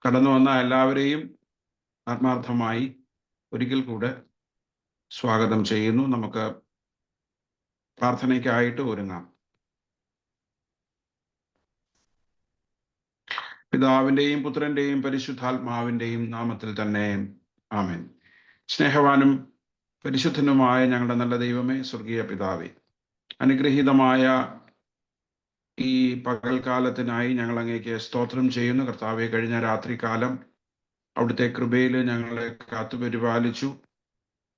കടന്നു വന്ന എല്ലാവരെയും ആത്മാർത്ഥമായി ഒരിക്കൽ കൂടെ സ്വാഗതം ചെയ്യുന്നു. നമുക്ക് പ്രാർത്ഥനയ്ക്കായിട്ട് ഒരുങ്ങാം. പിതാവിൻ്റെയും പുത്രൻ്റെയും പരിശുദ്ധാത്മാവിൻ്റെയും നാമത്തിൽ തന്നെ ആമേൻ. സ്നേഹവാനും പരിശുദ്ധനുമായ ഞങ്ങളുടെ നല്ല ദൈവമേ, സ്വർഗീയ പിതാവേ, അനുഗ്രഹീതമായ ഈ പകൽക്കാലത്തിനായി ഞങ്ങൾ അങ്ങേക്ക് സ്തോത്രം ചെയ്യുന്നു. കർത്താവെ, കഴിഞ്ഞ രാത്രികാലം അവിടുത്തെ കൃപയിൽ ഞങ്ങളെ കാത്തു പരിപാലിച്ചു.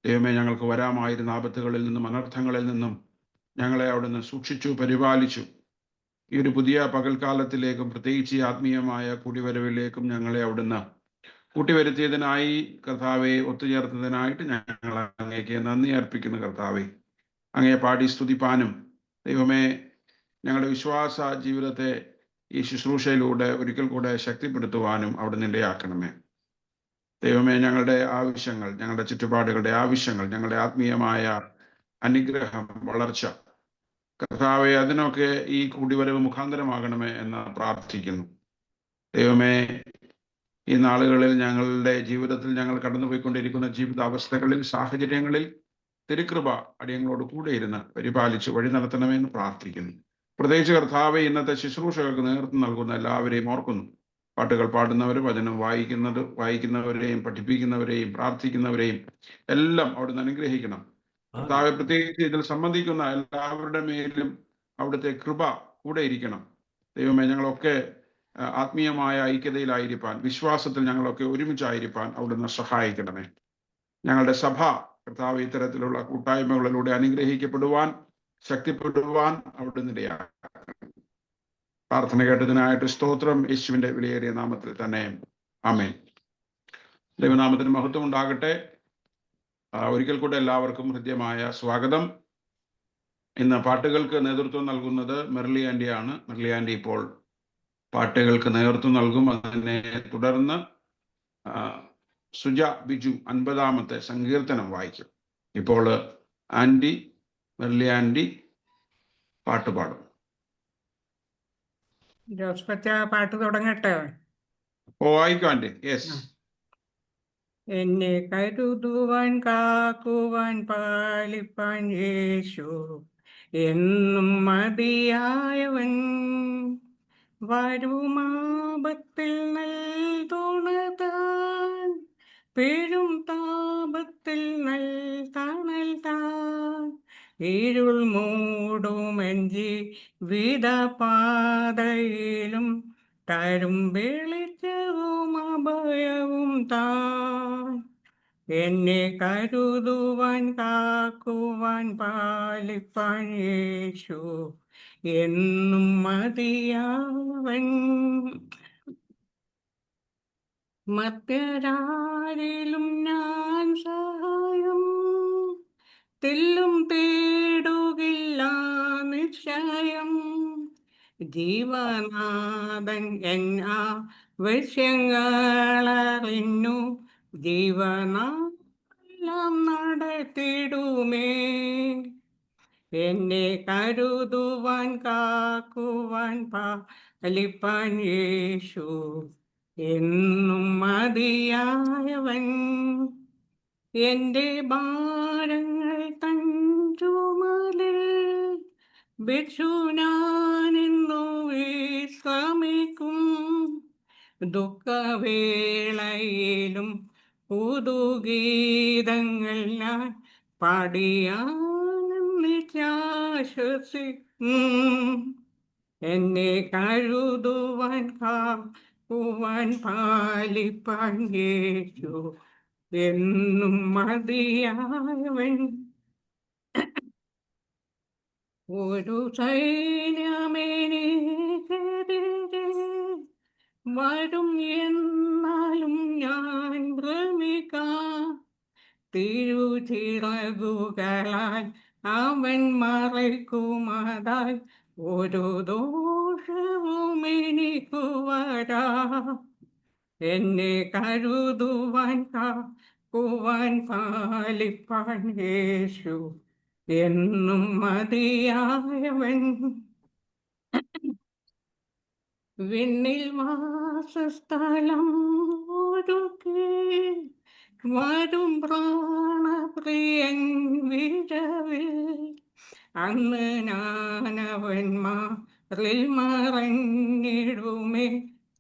ദൈവമേ, ഞങ്ങൾക്ക് വരാമായിരുന്ന ആപത്തുകളിൽ നിന്നും അനർത്ഥങ്ങളിൽ നിന്നും ഞങ്ങളെ അവിടുന്ന് സൂക്ഷിച്ചു പരിപാലിച്ചു. ഈ ഒരു പുതിയ പകൽക്കാലത്തിലേക്കും പ്രത്യേകിച്ച് ഈ ആത്മീയമായ കൂടിവരവിലേക്കും ഞങ്ങളെ അവിടുന്ന് കൂട്ടിവരുത്തിയതിനായി കർത്താവെ, ഒത്തുചേർത്തതിനായിട്ട് ഞങ്ങൾ അങ്ങേക്ക് നന്ദി അർപ്പിക്കുന്നു. കർത്താവെ, അങ്ങയെ പാടി സ്തുതിപ്പാനും ദൈവമേ ഞങ്ങളുടെ വിശ്വാസ ജീവിതത്തെ ഈ ശുശ്രൂഷയിലൂടെ ഒരിക്കൽ കൂടെ ശക്തിപ്പെടുത്തുവാനും അവിടുന്ന് ഇടയാക്കണമേ. ദൈവമേ, ഞങ്ങളുടെ ആവശ്യങ്ങൾ, ഞങ്ങളുടെ ചുറ്റുപാടുകളുടെ ആവശ്യങ്ങൾ, ഞങ്ങളുടെ ആത്മീയമായ അനുഗ്രഹം, വളർച്ച, കർത്താവെ, അതിനൊക്കെ ഈ കൂടിവരവ് മുഖാന്തരമാകണമേ എന്ന് പ്രാർത്ഥിക്കുന്നു. ദൈവമേ, ഈ നാളുകളിൽ ഞങ്ങളുടെ ജീവിതത്തിൽ ഞങ്ങൾ കടന്നുപോയിക്കൊണ്ടിരിക്കുന്ന ജീവിതാവസ്ഥകളിൽ, സാഹചര്യങ്ങളിൽ തിരുകൃപ അടിയങ്ങളോട് കൂടെ ഇരുന്ന് പരിപാലിച്ച് വഴി നടത്തണമെന്ന് പ്രാർത്ഥിക്കുന്നു. പ്രത്യേകിച്ച് കർത്താവെ, ഇന്നത്തെ ശുശ്രൂഷകൾക്ക് നേതൃത്വം നൽകുന്ന എല്ലാവരെയും ഓർക്കുന്നു. പാട്ടുകൾ പാടുന്നവരും വചനം വായിക്കുന്നവരെയും പഠിപ്പിക്കുന്നവരെയും പ്രാർത്ഥിക്കുന്നവരെയും എല്ലാം അവിടുന്ന് അനുഗ്രഹിക്കണം. കർത്താവെ, പ്രത്യേകിച്ച് ഇതിൽ സംബന്ധിക്കുന്ന എല്ലാവരുടെ മേലും അവിടുത്തെ കൃപ കൂടെ ഇരിക്കണം. ദൈവമേ, ഞങ്ങളൊക്കെ ആത്മീയമായ ഐക്യതയിലായിരിക്കാൻ, വിശ്വാസത്തിൽ ഞങ്ങളൊക്കെ ഒരുമിച്ചായിരിക്കാൻ അവിടുന്ന് സഹായിക്കണമേ. ഞങ്ങളുടെ സഭ കർത്താവ് ഇത്തരത്തിലുള്ള കൂട്ടായ്മകളിലൂടെ അനുഗ്രഹിക്കപ്പെടുവാൻ, ശക്തിപ്പെടുവാൻ അവിടുന്ന് ഇടയാക്കണം. പ്രാർത്ഥന കേട്ടതിനായിട്ട് സ്തോത്രം. യേശുവിന്റെ വിലയേറിയ നാമത്തിൽ തന്നെ ആമേൻ. ദൈവനാമത്തിന് മഹത്വം ഉണ്ടാകട്ടെ. ഒരിക്കൽ കൂടെ എല്ലാവർക്കും ഹൃദ്യമായ സ്വാഗതം. ഇന്ന് പാട്ടുകൾക്ക് നേതൃത്വം നൽകുന്നത് മെർലി ആൻറ്റിയാണ്. മെർലി ആൻറ്റി ഇപ്പോൾ പാട്ടുകൾക്ക് നേതൃത്വം നൽകും. അതിനെ തുടർന്ന് സുജ ബിജു 50-ാമത്തെ സങ്കീർത്തനം വായിക്കും. ഇപ്പോൾ ആൻറ്റി, മെർലി ആൻറ്റി പാട്ടുപാടും. ജോസ്ഫച്ച, പാട്ട് തുടങ്ങട്ടെ? വായിക്കും ആൻറ്റി. യെസ്. എന്നെ കരുതുവാൻ, കാക്കുവാൻ, പാലിപ്പാൻ യേശു എന്നും മതിയായവൻ. വരുമാപത്തിൽ നൽതുണതാൻ, പെരും താപത്തിൽ നൽ തണൽ താൻ. ഇരുൾ മൂടുമെൻ ജീവിതപാതയിലും തരും വെളിച്ചവും അഭയവും താൻ. എന്നെ കരുതുവാൻ, കാക്കുവാൻ, പാലിപ്പാൻ യേശു എന്നും മതിയാവൻ. മധ്യരാരിലും ഞാൻ സഹായം തെല്ലും തേടുകില്ല നിശ്ചയം. ജീവനാഥൻ എന്നാ വശ്യങ്ങളറിഞ്ഞു, ജീവനാളം നടത്തിടുമേ. എന്നെ കരുതുവാൻ, കാക്കുവാൻ, പാലിപ്പാൻ യേശു എന്നും മതിയായവൻ. എൻ്റെ ഭാരങ്ങൾ തൻ ചുമലിൽ വെച്ചു ഞാനിന്നു വിശ്രമിക്കും. ദുഃഖവേളയിലും പുതുഗീതങ്ങൾ ഞാൻ പാടിയാശ്വസിക്കും. എന്നെ കരുതുവാൻ, കാക്കുവാൻ, പാലിപ്പാൻ യേശു എന്നും മതിയായവൻ. ഒരു സൈന്യമെനിക്കെതിരെ വരും എന്നാലും ഞാൻ ഭ്രമിക്കാം. തിരുച്ചിറകുകളാൽ അവൻ മറയ്ക്കുമതായി ഒരു ദോഷവും എനിക്കു വരാ. എന്നെ കരുതുവാൻ, കാക്കുവാൻ, പാലിപ്പാൻ യേശു എന്നും മതിയായവൻ. വിണ്ണിൽ വാസസ്ഥലം ഒരുക്കി വരും പ്രാണപ്രിയൻ വിരവിൽ അന്ന് ഞാനവന്മാരിൽ മറഞ്ഞിടുമേ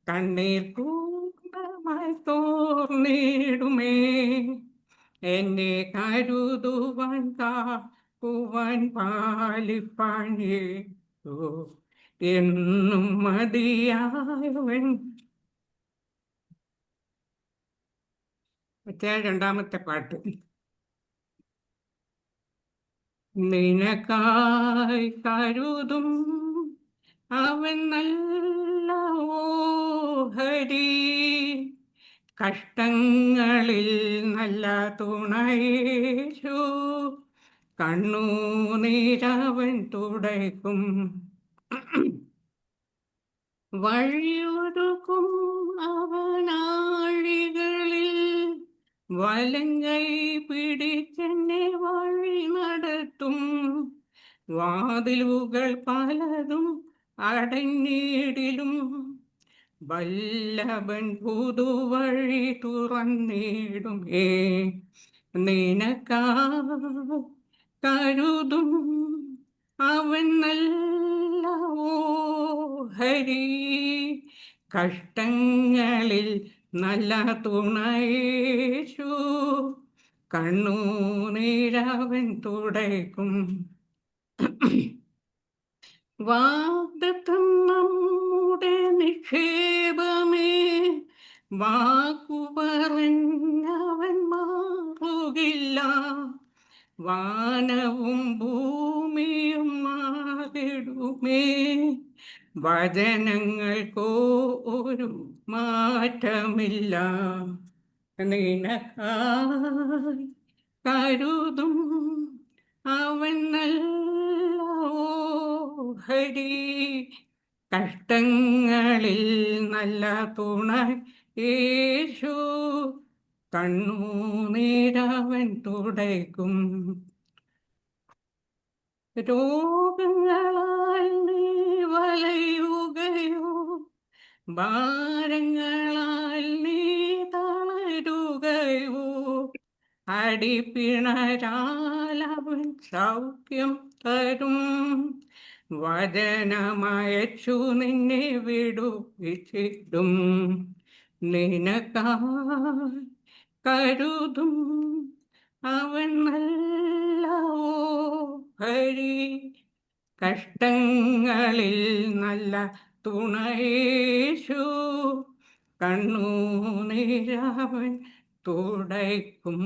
കണ്ണീർ പൂർണ്ണമായി തോർന്നിടുമേ എന്നെ കരുതുവാൻ കാക്കുവാൻ പാലിപ്പാൻ യേശു എന്നും മതിയായവൻ. രണ്ടാമത്തെ പാട്ട്. നിനക്കായി കരുതും അവൻ നല്ല ഓഹരി കഷ്ടങ്ങളിൽ നല്ല തുണയേശു കണ്ണുനീരവൻ തുടയ്ക്കും വഴിയൊരുക്കും അവനാഴികളിൽ വലങ്കൈ പിടിച്ചെന്നെ വഴി നടത്തും വാതിലുകൾ പലതും അടഞ്ഞിടിലും വല്ലഭൻ പുതുവഴി തുറന്നിടും നിനക്കായി കരുതും അവൻ നല്ല ഓഹരി കഷ്ടങ്ങളിൽ നല്ല തുണയേശു കണ്ണുനീരവൻ തുടയ്ക്കും വാഗ്ദത്തം നമ്മുടെ നിക്ഷേപമേ വാക്കു പറഞ്ഞവൻ മാറുകില്ല വാനവും ഭൂമിയും മാറിടുമേ വചനങ്ങൾക്കോ ഒരു മാറ്റമില്ല നിനക്കായി കരുതും അവൻ നല്ല ഓഹരി കഷ്ടങ്ങളിൽ നല്ല തുണ യേശു കണ്ണുനീരവൻ തുടയ്ക്കും രോഗങ്ങളാൽ നീ വലയുകയോ ഭാരങ്ങളാൽ നീ തളരുകയോ അടിപ്പിണരാലവൻ സൗഖ്യം തരും വചനമയച്ചു നിന്നെ വിടുവിച്ചിടും നിനക്കായി കരുതും അവൻ നല്ല ഓഹരി കഷ്ടങ്ങളിൽ നല്ല തുണയേശു കണ്ണുനീരവൻ തുടയ്ക്കും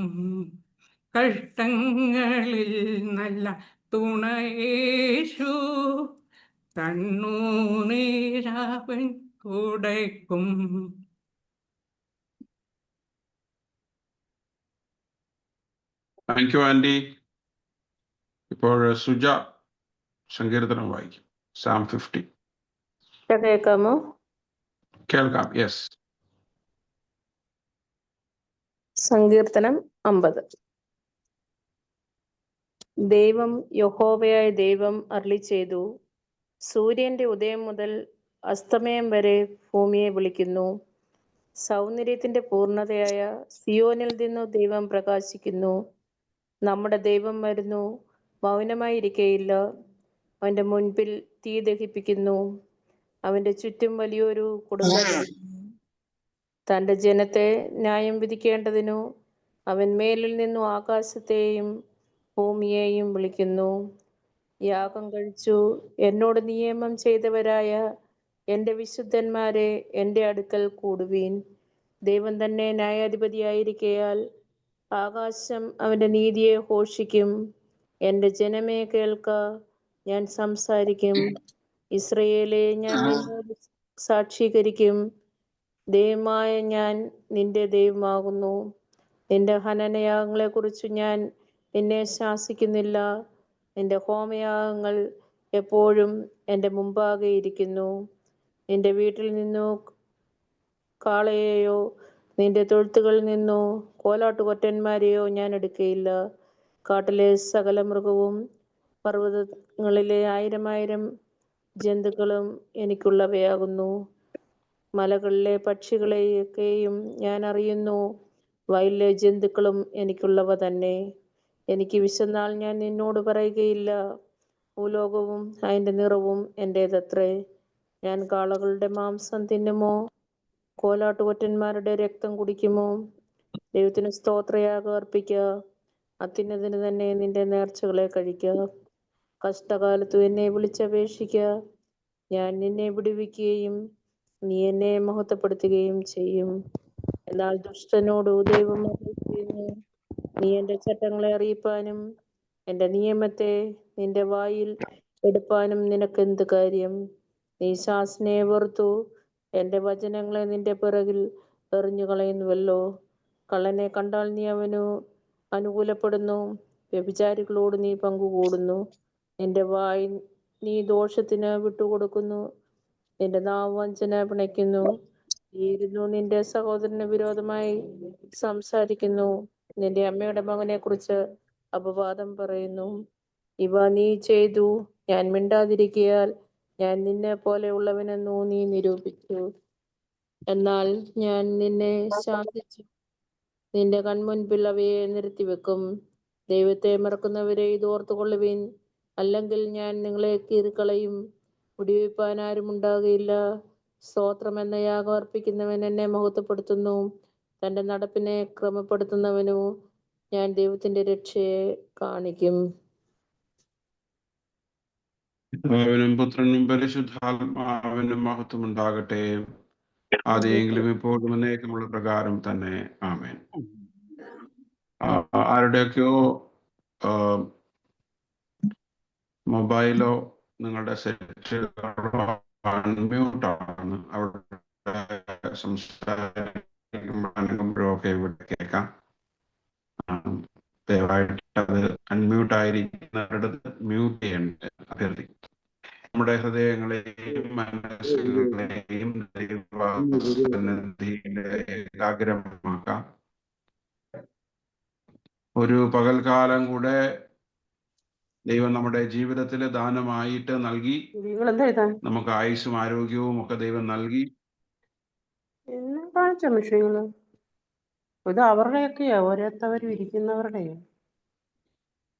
കഷ്ടങ്ങളിൽ നല്ല തുണയേശു കണ്ണുനീരവൻ തുടയ്ക്കും. Thank you aunty. ഇപ്പോൾ സുജ സങ്കീർത്തനം വായിക്കും. സാം 50 കേൾക്കാമോ? കേൾക്കാം. യെസ്. സങ്കീർത്തനം 50. ദൈവം യഹോവയായ ദൈവം അരുളിച്ചെയ്തു, സൂര്യന്റെ ഉദയം മുതൽ അസ്തമയം വരെ ഭൂമിയെ വിളിക്കുന്നു. സൗന്ദര്യത്തിന്റെ പൂർണ്ണതയായ സിയോനിൽ നിന്നു ദൈവം പ്രകാശിക്കുന്നു. നമ്മുടെ ദൈവം വരുന്നു, മൗനമായിരിക്കയില്ല. അവന്റെ മുൻപിൽ തീ ദഹിപ്പിക്കുന്നു. അവന്റെ ചുറ്റും വലിയൊരു കൊടുങ്കാറ്റ്. തൻ്റെ ജനത്തെ ന്യായം വിധിക്കേണ്ടതിനു അവൻ മേലിൽ നിന്നു ആകാശത്തെയും ഭൂമിയെയും വിളിക്കുന്നു. യാഗം കഴിച്ചു എന്നോട് നിയമം ചെയ്തവരായ എൻ്റെ വിശുദ്ധന്മാരെ എൻ്റെ അടുക്കൽ കൂടുവീൻ. ദൈവം തന്നെ ന്യായാധിപതിയായിരിക്കയാൽ ആകാശം അവൻ്റെ നീതിയെ ഘോഷിക്കും. എൻ്റെ ജനമേ കേൾക്ക, ഞാൻ സംസാരിക്കും. ഇസ്രയേലേ, ഞാൻ നിന്നോട് സാക്ഷീകരിക്കും. ദൈവമായ ഞാൻ നിന്റെ ദൈവമാകുന്നു. നിന്റെ ഹനനയാഗങ്ങളെക്കുറിച്ച് ഞാൻ നിന്നെ ശാസിക്കുന്നില്ല. നിന്റെ ഹോമയാഗങ്ങൾ എപ്പോഴും എൻ്റെ മുമ്പാകെ ഇരിക്കുന്നു. നിന്റെ വീട്ടിൽ നിന്നു കാളയെയോ നിന്റെ തൊഴുത്തുകളിൽ നിന്നോ കോലാട്ടുകൊറ്റന്മാരെയോ ഞാൻ എടുക്കയില്ല. കാട്ടിലെ സകല മൃഗവും പർവ്വതങ്ങളിലെ 1000 ജന്തുക്കളും എനിക്കുള്ളവയാകുന്നു. മലകളിലെ പക്ഷികളെയൊക്കെയും ഞാൻ അറിയുന്നു. വയലിലെ ജന്തുക്കളും എനിക്കുള്ളവ തന്നെ. എനിക്ക് വിശന്നാൽ ഞാൻ നിന്നോട് പറയുകയില്ല. ഭൂലോകവും അതിൻ്റെ നിറവും എൻ്റേതത്രേ. ഞാൻ കാളകളുടെ മാംസം തിന്നുമോ? കോലാട്ടുകൊറ്റന്മാരുടെ രക്തം കുടിക്കുമോ? ദൈവത്തിന് സ്തോത്രയാഗം അർപ്പിക്കുക. അത്യുന്നതിന് തന്നെ നിന്റെ നേർച്ചകളെ കഴിക്കുക. കഷ്ടകാലത്തു എന്നെ വിളിച്ചപേക്ഷിക്കുക. ഞാൻ നിന്നെ വിടുവിക്കുകയും നീ എന്നെ മഹത്വപ്പെടുത്തുകയും ചെയ്യും. എന്നാൽ ദുഷ്ടനോടു ദൈവം അരുളിച്ചെയ്യുന്നു, നീ എൻ്റെ ചട്ടങ്ങളെ അറിയിപ്പാനും എൻ്റെ നിയമത്തെ നിന്റെ വായിൽ എടുപ്പാനും നിനക്കെന്ത് കാര്യം? നീ ശാസനയെ വെറുത്തു എൻ്റെ വചനങ്ങളെ നിന്റെ പിറകിൽ എറിഞ്ഞു കളയുന്നുവല്ലോ. കള്ളനെ കണ്ടാൽ നീ അവനു അനുകൂലപ്പെടുന്നു. വ്യഭിചാരികളോട് നീ പങ്കുകൂടുന്നു. നിന്റെ വായ് നീ ദോഷത്തിന് വിട്ടുകൊടുക്കുന്നു. നിന്റെ നാവ് വഞ്ചന പിണയ്ക്കുന്നു. നീ നിന്റെ സഹോദരന് വിരോധമായി സംസാരിക്കുന്നു. നിന്റെ അമ്മയുടെ മകനെ കുറിച്ച് അപവാദം പറയുന്നു. ഇവ നീ ചെയ്തു. ഞാൻ മിണ്ടാതിരിക്കയാൽ ഞാൻ നിന്നെ പോലെയുള്ളവനെന്നു നീ നിരൂപിച്ചു. എന്നാൽ ഞാൻ നിന്നെ ശാസിച്ചു, നിന്റെ കൺമുൻപിൽ അവയെ നിരത്തിവെക്കും. ദൈവത്തെ മറക്കുന്നവരെ ഇത് ഓർത്തുകൊള്ളുവിൻ, അല്ലെങ്കിൽ ഞാൻ നിങ്ങളെ കീറിക്കളയും. വിടുവിപ്പാൻ ആരും ഉണ്ടാകുകയില്ല. സ്തോത്രം എന്ന യാഗം അർപ്പിക്കുന്നവൻ എന്നെ മഹത്വപ്പെടുത്തുന്നു. തൻ്റെ നടപ്പിനെ ക്രമപ്പെടുത്തുന്നവനു ഞാൻ ദൈവത്തിന്റെ രക്ഷയെ കാണിക്കും. പിതാവിനും പുത്രനും പരിശുദ്ധാത്മാവിനും മഹത്വം ഉണ്ടാകട്ടെ. ആദ്യെങ്കിലും ഇപ്പോഴും എന്നേക്കുമുള്ള പ്രകാരം തന്നെ. ആമേൻ. ആരുടെയൊക്കെയോ മൊബൈലോ നിങ്ങളുടെ സെറ്റുകളോ അൺമ്യൂട്ടാണ്. അവിടെ സംസാരിക്കുമ്പോഴൊക്കെ ഇവിടെ കേൾക്കാം. ദയവായിട്ട് അത് അൺമ്യൂട്ട് ആയിരിക്കുന്നവരുടെ മ്യൂട്ട് ചെയ്യേണ്ട അഭ്യർത്ഥിക്കും. നമ്മുടെ ഹൃദയങ്ങളെയും മനസ്സുകളെയും ഏകാഗ്രമാക്കാം. ഒരു പകൽക്കാലം കൂടെ ദൈവം നമ്മുടെ ജീവിതത്തിൽ ദാനമായിട്ട് നൽകി. നമുക്ക് ആയുസ്സും ആരോഗ്യവും ഒക്കെ ദൈവം നൽകി. കാണിച്ച വിഷയങ്ങള് ഇത് അവരുടെയൊക്കെയാ, ഓരോരുത്തവരും ഇരിക്കുന്നവരുടെയാ.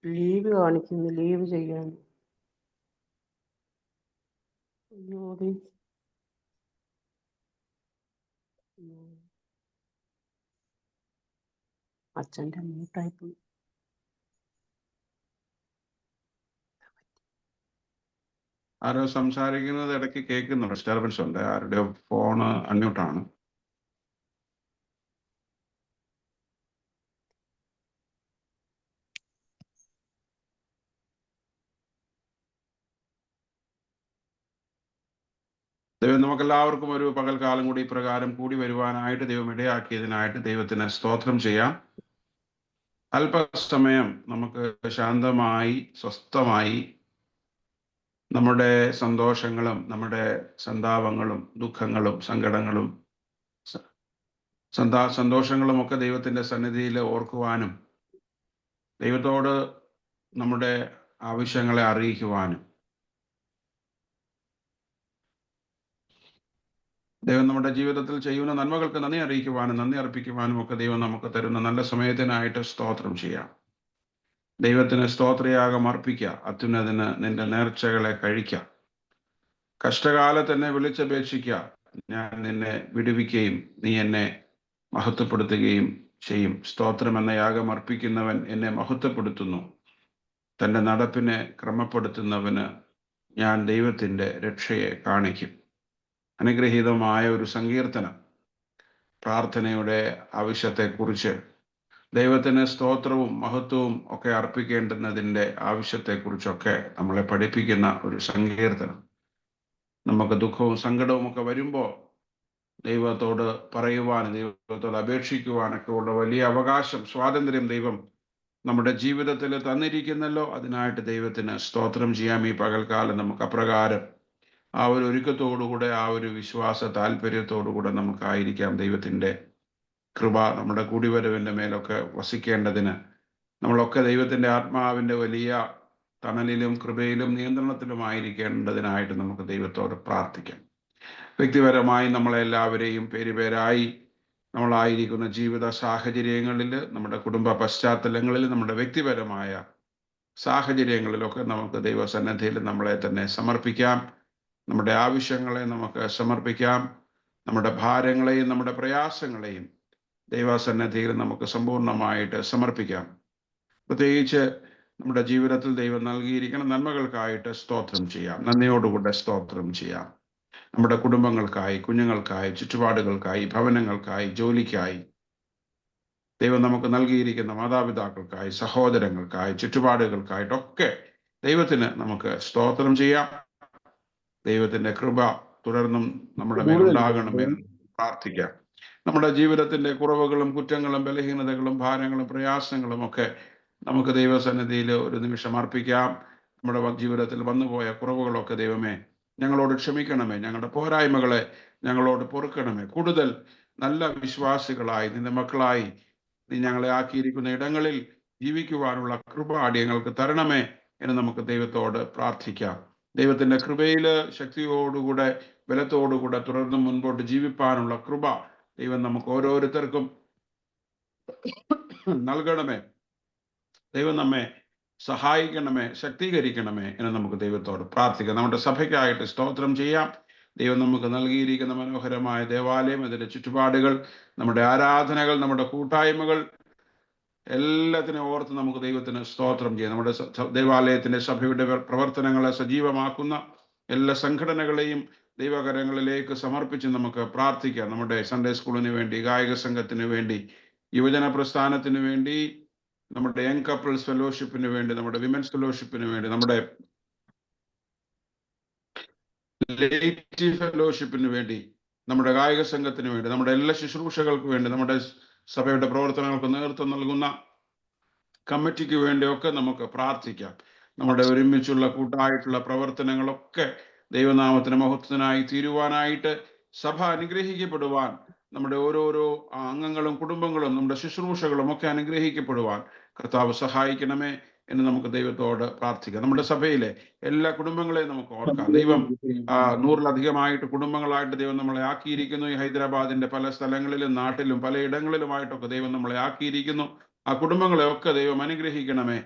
ലീവ് കാണിക്കുന്നു, ലീവ് ചെയ്യാൻ. അച്ഛൻ്റെ മ്യൂട്ടായിപ്പോയി. ആരോ സംസാരിക്കുന്നത് ഇടയ്ക്ക് കേൾക്കുന്നുണ്ട്, ഡിസ്റ്റർബൻസ് ഉണ്ട്. ആരുടെ ഫോണ് അൺമ്യൂട്ടാണ്. ദൈവം നമുക്കെല്ലാവർക്കും ഒരു പകൽക്കാലം കൂടി ഇപ്രകാരം കൂടി വരുവാനായിട്ട് ദൈവം ഇടയാക്കിയതിനായിട്ട് ദൈവത്തിന് സ്തോത്രം ചെയ്യാം. അല്പസമയം നമുക്ക് ശാന്തമായി സ്വസ്ഥമായി നമ്മുടെ സന്തോഷങ്ങളും നമ്മുടെ സന്താപങ്ങളും ദുഃഖങ്ങളും സങ്കടങ്ങളും സന്തോഷങ്ങളും ഒക്കെ ദൈവത്തിന്റെ സന്നിധിയിൽ ഓർക്കുവാനും ദൈവത്തോട് നമ്മുടെ ആവശ്യങ്ങളെ അറിയിക്കുവാനും ദൈവം നമ്മുടെ ജീവിതത്തിൽ ചെയ്യുന്ന നന്മകൾക്ക് നന്ദി അറിയിക്കുവാനും നന്ദി അർപ്പിക്കുവാനും ഒക്കെ ദൈവം നമുക്ക് തരുന്ന നല്ല സമയത്തിനായിട്ട് സ്തോത്രം ചെയ്യാം. ദൈവത്തിന് സ്തോത്രയാഗം അർപ്പിക്കുക. അത്യുന്നതിന് നിന്റെ നേർച്ചകളെ കഴിക്കുക. കഷ്ടകാലത്ത് എന്നെ വിളിച്ചപേക്ഷിക്കുക, ഞാൻ നിന്നെ വിടുവിക്കുകയും നീ എന്നെ മഹത്വപ്പെടുത്തുകയും ചെയ്യും. സ്തോത്രം എന്ന യാഗം അർപ്പിക്കുന്നവൻ എന്നെ മഹത്വപ്പെടുത്തുന്നു. തൻ്റെ നടപ്പിനെ ക്രമപ്പെടുത്തുന്നവന് ഞാൻ ദൈവത്തിൻ്റെ രക്ഷയെ കാണിക്കും. അനുഗ്രഹീതമായ ഒരു സങ്കീർത്തനം പ്രാർത്ഥനയുടെ ആവശ്യത്തെക്കുറിച്ച്, ദൈവത്തിന് സ്തോത്രവും മഹത്വവും ഒക്കെ അർപ്പിക്കേണ്ടുന്നതിൻ്റെ ആവശ്യത്തെക്കുറിച്ചൊക്കെ നമ്മളെ പഠിപ്പിക്കുന്ന ഒരു സങ്കീർത്തനം. നമുക്ക് ദുഃഖവും സങ്കടവും ഒക്കെ വരുമ്പോൾ ദൈവത്തോട് പറയുവാനും ദൈവത്തോട് അപേക്ഷിക്കുവാനൊക്കെ ഉള്ള വലിയ അവകാശം, സ്വാതന്ത്ര്യം ദൈവം നമ്മുടെ ജീവിതത്തിൽ തന്നിരിക്കുന്നല്ലോ. അതിനായിട്ട് ദൈവത്തിന് സ്തോത്രം ചെയ്യാം. ഈ പകൽക്കാലം നമുക്ക് അപ്രകാരം ആ ഒരു ഒരുക്കത്തോടുകൂടെ, ആ ഒരു വിശ്വാസ താല്പര്യത്തോടുകൂടെ നമുക്കായിരിക്കാം. ദൈവത്തിൻ്റെ കൃപ നമ്മുടെ കൂടിവരവിൻ്റെ മേലൊക്കെ വസിക്കേണ്ടതിന് നമ്മളൊക്കെ ദൈവത്തിൻ്റെ ആത്മാവിൻ്റെ വലിയ തണലിലും കൃപയിലും നിയന്ത്രണത്തിലുമായിരിക്കേണ്ടതിനായിട്ട് നമുക്ക് ദൈവത്തോട് പ്രാർത്ഥിക്കാം. വ്യക്തിപരമായി നമ്മളെല്ലാവരെയും പേരുപേരായി നമ്മളായിരിക്കുന്ന ജീവിത സാഹചര്യങ്ങളിൽ, നമ്മുടെ കുടുംബ പശ്ചാത്തലങ്ങളിൽ, നമ്മുടെ വ്യക്തിപരമായ സാഹചര്യങ്ങളിലൊക്കെ നമുക്ക് ദൈവസന്നിധിയിൽ നമ്മളെ തന്നെ സമർപ്പിക്കാം. നമ്മുടെ ആവശ്യങ്ങളെ നമുക്ക് സമർപ്പിക്കാം. നമ്മുടെ ഭാരങ്ങളെയും നമ്മുടെ പ്രയാസങ്ങളെയും ദൈവസന്നിധിയിൽ നമുക്ക് സമ്പൂർണ്ണമായിട്ട് സമർപ്പിക്കാം. പ്രത്യേകിച്ച് നമ്മുടെ ജീവിതത്തിൽ ദൈവം നൽകിയിരിക്കുന്ന നന്മകൾക്കായിട്ട് സ്തോത്രം ചെയ്യാം. നന്ദിയോടുകൂടെ സ്തോത്രം ചെയ്യാം. നമ്മുടെ കുടുംബങ്ങൾക്കായി, കുഞ്ഞുങ്ങൾക്കായി, ചുറ്റുപാടുകൾക്കായി, ഭവനങ്ങൾക്കായി, ജോലിക്കായി, ദൈവം നമുക്ക് നൽകിയിരിക്കുന്ന മാതാപിതാക്കൾക്കായി, സഹോദരങ്ങൾക്കായി, ചുറ്റുപാടുകൾക്കായിട്ടൊക്കെ ദൈവത്തിന് നമുക്ക് സ്തോത്രം ചെയ്യാം. ദൈവത്തിന്റെ കൃപ തുടർന്നും നമ്മുടെ മേലുണ്ടാകണമെന്ന് പ്രാർത്ഥിക്കാം. നമ്മുടെ ജീവിതത്തിന്റെ കുറവുകളും കുറ്റങ്ങളും ബലഹീനതകളും ഭാരങ്ങളും പ്രയാസങ്ങളും ഒക്കെ നമുക്ക് ദൈവസന്നിധിയിൽ ഒരു നിമിഷം അർപ്പിക്കാം. നമ്മുടെ ജീവിതത്തിൽ വന്നുപോയ കുറവുകളൊക്കെ ദൈവമേ ഞങ്ങളോട് ക്ഷമിക്കണമേ, ഞങ്ങളുടെ പോരായ്മകളെ ഞങ്ങളോട് പൊറുക്കണമേ. കൂടുതൽ നല്ല വിശ്വാസികളായി, നിന്റെ മക്കളായി നീ ഞങ്ങളെ ആക്കിയിരിക്കുന്ന ഇടങ്ങളിൽ ജീവിക്കുവാനുള്ള കൃപ അടിയങ്ങൾക്ക് തരണമേ എന്ന് നമുക്ക് ദൈവത്തോട് പ്രാർത്ഥിക്കാം. ദൈവത്തിന്റെ കൃപയില് ശക്തിയോടുകൂടെ, ബലത്തോടുകൂടെ തുടർന്ന് മുൻപോട്ട് ജീവിപ്പാനുള്ള കൃപ ദൈവം നമുക്ക് ഓരോരുത്തർക്കും നൽകണമേ. ദൈവം നമ്മെ സഹായിക്കണമേ, ശക്തീകരിക്കണമേ എന്ന് നമുക്ക് ദൈവത്തോട് പ്രാർത്ഥിക്കാം. നമ്മുടെ സഭയ്ക്കായിട്ട് സ്തോത്രം ചെയ്യാം. ദൈവം നമുക്ക് നൽകിയിരിക്കുന്ന മനോഹരമായ ദേവാലയം, അതിന്റെ ചുറ്റുപാടുകൾ, നമ്മുടെ ആരാധനകൾ, നമ്മുടെ കൂട്ടായ്മകൾ എല്ലാത്തിനെ ഓർത്ത് നമുക്ക് ദൈവത്തിന് സ്തോത്രം ചെയ്യാം. നമ്മുടെ ദേവാലയത്തിന്റെ സഭയുടെ പ്രവർത്തനങ്ങളെ സജീവമാക്കുന്ന എല്ലാ സംഘടനകളെയും ദൈവകരങ്ങളിലേക്ക് സമർപ്പിച്ച് നമുക്ക് പ്രാർത്ഥിക്കാം. നമ്മുടെ സൺഡേ സ്കൂളിന് വേണ്ടി, ഗായക സംഘത്തിന് വേണ്ടി, യുവജന പ്രസ്ഥാനത്തിന് വേണ്ടി, നമ്മുടെ യങ് കപ്പിൾസ് ഫെലോഷിപ്പിന് വേണ്ടി, നമ്മുടെ വിമൻസ് ഫെലോഷിപ്പിന് വേണ്ടി, നമ്മുടെ ലേറ്റി ഫെലോഷിപ്പിന് വേണ്ടി, നമ്മുടെ ഗായക സംഘത്തിന് വേണ്ടി, നമ്മുടെ എല്ലാ ശുശ്രൂഷകൾക്ക് വേണ്ടി, നമ്മുടെ സഭയുടെ പ്രവർത്തനങ്ങൾക്ക് നേതൃത്വം നൽകുന്ന കമ്മിറ്റിക്ക് വേണ്ടിയൊക്കെ നമുക്ക് പ്രാർത്ഥിക്കാം. നമ്മുടെ ഒരുമിച്ചുള്ള കൂട്ടായിട്ടുള്ള പ്രവർത്തനങ്ങളൊക്കെ ദൈവനാമത്തിന് മഹത്വത്തിനായി തീരുവാനായിട്ട്, സഭ അനുഗ്രഹിക്കപ്പെടുവാൻ, നമ്മുടെ ഓരോരോ അംഗങ്ങളും കുടുംബങ്ങളും നമ്മുടെ ശുശ്രൂഷകളും ഒക്കെ അനുഗ്രഹിക്കപ്പെടുവാൻ കർത്താവ് സഹായിക്കണമേ എന്ന് നമുക്ക് ദൈവത്തോട് പ്രാർത്ഥിക്കാം. നമ്മുടെ സഭയിലെ എല്ലാ കുടുംബങ്ങളെയും നമുക്ക് ഓർക്കാം. ദൈവം 100-ലധികമായിട്ട് കുടുംബങ്ങളായിട്ട് ദൈവം നമ്മളെ ആക്കിയിരിക്കുന്നു. ഈ ഹൈദരാബാദിന്റെ പല സ്ഥലങ്ങളിലും നാട്ടിലും പലയിടങ്ങളിലുമായിട്ടൊക്കെ ദൈവം നമ്മളെ ആക്കിയിരിക്കുന്നു. ആ കുടുംബങ്ങളെ ഒക്കെ ദൈവം അനുഗ്രഹിക്കണമേ.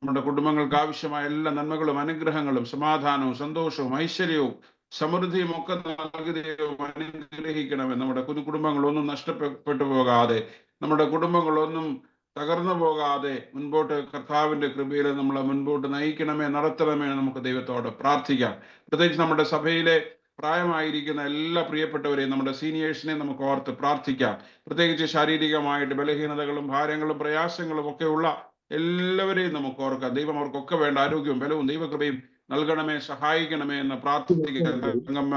നമ്മുടെ കുടുംബങ്ങൾക്ക് ആവശ്യമായ എല്ലാ നന്മകളും അനുഗ്രഹങ്ങളും സമാധാനവും സന്തോഷവും ഐശ്വര്യവും സമൃദ്ധിയും ഒക്കെ നൽകി ദൈവം അനുഗ്രഹിക്കണമേ. നമ്മുടെ കുടുംബങ്ങളൊന്നും നഷ്ടപ്പെട്ടു പോകാതെ, നമ്മുടെ കുടുംബങ്ങളൊന്നും തകർന്നു പോകാതെ മുൻപോട്ട് കർത്താവിന്റെ കൃപയിൽ നമ്മളെ മുൻപോട്ട് നയിക്കണമേ, നടത്തണമേ നമുക്ക് ദൈവത്തോട് പ്രാർത്ഥിക്കാം. പ്രത്യേകിച്ച് നമ്മുടെ സഭയിലെ പ്രായമായിരിക്കുന്ന എല്ലാ പ്രിയപ്പെട്ടവരെയും, നമ്മുടെ സീനിയേഴ്സിനെ നമുക്ക് ഓർത്ത് പ്രാർത്ഥിക്കാം. പ്രത്യേകിച്ച് ശാരീരികമായിട്ട് ബലഹീനതകളും ഭാരങ്ങളും പ്രയാസങ്ങളും ഒക്കെ ഉള്ള എല്ലാവരെയും നമുക്ക് ഓർക്കാം. ദൈവം അവർക്കൊക്കെ വേണ്ട ആരോഗ്യവും ബലവും ദൈവകൃപയും നൽകണമേ, സഹായിക്കണമേ എന്ന് പ്രാർത്ഥിക്കാം. തങ്കമ്മ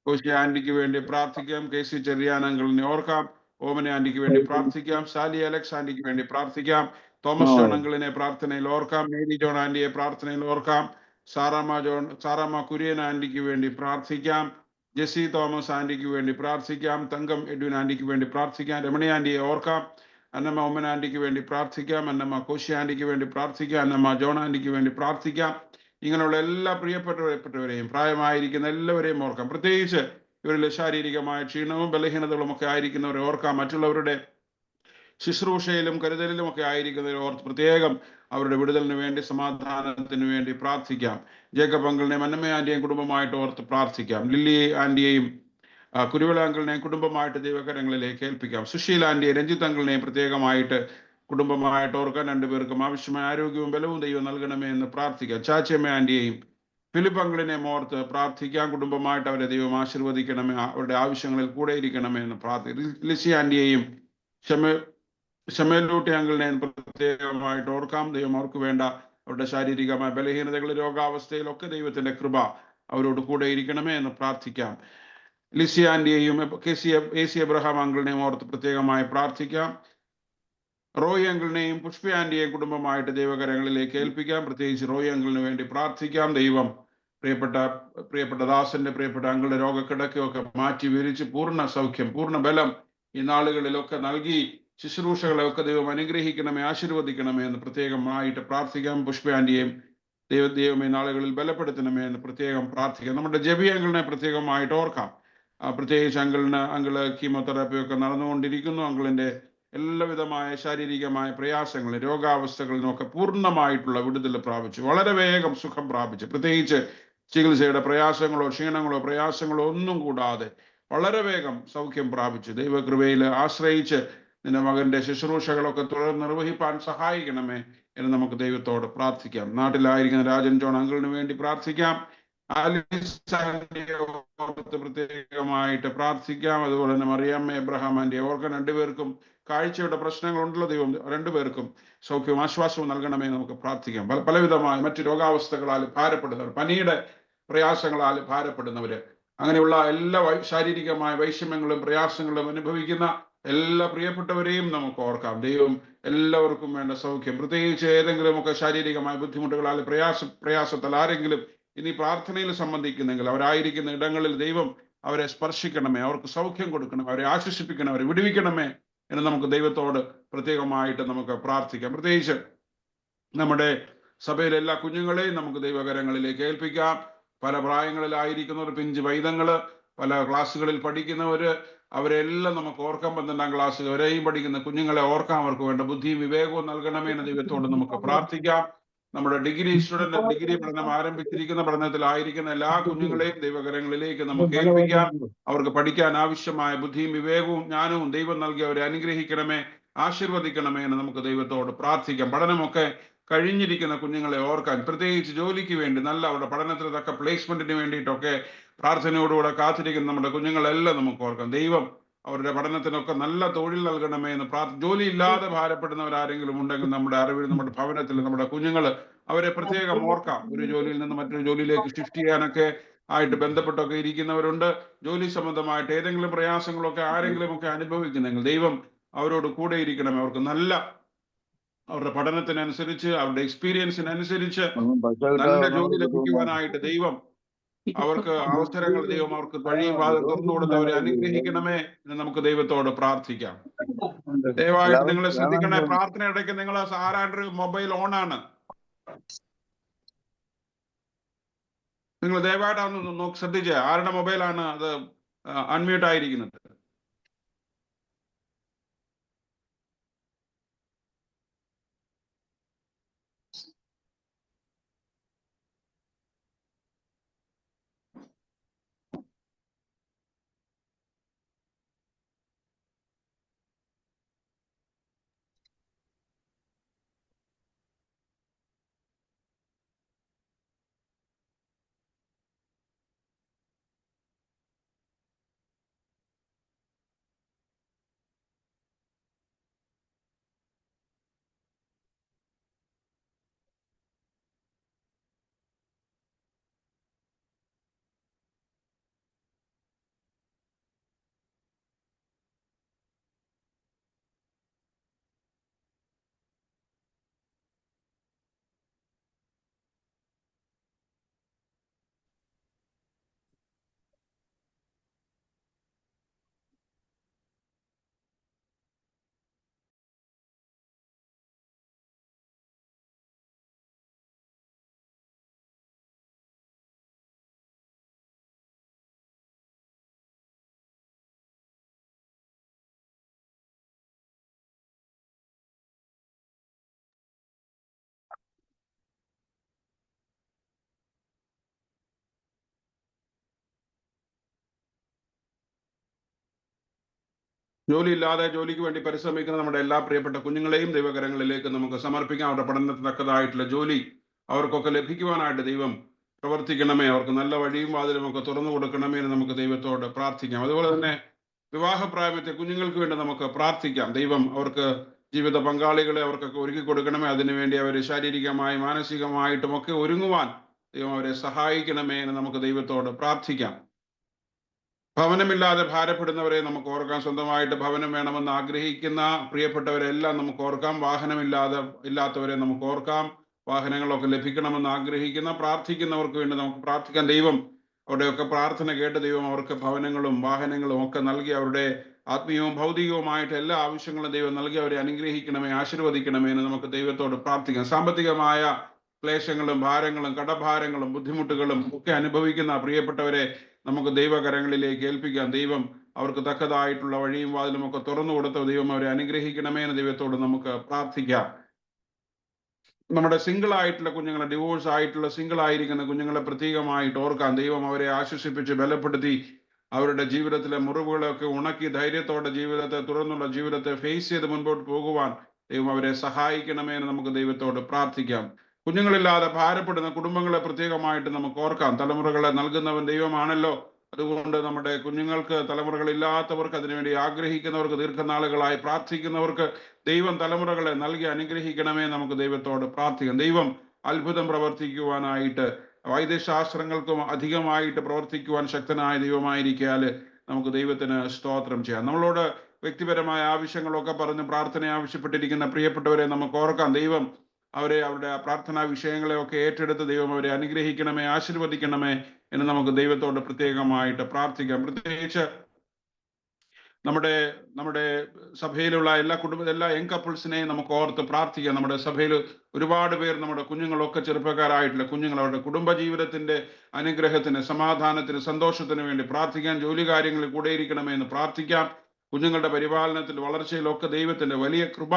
കോശി ആന്റിക്ക് വേണ്ടി പ്രാർത്ഥിക്കാം. KC ചെറിയാൻ അങ്കിളിനെ ഓർക്കാം. ഓമന ആന്റിക്ക് വേണ്ടി പ്രാർത്ഥിക്കാം. സാലി അലക്സ് ആന്റിക്ക് വേണ്ടി പ്രാർത്ഥിക്കാം. തോമസ് ജോൺ അങ്കിളിനെ പ്രാർത്ഥനയിൽ ഓർക്കാം. മേരി ജോൺ ആന്റിയെ പ്രാർത്ഥനയിൽ ഓർക്കാം. സാറാമ്മ കുര്യൻ ആന്റിക്ക് വേണ്ടി പ്രാർത്ഥിക്കാം. ജെസ്സി തോമസ് ആന്റിക്ക് വേണ്ടി പ്രാർത്ഥിക്കാം. തങ്കം എഡ്വിൻ ആന്റിക്ക് വേണ്ടി പ്രാർത്ഥിക്കാം. രമണി ആന്റിയെ ഓർക്കാം. അന്നമ്മ ഉമ്മൻ ആന്റിക്ക് വേണ്ടി പ്രാർത്ഥിക്കാം. അന്നമ്മ കോശി ആന്റിക്ക് വേണ്ടി പ്രാർത്ഥിക്കാം. അന്നമ്മ ജോൺ ആന്റിക്ക് വേണ്ടി പ്രാർത്ഥിക്കാം. ഇങ്ങനെയുള്ള എല്ലാ പ്രിയപ്പെട്ടവരെയും പ്രായമായിരിക്കുന്ന എല്ലാവരെയും ഓർക്കാം. പ്രത്യേകിച്ച് ഇവരിൽ ശാരീരികമായ ക്ഷീണവും ബലഹീനതകളും ഒക്കെ ആയിരിക്കുന്നവരെ ഓർക്കാം. മറ്റുള്ളവരുടെ ശുശ്രൂഷയിലും കരുതലിലും ഒക്കെ ആയിരിക്കുന്നവരെ ഓർത്ത് പ്രത്യേകം അവരുടെ വിടുതലിന് വേണ്ടി, സമാധാനത്തിന് വേണ്ടി പ്രാർത്ഥിക്കാം. ജേക്കബ് അങ്കിളിനെയും അന്നമ്മ ആന്റിയെയും കുടുംബമായിട്ട് ഓർത്ത് പ്രാർത്ഥിക്കാം. ലില്ലി ആന്റിയെയും കുരുവിള അങ്കിളിനെയും കുടുംബമായിട്ട് ദൈവകരങ്ങളിലേക്ക് ഏൽപ്പിക്കാം. സുശീല ആന്റിയെയും രഞ്ജിത്ത് അങ്കിളിനെയും പ്രത്യേകമായിട്ട് കുടുംബമായിട്ട് ഓർക്കാൻ രണ്ടുപേർക്കും ആവശ്യമായ ആരോഗ്യവും ബലവും ദൈവം നൽകണമേ എന്ന് പ്രാർത്ഥിക്കാം. ചാച്ചമ്മ ആന്റിയെയും ഫിലിപ്പ് അങ്കിളിനെയും ഓർത്ത് പ്രാർത്ഥിക്കാം. കുടുംബമായിട്ട് അവരെ ദൈവം ആശീർവദിക്കണമേ, അവരുടെ ആവശ്യങ്ങളിൽ കൂടെ ഇരിക്കണമേ എന്ന് പ്രാർത്ഥിക്കാം. ലിസി ആന്റിയെയും ഷമേലൂട്ടി അങ്കിളിനെയും പ്രത്യേകമായിട്ട് ഓർക്കാം. ദൈവം അവർക്ക് വേണ്ട അവരുടെ ശാരീരികമായ ബലഹീനതകൾ, രോഗാവസ്ഥയിലൊക്കെ ദൈവത്തിന്റെ കൃപ അവരോട് കൂടെ ഇരിക്കണമേ എന്ന് പ്രാർത്ഥിക്കാം. ലിസി ആന്റിയെയും AC എബ്രഹാം അങ്കിളിനെയും ഓർത്ത് പ്രത്യേകമായി പ്രാർത്ഥിക്കാം. റോയ് അങ്കിളിനെയും പുഷ്പ ആന്റിയെയും കുടുംബമായിട്ട് ദൈവകരങ്ങളിലേക്ക് ഏൽപ്പിക്കാം. പ്രത്യേകിച്ച് റോയ് അങ്കിളിന് വേണ്ടി പ്രാർത്ഥിക്കാം. ദൈവം പ്രിയപ്പെട്ട ദാസന്റെ പ്രിയപ്പെട്ട അങ്കിളുടെ രോഗക്കിടക്കയൊക്കെ മാറ്റി വിരിച്ച് പൂർണ്ണ സൗഖ്യം, പൂർണ്ണ ബലം ഈ നാളുകളിലൊക്കെ നൽകി ശുശ്രൂഷകളെയൊക്കെ ദൈവം അനുഗ്രഹിക്കണമേ, ആശീർവദിക്കണമേ എന്ന് പ്രത്യേകമായിട്ട് പ്രാർത്ഥിക്കാം. പുഷ്പ ആന്റിയെയും ദൈവമേ നാളുകളിൽ ബലപ്പെടുത്തണമേ എന്ന് പ്രത്യേകം പ്രാർത്ഥിക്കാം. നമ്മുടെ ജബി അങ്കിളിനെ പ്രത്യേകമായിട്ട് ഓർക്കാം. പ്രത്യേകിച്ച് അങ്കിള് കീമോതെറാപ്പി ഒക്കെ നടന്നുകൊണ്ടിരിക്കുന്നു. അങ്കിളിന്റെ എല്ലാവിധമായ ശാരീരികമായ പ്രയാസങ്ങളും രോഗാവസ്ഥകളിൽ നിന്നൊക്കെ പൂർണ്ണമായിട്ടുള്ള വിടുതൽ പ്രാപിച്ചു, വളരെ വേഗം സുഖം പ്രാപിച്ചു. പ്രത്യേകിച്ച് ചികിത്സയുടെ പ്രയാസങ്ങളോ ക്ഷീണങ്ങളോ പ്രയാസങ്ങളോ ഒന്നും കൂടാതെ വളരെ വേഗം സൗഖ്യം പ്രാപിച്ചു. ദൈവകൃപയിൽ ആശ്രയിച്ച് നിന്റെ മകന്റെ ശുശ്രൂഷകളൊക്കെ തുടർന്ന് നിർവഹിപ്പാൻ സഹായിക്കണമേ എന്ന് നമുക്ക് ദൈവത്തോട് പ്രാർത്ഥിക്കാം. നാട്ടിലായിരിക്കുന്ന രാജൻ ജോൺ അങ്കിളിന് വേണ്ടി പ്രാർത്ഥിക്കാം. ഓർത്ത് പ്രത്യേകമായിട്ട് പ്രാർത്ഥിക്കാം. അതുപോലെ തന്നെ മറിയാമ്മ എബ്രഹാം ആൻറ്റി ഓർക്കാൻ രണ്ടുപേർക്കും കാഴ്ചയുടെ പ്രശ്നങ്ങളുണ്ടല്ലോ. ദൈവം രണ്ടുപേർക്കും സൗഖ്യവും ആശ്വാസവും നൽകണമേ നമുക്ക് പ്രാർത്ഥിക്കാം. പലവിധമായ മറ്റു രോഗാവസ്ഥകളാൽ ഭാരപ്പെടുന്നവർ, പനിയുടെ പ്രയാസങ്ങളാൽ ഭാരപ്പെടുന്നവര്, അങ്ങനെയുള്ള എല്ലാ ശാരീരികമായ വൈഷമ്യങ്ങളും പ്രയാസങ്ങളും അനുഭവിക്കുന്ന എല്ലാ പ്രിയപ്പെട്ടവരെയും നമുക്ക് ഓർക്കാം. ദൈവം എല്ലാവർക്കും വേണ്ട സൗഖ്യം, പ്രത്യേകിച്ച് ഏതെങ്കിലുമൊക്കെ ശാരീരികമായ ബുദ്ധിമുട്ടുകളാൽ പ്രയാസത്താൽ ആരെങ്കിലും ഇനി പ്രാർത്ഥനയിൽ സംബന്ധിക്കുന്നെങ്കിൽ അവരായിരിക്കുന്ന ഇടങ്ങളിൽ ദൈവം അവരെ സ്പർശിക്കണമേ, അവർക്ക് സൗഖ്യം കൊടുക്കണമേ, അവരെ ആശ്വസിപ്പിക്കണം, അവരെ വിടുവിക്കണമേ എന്ന് നമുക്ക് ദൈവത്തോട് പ്രത്യേകമായിട്ട് നമുക്ക് പ്രാർത്ഥിക്കാം. പ്രത്യേകിച്ച് നമ്മുടെ സഭയിലെ എല്ലാ കുഞ്ഞുങ്ങളെയും നമുക്ക് ദൈവകരങ്ങളിലേക്ക് ഏൽപ്പിക്കാം. പല പ്രായങ്ങളിലായിരിക്കുന്നവർ, പിഞ്ച് വൈദങ്ങള്, പല ക്ലാസ്സുകളിൽ പഠിക്കുന്നവര്, അവരെല്ലാം നമുക്ക് ഓർക്കാൻ. 12ാം ക്ലാസ് വരെയും പഠിക്കുന്ന കുഞ്ഞുങ്ങളെ ഓർക്കാം. അവർക്ക് വേണ്ട ബുദ്ധിയും വിവേകവും നൽകണമേ എന്ന് ദൈവത്തോട് നമുക്ക് പ്രാർത്ഥിക്കാം. നമ്മുടെ ഡിഗ്രി പഠനം ആരംഭിച്ചിരിക്കുന്ന, പഠനത്തിലായിരിക്കുന്ന എല്ലാ കുഞ്ഞുങ്ങളെയും ദൈവകരങ്ങളിലേക്ക് നമുക്ക് ഏൽപ്പിക്കാം. അവർക്ക് പഠിക്കാൻ ആവശ്യമായ ബുദ്ധിയും വിവേകവും ജ്ഞാനവും ദൈവം നൽകി അവരെ അനുഗ്രഹിക്കണമേ, ആശീർവദിക്കണമേ എന്ന് നമുക്ക് ദൈവത്തോട് പ്രാർത്ഥിക്കാം. പഠനമൊക്കെ കഴിഞ്ഞിരിക്കുന്ന കുഞ്ഞുങ്ങളെ ഓർക്കാൻ, പ്രത്യേകിച്ച് ജോലിക്ക് വേണ്ടി നല്ല അവരുടെ പഠനത്തിന് തക്ക പ്ലേസ്മെന്റിന് വേണ്ടിയിട്ടൊക്കെ പ്രാർത്ഥനയോടുകൂടെ കാത്തിരിക്കുന്ന നമ്മുടെ കുഞ്ഞുങ്ങളെല്ലാം നമുക്ക് ഓർക്കാം. ദൈവം അവരുടെ പഠനത്തിനൊക്കെ നല്ല തൊഴിൽ നൽകണമേ എന്ന് ജോലി ഇല്ലാതെ ഭാരപ്പെടുന്നവരാരെങ്കിലും ഉണ്ടെങ്കിൽ നമ്മുടെ അറിവിൽ, നമ്മുടെ ഭവനത്തിൽ നമ്മുടെ കുഞ്ഞുങ്ങൾ, അവരെ പ്രത്യേകം ഓർക്കാം. ഒരു ജോലിയിൽ നിന്ന് മറ്റൊരു ജോലിയിലേക്ക് ഷിഫ്റ്റ് ചെയ്യാനൊക്കെ ആയിട്ട് ബന്ധപ്പെട്ടൊക്കെ ഇരിക്കുന്നവരുണ്ട്. ജോലി സംബന്ധമായിട്ട് ഏതെങ്കിലും പ്രയാസങ്ങളൊക്കെ ആരെങ്കിലും ഒക്കെ അനുഭവിക്കുന്നെങ്കിൽ ദൈവം അവരോട് കൂടെ ഇരിക്കണമേ. അവർക്ക് നല്ല അവരുടെ പഠനത്തിനനുസരിച്ച്, അവരുടെ എക്സ്പീരിയൻസിനനുസരിച്ച് നല്ല ജോലി ലഭിക്കുവാനായിട്ട് ദൈവം അവർക്ക് അവസരങ്ങൾ, ദൈവം അവർക്ക് വഴിയും വാതിൽ തുറന്നു കൊടുത്ത് അവരെ അനുഗ്രഹിക്കണമേ എന്ന് നമുക്ക് ദൈവത്തോട് പ്രാർത്ഥിക്കാം. ദയവായിട്ട് നിങ്ങൾ ശ്രദ്ധിക്കണേ, പ്രാർത്ഥന ഇടയ്ക്ക് നിങ്ങൾ ആരാണ്ട് മൊബൈൽ ഓൺ ആണ്. നിങ്ങൾ ദയവായിട്ട് അതൊന്ന് ശ്രദ്ധിച്ച്, ആരുടെ മൊബൈലാണ് അത് അൺമ്യൂട്ട് ആയിരിക്കുന്നത്? ജോലിയില്ലാതെ ജോലിക്ക് വേണ്ടി പരിശ്രമിക്കുന്ന നമ്മുടെ എല്ലാ പ്രിയപ്പെട്ട കുഞ്ഞുങ്ങളെയും ദൈവകരങ്ങളിലേക്ക് നമുക്ക് സമർപ്പിക്കാം. അവരുടെ പഠനത്തിന് തക്കതായിട്ടുള്ള ജോലി അവർക്കൊക്കെ ലഭിക്കുവാനായിട്ട് ദൈവം പ്രവർത്തിക്കണമേ. അവർക്ക് നല്ല വഴിയും വാതിലും ഒക്കെ തുറന്നു കൊടുക്കണമേ എന്ന് നമുക്ക് ദൈവത്തോട് പ്രാർത്ഥിക്കാം. അതുപോലെ തന്നെ വിവാഹപ്രായത്തെ കുഞ്ഞുങ്ങൾക്ക് വേണ്ടി നമുക്ക് പ്രാർത്ഥിക്കാം. ദൈവം അവർക്ക് ജീവിത പങ്കാളികളെ അവർക്കൊക്കെ ഒരുക്കി കൊടുക്കണമേ. അതിനുവേണ്ടി അവർ ശാരീരികമായും മാനസികമായിട്ടും ഒക്കെ ഒരുങ്ങുവാൻ ദൈവം അവരെ സഹായിക്കണമേ എന്ന് നമുക്ക് ദൈവത്തോട് പ്രാർത്ഥിക്കാം. ഭവനമില്ലാതെ ഭാരപ്പെടുന്നവരെ നമുക്ക് ഓർക്കാം. സ്വന്തമായിട്ട് ഭവനം വേണമെന്ന് ആഗ്രഹിക്കുന്ന പ്രിയപ്പെട്ടവരെല്ലാം നമുക്ക് ഓർക്കാം. ഇല്ലാത്തവരെ നമുക്ക് ഓർക്കാം. വാഹനങ്ങളൊക്കെ ലഭിക്കണമെന്ന് ആഗ്രഹിക്കുന്ന പ്രാർത്ഥിക്കുന്നവർക്ക് വേണ്ടി നമുക്ക് പ്രാർത്ഥിക്കാം. ദൈവം അവരുടെയൊക്കെ പ്രാർത്ഥന കേട്ട് ദൈവം അവർക്ക് ഭവനങ്ങളും വാഹനങ്ങളും ഒക്കെ നൽകി അവരുടെ ആത്മീയവും ഭൗതികവുമായിട്ട് എല്ലാ ആവശ്യങ്ങളും ദൈവം നൽകി അവരെ അനുഗ്രഹിക്കണമേ, ആശീർവദിക്കണമേ എന്ന് നമുക്ക് ദൈവത്തോട് പ്രാർത്ഥിക്കാം. സാമ്പത്തികമായ ക്ലേശങ്ങളും ഭാരങ്ങളും കടഭാരങ്ങളും ബുദ്ധിമുട്ടുകളും ഒക്കെ അനുഭവിക്കുന്ന പ്രിയപ്പെട്ടവരെ നമുക്ക് ദൈവകരങ്ങളിലേക്ക് ഏൽപ്പിക്കാം. ദൈവം അവർക്ക് തക്കതായിട്ടുള്ള വഴിയും വാതിലും ഒക്കെ തുറന്നു കൊടുത്ത ദൈവം അവരെ അനുഗ്രഹിക്കണമേ എന്ന് ദൈവത്തോട് നമുക്ക് പ്രാർത്ഥിക്കാം. നമ്മുടെ സിംഗിൾ ആയിട്ടുള്ള കുഞ്ഞുങ്ങളെ, ഡിവോഴ്സ് ആയിട്ടുള്ള സിംഗിൾ ആയിരിക്കുന്ന കുഞ്ഞുങ്ങളെ പ്രത്യേകമായിട്ട് ഓർക്കാം. ദൈവം അവരെ ആശ്വസിപ്പിച്ച് ബലപ്പെടുത്തി അവരുടെ ജീവിതത്തിലെ മുറിവുകളൊക്കെ ഉണക്കി ധൈര്യത്തോടെ ജീവിതത്തെ, തുറന്നുള്ള ജീവിതത്തെ ഫേസ് ചെയ്ത് മുൻപോട്ട് പോകുവാൻ ദൈവം അവരെ സഹായിക്കണമേ എന്ന് നമുക്ക് ദൈവത്തോട് പ്രാർത്ഥിക്കാം. കുഞ്ഞുങ്ങളില്ലാതെ ഭാരപ്പെടുന്ന കുടുംബങ്ങളെ പ്രത്യേകമായിട്ട് നമുക്ക് ഓർക്കാം. തലമുറകളെ നൽകുന്നവൻ ദൈവമാണല്ലോ. അതുകൊണ്ട് നമ്മുടെ കുഞ്ഞുങ്ങൾക്ക്, തലമുറകളില്ലാത്തവർക്ക്, അതിനുവേണ്ടി ആഗ്രഹിക്കുന്നവർക്ക്, ദീർഘനാളുകളായി പ്രാർത്ഥിക്കുന്നവർക്ക് ദൈവം തലമുറകളെ നൽകി അനുഗ്രഹിക്കണമേ നമുക്ക് ദൈവത്തോട് പ്രാർത്ഥിക്കാം. ദൈവം അത്ഭുതം പ്രവർത്തിക്കുവാനായിട്ട്, വൈദ്യശാസ്ത്രങ്ങൾക്കും അധികമായിട്ട് പ്രവർത്തിക്കുവാൻ ശക്തനായ ദൈവമായിരിക്കാൽ നമുക്ക് ദൈവത്തിന് സ്തോത്രം ചെയ്യാം. നമ്മളോട് വ്യക്തിപരമായ ആവശ്യങ്ങളൊക്കെ പറഞ്ഞ് പ്രാർത്ഥന ആവശ്യപ്പെട്ടിരിക്കുന്ന പ്രിയപ്പെട്ടവരെ നമുക്ക് ഓർക്കാം. ദൈവം അവരെ, അവരുടെ പ്രാർത്ഥനാ വിഷയങ്ങളെയൊക്കെ ഏറ്റെടുത്ത് ദൈവം അവരെ അനുഗ്രഹിക്കണമേ, ആശീർവദിക്കണമേ എന്ന് നമുക്ക് ദൈവത്തോട് പ്രത്യേകമായിട്ട് പ്രാർത്ഥിക്കാം. പ്രത്യേകിച്ച് നമ്മുടെ സഭയിലുള്ള എല്ലാ യങ് കപ്പിൾസിനെയും നമുക്ക് ഓർത്ത് പ്രാർത്ഥിക്കാം. നമ്മുടെ സഭയിൽ ഒരുപാട് പേർ, നമ്മുടെ കുഞ്ഞുങ്ങളൊക്കെ ചെറുപ്പക്കാരായിട്ടുള്ള കുഞ്ഞുങ്ങൾ, അവരുടെ കുടുംബജീവിതത്തിന്റെ അനുഗ്രഹത്തിന്, സമാധാനത്തിന്, സന്തോഷത്തിന് വേണ്ടി പ്രാർത്ഥിക്കാം. ജോലി കാര്യങ്ങളിൽ കൂടെ ഇരിക്കണമേ എന്ന് പ്രാർത്ഥിക്കാം. കുഞ്ഞുങ്ങളുടെ പരിപാലനത്തിൽ, വളർച്ചയിലൊക്കെ ദൈവത്തിന്റെ വലിയ കൃപ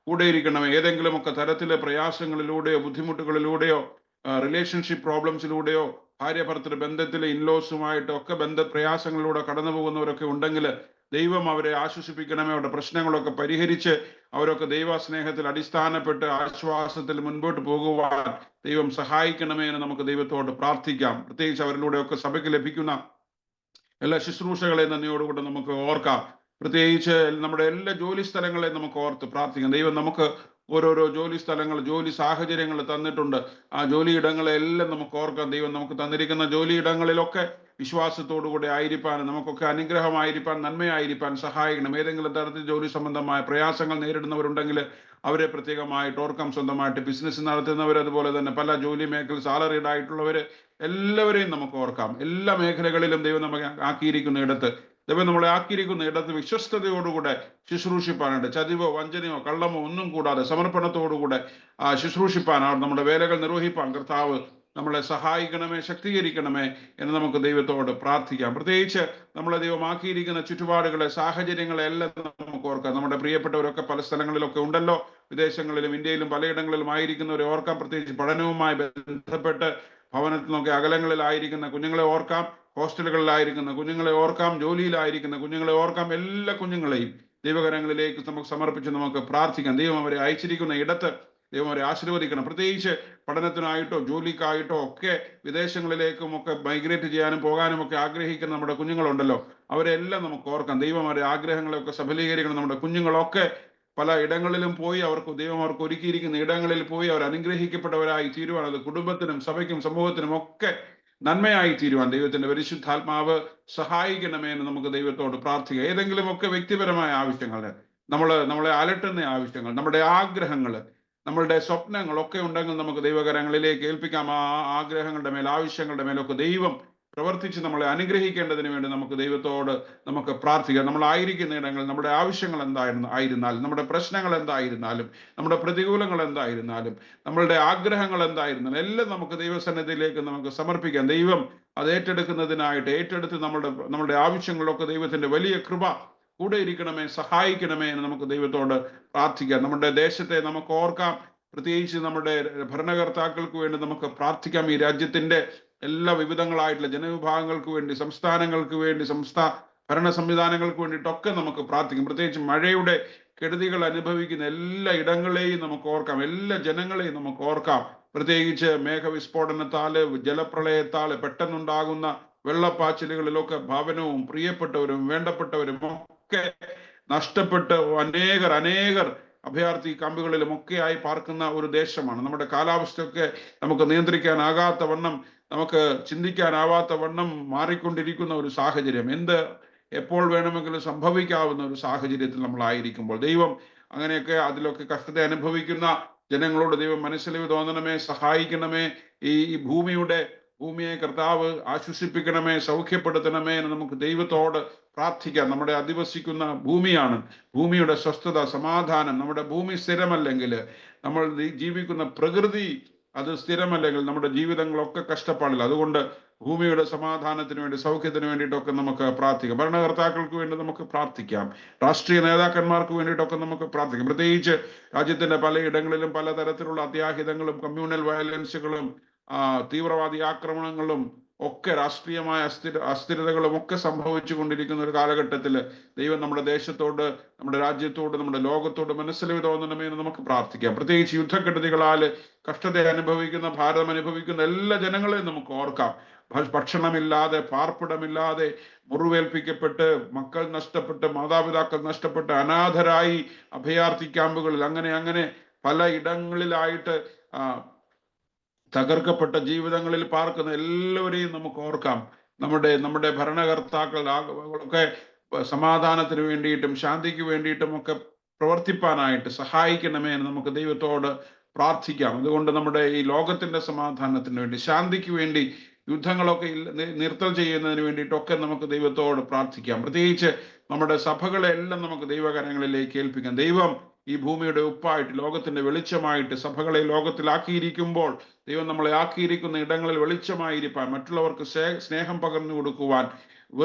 കൂടെ ഇരിക്കണമേ. ഏതെങ്കിലുമൊക്കെ തരത്തിലെ പ്രയാസങ്ങളിലൂടെയോ ബുദ്ധിമുട്ടുകളിലൂടെയോ റിലേഷൻഷിപ്പ് പ്രോബ്ലംസിലൂടെയോ ഭാര്യ ഭർത്തൃ ബന്ധത്തിലെ ഇൻലോസുമായിട്ടോ ഒക്കെ പ്രയാസങ്ങളിലൂടെ കടന്നു പോകുന്നവരൊക്കെ ഉണ്ടെങ്കിൽ ദൈവം അവരെ ആശ്വസിപ്പിക്കണമേ. അവരുടെ പ്രശ്നങ്ങളൊക്കെ പരിഹരിച്ച് അവരൊക്കെ ദൈവസ്നേഹത്തിൽ അടിസ്ഥാനപ്പെട്ട് ആശ്വാസത്തിൽ മുൻപോട്ട് പോകുവാൻ ദൈവം സഹായിക്കണമേ എന്ന് നമുക്ക് ദൈവത്തോട് പ്രാർത്ഥിക്കാം. പ്രത്യേകിച്ച് അവരിലൂടെയൊക്കെ സഭയ്ക്ക് ലഭിക്കുന്ന എല്ലാ ശുശ്രൂഷകളെ നന്ദിയോടുകൂടെ നമുക്ക് ഓർക്കാം. പ്രത്യേകിച്ച് നമ്മുടെ എല്ലാ ജോലി സ്ഥലങ്ങളെ നമുക്ക് ഓർത്ത് പ്രാർത്ഥിക്കാം. ദൈവം നമുക്ക് ഓരോരോ ജോലി സ്ഥലങ്ങൾ, ജോലി സാഹചര്യങ്ങൾ തന്നിട്ടുണ്ട്. ആ ജോലിയിടങ്ങളെല്ലാം നമുക്ക് ഓർക്കാം. ദൈവം നമുക്ക് തന്നിരിക്കുന്ന ജോലിയിടങ്ങളിലൊക്കെ വിശ്വാസത്തോടുകൂടി ആയിരിക്കാൻ, നമുക്കൊക്കെ അനുഗ്രഹമായിരിക്കാൻ, നന്മയായിരിക്കാൻ സഹായിക്കണം. ഏതെങ്കിലും തരത്തിൽ ജോലി സംബന്ധമായ പ്രയാസങ്ങൾ നേരിടുന്നവരുണ്ടെങ്കിൽ അവരെ പ്രത്യേകമായിട്ട് ഓർക്കാം. സ്വന്തമായിട്ട് ബിസിനസ് നടത്തുന്നവർ, അതുപോലെ തന്നെ പല ജോലി മേഖല സാലറീഡ് ആയിട്ടുള്ളവർ, എല്ലാവരെയും നമുക്ക് ഓർക്കാം. എല്ലാ മേഖലകളിലും ദൈവം നമുക്ക് ആക്കിയിരിക്കുന്ന ഇടത്ത്, ദൈവം നമ്മളെ ആക്കിയിരിക്കുന്ന ഇടത്ത് വിശ്വസ്തയോടുകൂടെ ശുശ്രൂഷിപ്പാനായിട്ട്, ചതിവോ വഞ്ചനയോ കള്ളമോ ഒന്നും കൂടാതെ സമർപ്പണത്തോടുകൂടെ ശുശ്രൂഷിപ്പാൻ, നമ്മുടെ വേലകൾ നിർവഹിപ്പാൻ കർത്താവ് നമ്മളെ സഹായിക്കണമേ, ശക്തീകരിക്കണമേ എന്ന് നമുക്ക് ദൈവത്തോട് പ്രാർത്ഥിക്കാം. പ്രത്യേകിച്ച് നമ്മളെ ദൈവമാക്കിയിരിക്കുന്ന ചുറ്റുപാടുകളെ, സാഹചര്യങ്ങളെ എല്ലാം നമുക്ക് ഓർക്കാം. നമ്മുടെ പ്രിയപ്പെട്ടവരൊക്കെ പല സ്ഥലങ്ങളിലൊക്കെ ഉണ്ടല്ലോ, വിദേശങ്ങളിലും ഇന്ത്യയിലും പലയിടങ്ങളിലും ആയിരിക്കുന്നവരെ ഓർക്കാം. പ്രത്യേകിച്ച് പഠനവുമായി ബന്ധപ്പെട്ട് ഭവനത്തിൽ നിന്നൊക്കെ അകലങ്ങളിലായിരിക്കുന്ന കുഞ്ഞുങ്ങളെ ഓർക്കാം. ഹോസ്റ്റലുകളിലായിരിക്കുന്ന കുഞ്ഞുങ്ങളെ ഓർക്കാം. ജോലിയിലായിരിക്കുന്ന കുഞ്ഞുങ്ങളെ ഓർക്കാം. എല്ലാ കുഞ്ഞുങ്ങളെയും ദൈവകരങ്ങളിലേക്ക് നമുക്ക് സമർപ്പിച്ച് നമുക്ക് പ്രാർത്ഥിക്കാം. ദൈവം അവരെ അയച്ചിരിക്കുന്ന ഇടത്ത് ദൈവം അവരെ ആശീർവദിക്കണം. പ്രത്യേകിച്ച് പഠനത്തിനായിട്ടോ ജോലിക്കായിട്ടോ ഒക്കെ വിദേശങ്ങളിലേക്കും ഒക്കെ മൈഗ്രേറ്റ് ചെയ്യാനും പോകാനും ഒക്കെ ആഗ്രഹിക്കുന്ന നമ്മുടെ കുഞ്ഞുങ്ങളുണ്ടല്ലോ, അവരെല്ലാം നമുക്ക് ഓർക്കാം. ദൈവം അവരെ ആഗ്രഹങ്ങളെയൊക്കെ സഫലീകരിക്കണം. നമ്മുടെ കുഞ്ഞുങ്ങളൊക്കെ പല ഇടങ്ങളിലും പോയി ദൈവം അവർക്ക് ഒരുക്കിയിരിക്കുന്ന ഇടങ്ങളിൽ പോയി അവർ അനുഗ്രഹിക്കപ്പെട്ടവരായി തീരുവാൻ, അത് കുടുംബത്തിനും സഭയ്ക്കും സമൂഹത്തിനും ഒക്കെ നന്മയായി തീരുവാൻ ദൈവത്തിന്റെ പരിശുദ്ധാത്മാവ് സഹായിക്കണമേ എന്ന് നമുക്ക് ദൈവത്തോട് പ്രാർത്ഥിക്കാം. ഏതെങ്കിലും ഒക്കെ വ്യക്തിപരമായ ആവശ്യങ്ങൾ, നമ്മളെ അലട്ടുന്ന ആവശ്യങ്ങൾ, നമ്മുടെ ആഗ്രഹങ്ങൾ, നമ്മളുടെ സ്വപ്നങ്ങളൊക്കെ ഉണ്ടെങ്കിൽ നമുക്ക് ദൈവകരങ്ങളിലേക്ക് ഏൽപ്പിക്കാം. ആ ആഗ്രഹങ്ങളുടെ മേൽ, ആവശ്യങ്ങളുടെ മേലൊക്കെ ദൈവം പ്രവർത്തിച്ച് നമ്മളെ അനുഗ്രഹിക്കേണ്ടതിന് വേണ്ടി നമുക്ക് ദൈവത്തോട് നമുക്ക് പ്രാർത്ഥിക്കാം. നമ്മളായിരിക്കുന്ന ഇടങ്ങളിൽ നമ്മുടെ ആവശ്യങ്ങൾ ആയിരുന്നാലും, നമ്മുടെ പ്രശ്നങ്ങൾ എന്തായിരുന്നാലും, നമ്മുടെ പ്രതികൂലങ്ങൾ എന്തായിരുന്നാലും, നമ്മളുടെ ആഗ്രഹങ്ങൾ എന്തായിരുന്നാലും എല്ലാം നമുക്ക് ദൈവസന്നിധിയിലേക്ക് നമുക്ക് സമർപ്പിക്കാം. ദൈവം അത് ഏറ്റെടുത്ത് നമ്മളുടെ ആവശ്യങ്ങളൊക്കെ ദൈവത്തിന്റെ വലിയ കൃപ കൂടെ ഇരിക്കണമേ, സഹായിക്കണമേ എന്ന് നമുക്ക് ദൈവത്തോട് പ്രാർത്ഥിക്കാം. നമ്മുടെ ദേശത്തെ നമുക്ക് ഓർക്കാം. പ്രത്യേകിച്ച് നമ്മുടെ ഭരണകർത്താക്കൾക്ക് വേണ്ടി നമുക്ക് പ്രാർത്ഥിക്കാം. ഈ രാജ്യത്തിന്റെ എല്ലാ വിവിധങ്ങളായിട്ടുള്ള ജനവിഭാഗങ്ങൾക്ക് വേണ്ടി, സംസ്ഥാനങ്ങൾക്ക് വേണ്ടി, ഭരണ സംവിധാനങ്ങൾക്ക് വേണ്ടിയിട്ടൊക്കെ നമുക്ക് പ്രാർത്ഥിക്കാം. പ്രത്യേകിച്ച് മഴയുടെ കെടുതികൾ അനുഭവിക്കുന്ന എല്ലാ ഇടങ്ങളെയും നമുക്ക് ഓർക്കാം. എല്ലാ ജനങ്ങളെയും നമുക്ക് ഓർക്കാം. പ്രത്യേകിച്ച് മേഘവിസ്ഫോടനത്താല്, ജലപ്രളയത്താല് പെട്ടെന്നുണ്ടാകുന്ന വെള്ളപ്പാച്ചിലുകളിലൊക്കെ ഭവനവും പ്രിയപ്പെട്ടവരും വേണ്ടപ്പെട്ടവരും ഒക്കെ നഷ്ടപ്പെട്ട് അനേകർ അഭയാർത്ഥി ക്യാമ്പുകളിലും ഒക്കെയായി പാർക്കുന്ന ഒരു ദേശമാണ്. നമ്മുടെ കാലാവസ്ഥയൊക്കെ നമുക്ക് നിയന്ത്രിക്കാനാകാത്ത വണ്ണം, നമുക്ക് ചിന്തിക്കാനാവാത്ത വണ്ണം മാറിക്കൊണ്ടിരിക്കുന്ന ഒരു സാഹചര്യം, എപ്പോൾ വേണമെങ്കിലും സംഭവിക്കാവുന്ന ഒരു സാഹചര്യത്തിൽ നമ്മളായിരിക്കുമ്പോൾ ദൈവം അങ്ങനെയൊക്കെ അതിലൊക്കെ കഷ്ടത അനുഭവിക്കുന്ന ജനങ്ങളോട് ദൈവം മനസ്സിലിവ് തോന്നണമേ, സഹായിക്കണമേ. ഈ ഭൂമിയെ കർത്താവ് ആശ്വസിപ്പിക്കണമേ, സൗഖ്യപ്പെടുത്തണമേ എന്ന് നമുക്ക് ദൈവത്തോട് പ്രാർത്ഥിക്കാം. നമ്മുടെ അധിവസിക്കുന്ന ഭൂമിയാണ്, ഭൂമിയുടെ സ്വസ്ഥത, സമാധാനം. നമ്മുടെ ഭൂമി സ്ഥിരമല്ലെങ്കിൽ, നമ്മൾ ജീവിക്കുന്ന പ്രകൃതി അത് സ്ഥിരമല്ലെങ്കിൽ നമ്മുടെ ജീവിതങ്ങളൊക്കെ കഷ്ടപ്പാടില്ല. അതുകൊണ്ട് ഭൂമിയുടെ സമാധാനത്തിന് വേണ്ടി, സൗഖ്യത്തിന് വേണ്ടിയിട്ടൊക്കെ നമുക്ക് പ്രാർത്ഥിക്കാം. ഭരണകർത്താക്കൾക്ക് വേണ്ടി നമുക്ക് പ്രാർത്ഥിക്കാം. രാഷ്ട്രീയ നേതാക്കന്മാർക്ക് വേണ്ടിയിട്ടൊക്കെ നമുക്ക് പ്രാർത്ഥിക്കാം. പ്രത്യേകിച്ച് രാജ്യത്തിന്റെ പലയിടങ്ങളിലും പലതരത്തിലുള്ള അത്യാഹിതങ്ങളും കമ്മ്യൂണൽ വയലൻസുകളും തീവ്രവാദി ആക്രമണങ്ങളും ഒക്കെ രാഷ്ട്രീയമായ അസ്ഥിരതകളും ഒക്കെ സംഭവിച്ചു കൊണ്ടിരിക്കുന്ന ഒരു കാലഘട്ടത്തിൽ ദൈവം നമ്മുടെ ദേശത്തോട്, നമ്മുടെ രാജ്യത്തോട്, നമ്മുടെ ലോകത്തോട് മനസ്സിലായി തോന്നണമേ എന്ന് നമുക്ക് പ്രാർത്ഥിക്കാം. പ്രത്യേകിച്ച് യുദ്ധക്കെടുതികളാൽ കഷ്ടത അനുഭവിക്കുന്ന, ഭാരതം അനുഭവിക്കുന്ന എല്ലാ ജനങ്ങളെയും നമുക്ക് ഓർക്കാം. ഭക്ഷണമില്ലാതെ, പാർപ്പിടമില്ലാതെ, മുറിവേൽപ്പിക്കപ്പെട്ട്, മക്കൾ നഷ്ടപ്പെട്ട്, മാതാപിതാക്കൾ നഷ്ടപ്പെട്ട്, അനാഥരായി അഭയാർത്ഥി ക്യാമ്പുകളിൽ അങ്ങനെ പല ഇടങ്ങളിലായിട്ട് തകർക്കപ്പെട്ട ജീവിതങ്ങളിൽ പാർക്കുന്ന എല്ലാവരെയും നമുക്ക് ഓർക്കാം. നമ്മുടെ ഭരണകർത്താക്കളൊക്കെ സമാധാനത്തിന് വേണ്ടിയിട്ടും ശാന്തിക്ക് വേണ്ടിയിട്ടും ഒക്കെ പ്രവർത്തിപ്പാനായിട്ട് സഹായിക്കണമേ എന്ന് നമുക്ക് ദൈവത്തോട് പ്രാർത്ഥിക്കാം. അതുകൊണ്ട് നമ്മുടെ ഈ ലോകത്തിന്റെ സമാധാനത്തിന് വേണ്ടി, ശാന്തിക്ക് വേണ്ടി, യുദ്ധങ്ങളൊക്കെ നിർത്തൽ ചെയ്യുന്നതിന് വേണ്ടിയിട്ടൊക്കെ നമുക്ക് ദൈവത്തോട് പ്രാർത്ഥിക്കാം. പ്രത്യേകിച്ച് നമ്മുടെ സഭകളെല്ലാം നമുക്ക് ദൈവകരങ്ങളിലേക്ക് ഏൽപ്പിക്കാം. ദൈവം ഈ ഭൂമിയുടെ ഉപ്പായിട്ട്, ലോകത്തിന്റെ വെളിച്ചമായിട്ട് സഭകളെ ലോകത്തിലാക്കിയിരിക്കുമ്പോൾ, ദൈവം നമ്മളെ ആക്കിയിരിക്കുന്ന ഇടങ്ങളിൽ വെളിച്ചമായിരിക്കാൻ, മറ്റുള്ളവർക്ക് സ്നേഹം പകർന്നു കൊടുക്കുവാൻ,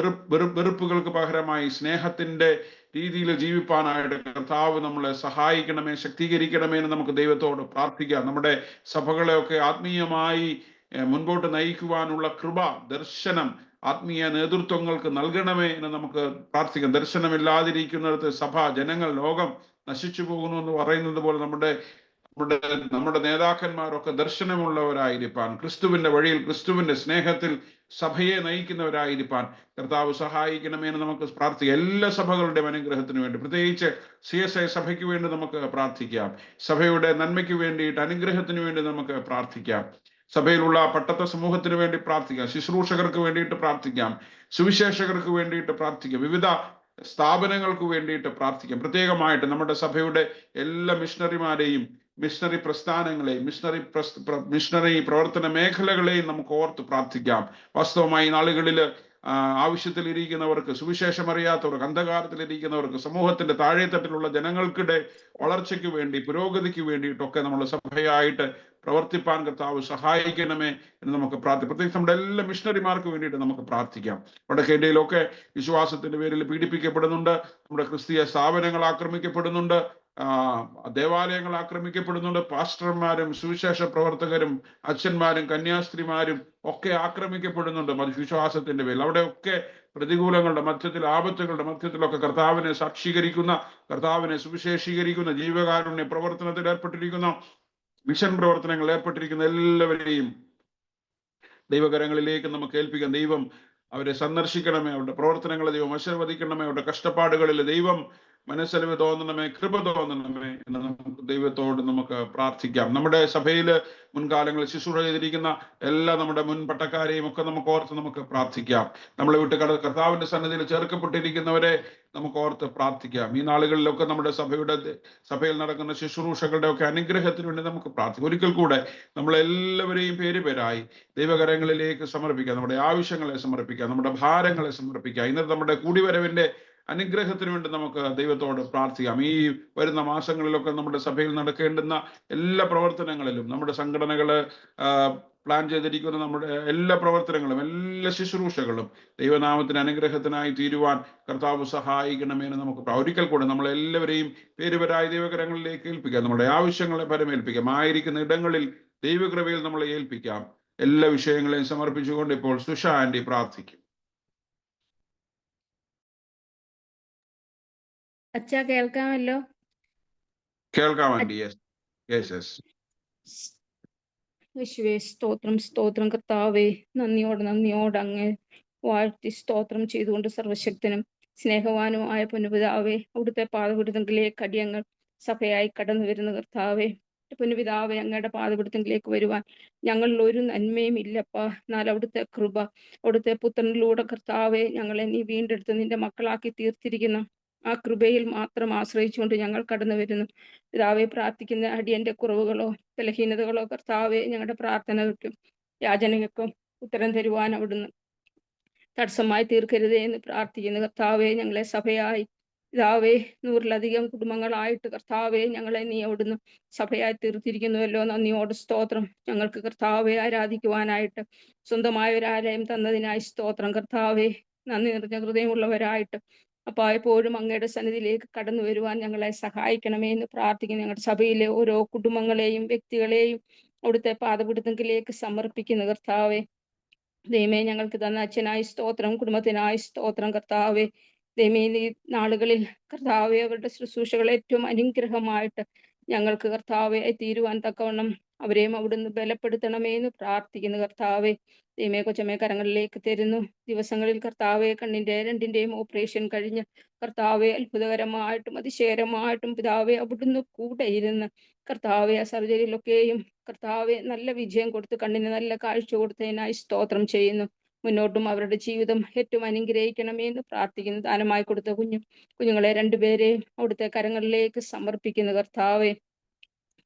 വെറുപ്പുകൾക്ക് പകരമായി സ്നേഹത്തിന്റെ രീതിയിൽ ജീവിപ്പാനായിട്ട് കർത്താവ് നമ്മളെ സഹായിക്കണമേ, ശക്തീകരിക്കണമേ എന്ന് നമുക്ക് ദൈവത്തോട് പ്രാർത്ഥിക്കാം. നമ്മുടെ സഭകളെയൊക്കെ ആത്മീയമായി മുൻപോട്ട് നയിക്കുവാനുള്ള കൃപ, ദർശനം ആത്മീയ നേതൃത്വങ്ങൾക്ക് നൽകണമേ എന്ന് നമുക്ക് പ്രാർത്ഥിക്കാം. ദർശനമില്ലാതിരിക്കുന്നിടത്ത് സഭ, ജനങ്ങൾ, ലോകം നശിച്ചു പോകുന്നു എന്ന് പറയുന്നത് പോലെ നമ്മുടെ നേതാക്കന്മാരൊക്കെ ദർശനമുള്ളവരായിരിക്കാൻ, ക്രിസ്തുവിന്റെ വഴിയിൽ, ക്രിസ്തുവിന്റെ സ്നേഹത്തിൽ സഭയെ നയിക്കുന്നവരായിരിക്കാൻ കർത്താവ് സഹായിക്കണമേ എന്ന് നമുക്ക് പ്രാർത്ഥിക്കാം. എല്ലാ സഭകളുടെയും അനുഗ്രഹത്തിന് വേണ്ടി, പ്രത്യേകിച്ച് CSI സഭയ്ക്ക് വേണ്ടി നമുക്ക് പ്രാർത്ഥിക്കാം. സഭയുടെ നന്മയ്ക്ക് വേണ്ടിയിട്ട്, അനുഗ്രഹത്തിന് വേണ്ടി നമുക്ക് പ്രാർത്ഥിക്കാം. സഭയിലുള്ള പട്ടത്ത സമൂഹത്തിന് വേണ്ടി പ്രാർത്ഥിക്കാം. ശുശ്രൂഷകർക്ക് വേണ്ടിയിട്ട് പ്രാർത്ഥിക്കാം. സുവിശേഷകർക്ക് വേണ്ടിയിട്ട് പ്രാർത്ഥിക്കാം. വിവിധ സ്ഥാപനങ്ങൾക്ക് വേണ്ടിയിട്ട് പ്രാർത്ഥിക്കാം. പ്രത്യേകമായിട്ട് നമ്മുടെ സഭയുടെ എല്ലാ മിഷണറിമാരെയും, മിഷണറി പ്രസ്ഥാനങ്ങളെയും, മിഷണറി പ്രവർത്തന മേഖലകളെയും നമുക്ക് ഓർത്ത് പ്രാർത്ഥിക്കാം. വാസ്തവമായി നാളുകളിൽ ആവശ്യത്തിലിരിക്കുന്നവർക്ക്, സുവിശേഷം അറിയാത്തവർക്ക്, അന്ധകാരത്തിലിരിക്കുന്നവർക്ക്, സമൂഹത്തിന്റെ താഴെത്തട്ടിലുള്ള ജനങ്ങൾക്കിടെ വളർച്ചയ്ക്ക് വേണ്ടി, പുരോഗതിക്ക് വേണ്ടിയിട്ടൊക്കെ നമ്മുടെ സഭയായിട്ട് പ്രവർത്തിപ്പാൻ കർത്താവ് സഹായിക്കണമേ എന്ന് നമുക്ക് പ്രാർത്ഥിക്കാം. പ്രത്യേകിച്ച് നമ്മുടെ എല്ലാ മിഷണറിമാർക്ക് വേണ്ടിയിട്ട് നമുക്ക് പ്രാർത്ഥിക്കാം. വടക്കേ ഇന്ത്യയിലൊക്കെ വിശ്വാസത്തിന്റെ പേരിൽ പീഡിപ്പിക്കപ്പെടുന്നുണ്ട്. നമ്മുടെ ക്രിസ്തീയ സ്ഥാപനങ്ങൾ ആക്രമിക്കപ്പെടുന്നുണ്ട്. ദേവാലയങ്ങൾ ആക്രമിക്കപ്പെടുന്നുണ്ട്. പാസ്റ്റർമാരും സുവിശേഷ പ്രവർത്തകരും അച്ഛന്മാരും കന്യാസ്ത്രീമാരും ഒക്കെ ആക്രമിക്കപ്പെടുന്നുണ്ട് വിശ്വാസത്തിന്റെ പേരിൽ. അവിടെയൊക്കെ പ്രതികൂലങ്ങളുടെ മധ്യത്തിൽ, ആപത്തുകളുടെ മധ്യത്തിലൊക്കെ കർത്താവിനെ സാക്ഷീകരിക്കുന്ന, കർത്താവിനെ സുവിശേഷീകരിക്കുന്ന, ജീവകാരുണ്യ പ്രവർത്തനത്തിൽ ഏർപ്പെട്ടിരിക്കുന്ന, മിഷൻ പ്രവർത്തനങ്ങൾ ഏർപ്പെട്ടിരിക്കുന്ന എല്ലാവരെയും ദൈവകരങ്ങളിലേക്ക് നമുക്ക് ഏൽപ്പിക്കാം. ദൈവം അവരെ സന്ദർശിക്കണമേ, അവരുടെ പ്രവർത്തനങ്ങളെ ദൈവം ആശീർവദിക്കണമേ, അവരുടെ കഷ്ടപ്പാടുകളിൽ ദൈവം മനസ്സലിവ് തോന്നണമേ, കൃപ തോന്നണമേ എന്ന് നമുക്ക് ദൈവത്തോട് നമുക്ക് പ്രാർത്ഥിക്കാം. നമ്മുടെ സഭയിൽ മുൻകാലങ്ങളിൽ ശുശ്രൂഷ ചെയ്തിരിക്കുന്ന എല്ലാ നമ്മുടെ മുൻ പട്ടക്കാരെയും ഒക്കെ നമുക്ക് ഓർത്ത് നമുക്ക് പ്രാർത്ഥിക്കാം. നമ്മളെ വിട്ട് കർത്താവിന്റെ സന്നിധിയിൽ ചേർക്കപ്പെട്ടിരിക്കുന്നവരെ നമുക്ക് ഓർത്ത് പ്രാർത്ഥിക്കാം. ഈ നാളുകളിലൊക്കെ നമ്മുടെ സഭയിൽ നടക്കുന്ന ശുശ്രൂഷകളുടെ ഒക്കെ അനുഗ്രഹത്തിന് വേണ്ടി നമുക്ക് പ്രാർത്ഥിക്കാം. ഒരിക്കൽ കൂടെ നമ്മളെല്ലാവരെയും പേരായി ദൈവകരങ്ങളിലേക്ക് സമർപ്പിക്കാം. നമ്മുടെ ആവശ്യങ്ങളെ സമർപ്പിക്കാം, നമ്മുടെ ഭാരങ്ങളെ സമർപ്പിക്കാം. ഇന്നത്തെ നമ്മുടെ കൂടിവരവിന്റെ അനുഗ്രഹത്തിന് വേണ്ടി നമുക്ക് ദൈവത്തോട് പ്രാർത്ഥിക്കാം. ഈ വരുന്ന മാസങ്ങളിലൊക്കെ നമ്മുടെ സഭയിൽ നടക്കേണ്ടുന്ന എല്ലാ പ്രവർത്തനങ്ങളിലും, നമ്മുടെ സംഘടനകള് പ്ലാൻ ചെയ്തിരിക്കുന്ന നമ്മുടെ എല്ലാ പ്രവർത്തനങ്ങളും, എല്ലാ ശുശ്രൂഷകളും ദൈവനാമത്തിന് അനുഗ്രഹത്തിനായി തീരുവാൻ കർത്താവ് സഹായിക്കണമെന്ന് നമുക്ക് ഒരിക്കൽ കൂടെ നമ്മളെല്ലാവരെയും പേരുപരായ ദൈവകരങ്ങളിലേക്ക് ഏൽപ്പിക്കാം. നമ്മുടെ ആവശ്യങ്ങളെ പരമേൽപ്പിക്കാം. ആയിരിക്കുന്ന ഇടങ്ങളിൽ ദൈവകൃപയിൽ നമ്മളെ ഏൽപ്പിക്കാം. എല്ലാ വിഷയങ്ങളെയും സമർപ്പിച്ചുകൊണ്ട് ഇപ്പോൾ സുഷ ആന്റി പ്രാർത്ഥിക്കും. അച്ഛാ കേൾക്കാമല്ലോ? കേൾക്കാം ആന്റി. യെസ്. യേശുവേ, സ്തോത്രം കർത്താവേ. നന്ദിയോട് അങ്ങ് വാഴ്ത്തി സ്തോത്രം ചെയ്തുകൊണ്ട് സർവശക്തനും സ്നേഹവാനുമായ പൊന്നുപിതാവേ, അവിടുത്തെ പാദപിടുത്തങ്ങളിലേക്ക് അടിയങ്ങൾ സഭയായി കടന്നു വരുന്ന കർത്താവേ, പൊന്നുപിതാവേ, അങ്ങയുടെ പാദപിടുത്തങ്ങളിലേക്ക് വരുവാൻ ഞങ്ങളിൽ ഒരു നന്മയും ഇല്ലപ്പാ. എന്നാൽ അവിടുത്തെ കൃപ, അവിടുത്തെ പുത്രനിലൂടെ കർത്താവേ, ഞങ്ങളെ നീ വീണ്ടെടുത്ത് നിന്റെ മക്കളാക്കി തീർത്തിരിക്കുന്ന ആ കൃപയിൽ മാത്രം ആശ്രയിച്ചുകൊണ്ട് ഞങ്ങൾ കടന്നു വരുന്നു. പിതാവെ, പ്രാർത്ഥിക്കുന്ന അടിയന്റെ കുറവുകളോ ബലഹീനതകളോ കർത്താവെ, ഞങ്ങളുടെ പ്രാർത്ഥനകൾക്കും യാചനകൾക്കും ഉത്തരം തരുവാൻ അവിടുന്ന് തടസ്സമായി തീർക്കരുതേ എന്ന് പ്രാർത്ഥിക്കുന്നു. കർത്താവെ, ഞങ്ങളെ സഭയായി പിതാവേ, 100-ലധികം കുടുംബങ്ങളായിട്ട് കർത്താവെ ഞങ്ങളെ നീ അവിടുന്ന് സഭയായി തീർത്തിരിക്കുന്നുവല്ലോ. നന്ദിയോട് സ്തോത്രം. ഞങ്ങൾക്ക് കർത്താവെ ആരാധിക്കുവാനായിട്ട് സ്വന്തമായ ഒരു ആലയം തന്നതിനായി സ്തോത്രം കർത്താവെ. നന്ദി നിറഞ്ഞ ഹൃദയമുള്ളവരായിട്ട് അപ്പാ എപ്പോഴും അങ്ങയുടെ സന്നിധിയിലേക്ക് കടന്നു വരുവാൻ ഞങ്ങളെ സഹായിക്കണമേ എന്ന് പ്രാർത്ഥിക്കുന്നു. ഞങ്ങളുടെ സഭയിലെ ഓരോ കുടുംബങ്ങളെയും വ്യക്തികളെയും അവിടുത്തെ പാദപീഠത്തിലേക്ക് സമർപ്പിക്കുന്നു കർത്താവെ. ദൈവമേ, ഞങ്ങൾക്ക് തന്ന അച്ഛനായി സ്തോത്രം, കുടുംബത്തിനായി സ്തോത്രം കർത്താവെ. ദൈവമേ, ഈ നാളുകളിൽ കർത്താവെ അവരുടെ ശുശ്രൂഷകൾ ഏറ്റവും അനുഗ്രഹമായിട്ട് ഞങ്ങൾക്ക് കർത്താവെ തീരുവാൻ തക്കവണ്ണം അവരെയും അവിടുന്ന് ബലപ്പെടുത്തണമേ എന്ന് പ്രാർത്ഥിക്കുന്നു കർത്താവെ. ദൈവമേ, കൊച്ചമ്മയെ കരങ്ങളിലേക്ക് തരുന്നു. ദിവസങ്ങളിൽ കർത്താവെ കണ്ണിന്റെ രണ്ടിന്റെയും ഓപ്പറേഷൻ കഴിഞ്ഞ് കർത്താവെ അത്ഭുതകരമായിട്ടും അതിശയകരമായിട്ടും പിതാവെ അവിടുന്ന് കൂടെ ഇരുന്ന് കർത്താവെ ആ സർജറിയിലൊക്കെയും കർത്താവെ നല്ല വിജയം കൊടുത്ത് കണ്ണിന് നല്ല കാഴ്ച കൊടുത്തതിനായി സ്തോത്രം ചെയ്യുന്നു. മുന്നോട്ടും അവരുടെ ജീവിതം ഏറ്റവും അനുഗ്രഹിക്കണമേ എന്ന് പ്രാർത്ഥിക്കുന്നു. ദാനമായി കൊടുത്ത കുഞ്ഞുങ്ങളെ രണ്ടുപേരെയും അവിടുത്തെ കരങ്ങളിലേക്ക് സമർപ്പിക്കുന്നു കർത്താവെ.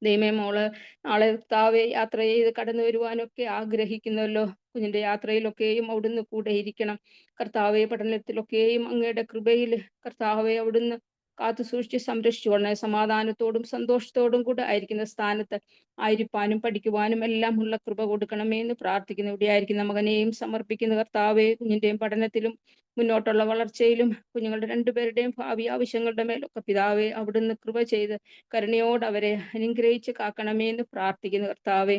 ദൈവമേ, മോള് നാളെ കർത്താവെ യാത്ര ചെയ്ത് കടന്നു വരുവാനൊക്കെ ആഗ്രഹിക്കുന്നല്ലോ. കുഞ്ഞിന്റെ യാത്രയിലൊക്കെയും അവിടുന്ന് കൂടെ ഇരിക്കണം കർത്താവെ. പഠനത്തിലൊക്കെയും അങ്ങയുടെ കൃപയിൽ കർത്താവെ അവിടുന്ന് കാത്തു സൂക്ഷിച്ച് സംരക്ഷിച്ചുകൊള്ളണേ. സമാധാനത്തോടും സന്തോഷത്തോടും കൂടെ ആയിരിക്കുന്ന സ്ഥാനത്ത് ആയിരിക്കാനും പഠിക്കുവാനും എല്ലാം ഉള്ള കൃപ കൊടുക്കണമേ എന്ന് പ്രാർത്ഥിക്കുന്നു. ഇവിടെ ആയിരിക്കുന്ന മകനെയും സമർപ്പിക്കുന്ന കർത്താവെ. കുഞ്ഞിന്റെയും പഠനത്തിലും മുന്നോട്ടുള്ള വളർച്ചയിലും കുഞ്ഞുങ്ങളുടെ രണ്ടുപേരുടെയും ഭാവി ആവശ്യങ്ങളുടെ മേലൊക്കെ പിതാവെ അവിടുന്ന് കൃപ ചെയ്ത് കരുണയോട് അവരെ അനുഗ്രഹിച്ച് കാക്കണമേ എന്ന് പ്രാർത്ഥിക്കുന്നു കർത്താവെ.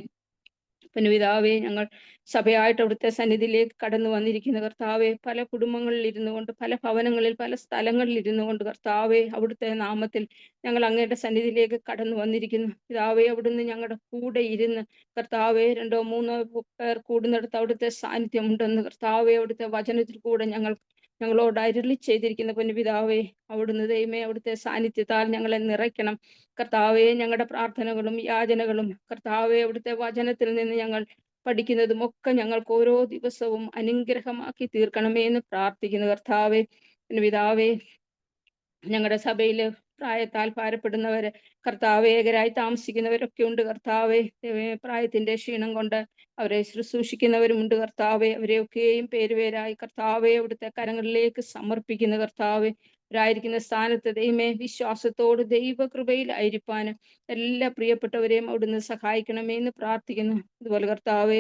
പിതാവേ, ഞങ്ങൾ സഭയായിട്ട് അവിടുത്തെ സന്നിധിയിലേക്ക് കടന്നു വന്നിരിക്കുന്ന കർത്താവെ, പല കുടുംബങ്ങളിൽ ഇരുന്നു കൊണ്ട്, പല ഭവനങ്ങളിൽ, പല സ്ഥലങ്ങളിൽ ഇരുന്നു കൊണ്ട് കർത്താവെ അവിടുത്തെ നാമത്തിൽ ഞങ്ങൾ അങ്ങയുടെ സന്നിധിയിലേക്ക് കടന്നു വന്നിരിക്കുന്നു പിതാവെ. അവിടുന്ന് ഞങ്ങളുടെ കൂടെ ഇരുന്ന് കർത്താവെ 2-3 പേർ കൂടുന്നിടത്ത് അവിടുത്തെ സാന്നിധ്യം ഉണ്ടെന്ന് കർത്താവെ അവിടുത്തെ വചനത്തിൽ കൂടെ ഞങ്ങളോട് അരുളി ചെയ്തിരിക്കുന്ന പിതാവേ, അവിടുന്ന് ദൈവമേ അവിടുത്തെ സാന്നിധ്യത്താൽ ഞങ്ങളെ നിറയ്ക്കണം കർത്താവെ. ഞങ്ങളുടെ പ്രാർത്ഥനകളും യാചനകളും കർത്താവെ അവിടുത്തെ വചനത്തിൽ നിന്ന് ഞങ്ങൾ പഠിക്കുന്നതും ഒക്കെ ഞങ്ങൾക്ക് ഓരോ ദിവസവും അനുഗ്രഹമാക്കി തീർക്കണമേ എന്ന് പ്രാർത്ഥിക്കുന്നു കർത്താവെ. പിതാവേ, ഞങ്ങളുടെ സഭയിൽ പ്രായത്താൽ ഭാരപ്പെടുന്നവര് കർത്താവെ, ഏകരായി താമസിക്കുന്നവരൊക്കെ ഉണ്ട് കർത്താവെ. പ്രായത്തിന്റെ ക്ഷീണം കൊണ്ട് അവരെ ശുശ്രൂഷിക്കുന്നവരുമുണ്ട് കർത്താവെ. അവരെയൊക്കെയും പേരുപേരായി കർത്താവെ അവിടുത്തെ കരങ്ങളിലേക്ക് സമർപ്പിക്കുന്ന കർത്താവെ. അവരായിരിക്കുന്ന സ്ഥാനത്ത് ദൈവമേ വിശ്വാസത്തോട് ദൈവകൃപയിലായിരിക്കാനും എല്ലാ പ്രിയപ്പെട്ടവരെയും അവിടുന്ന് സഹായിക്കണമേ എന്ന് പ്രാർത്ഥിക്കുന്നു. അതുപോലെ കർത്താവെ,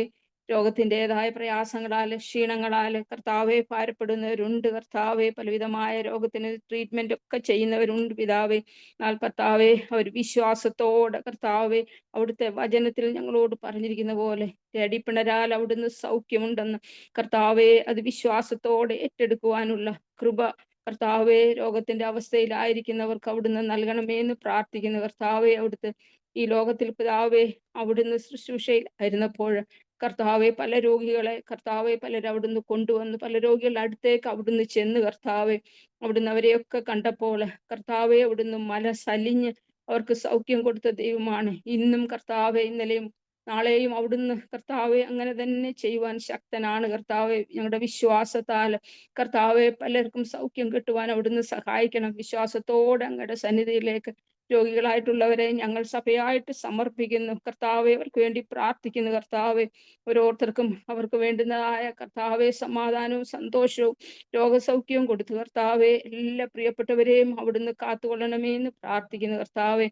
രോഗത്തിൻ്റെതായ പ്രയാസങ്ങളാൽ ക്ഷീണങ്ങളാൽ കർത്താവെ ഭാരപ്പെടുന്നവരുണ്ട് കർത്താവെ. പലവിധമായ രോഗത്തിന് ട്രീറ്റ്മെന്റ് ഒക്കെ ചെയ്യുന്നവരുണ്ട് പിതാവെ. എന്നാൽ കർത്താവെ അവർ വിശ്വാസത്തോടെ കർത്താവെ അവിടുത്തെ വചനത്തിൽ ഞങ്ങളോട് പറഞ്ഞിരിക്കുന്ന പോലെ അടിപ്പിണരാൽ അവിടുന്ന് സൗഖ്യമുണ്ടെന്ന് കർത്താവെ അത് വിശ്വാസത്തോടെ ഏറ്റെടുക്കുവാനുള്ള കൃപ കർത്താവെ രോഗത്തിന്റെ അവസ്ഥയിലായിരിക്കുന്നവർക്ക് അവിടുന്ന് നൽകണമേ എന്ന് പ്രാർത്ഥിക്കുന്നു കർത്താവെ. അവിടുത്തെ ഈ ലോകത്തിൽ പിതാവെ അവിടുന്ന് ശുശ്രൂഷയിൽ ആയിരുന്നപ്പോൾ കർത്താവെ പല രോഗികളെ കർത്താവെ പലരും അവിടുന്ന് കൊണ്ടുവന്ന് പല രോഗികളുടെ അടുത്തേക്ക് അവിടുന്ന് ചെന്ന് കർത്താവെ അവിടുന്ന് അവരെയൊക്കെ കണ്ടപ്പോൾ കർത്താവെ അവിടുന്ന് മനസ്സലിഞ്ഞ് അവർക്ക് സൗഖ്യം കൊടുത്ത ദൈവമാണ്. ഇന്നും കർത്താവെ ഇന്നലെയും നാളെയും അവിടുന്ന് കർത്താവെ അങ്ങനെ തന്നെ ചെയ്യുവാൻ ശക്തനാണ് കർത്താവെ. ഞങ്ങളുടെ വിശ്വാസത്താൽ കർത്താവെ പലർക്കും സൗഖ്യം കിട്ടുവാൻ അവിടുന്ന് സഹായിക്കണം. വിശ്വാസത്തോടെ അങ്ങയുടെ സന്നിധിയിലേക്ക് രോഗികളായിട്ടുള്ളവരെ ഞങ്ങൾ സഭയായിട്ട് സമർപ്പിക്കുന്നു കർത്താവെ. അവർക്ക് വേണ്ടി പ്രാർത്ഥിക്കുന്നു കർത്താവെ. ഓരോരുത്തർക്കും അവർക്ക് വേണ്ടുന്നതായ കർത്താവെ സമാധാനവും സന്തോഷവും രോഗസൗഖ്യവും കൊടുത്തു കർത്താവെ. എല്ലാ പ്രിയപ്പെട്ടവരെയും അവിടുന്ന് കാത്തുകൊള്ളണമേ എന്ന് പ്രാർത്ഥിക്കുന്നു കർത്താവെ.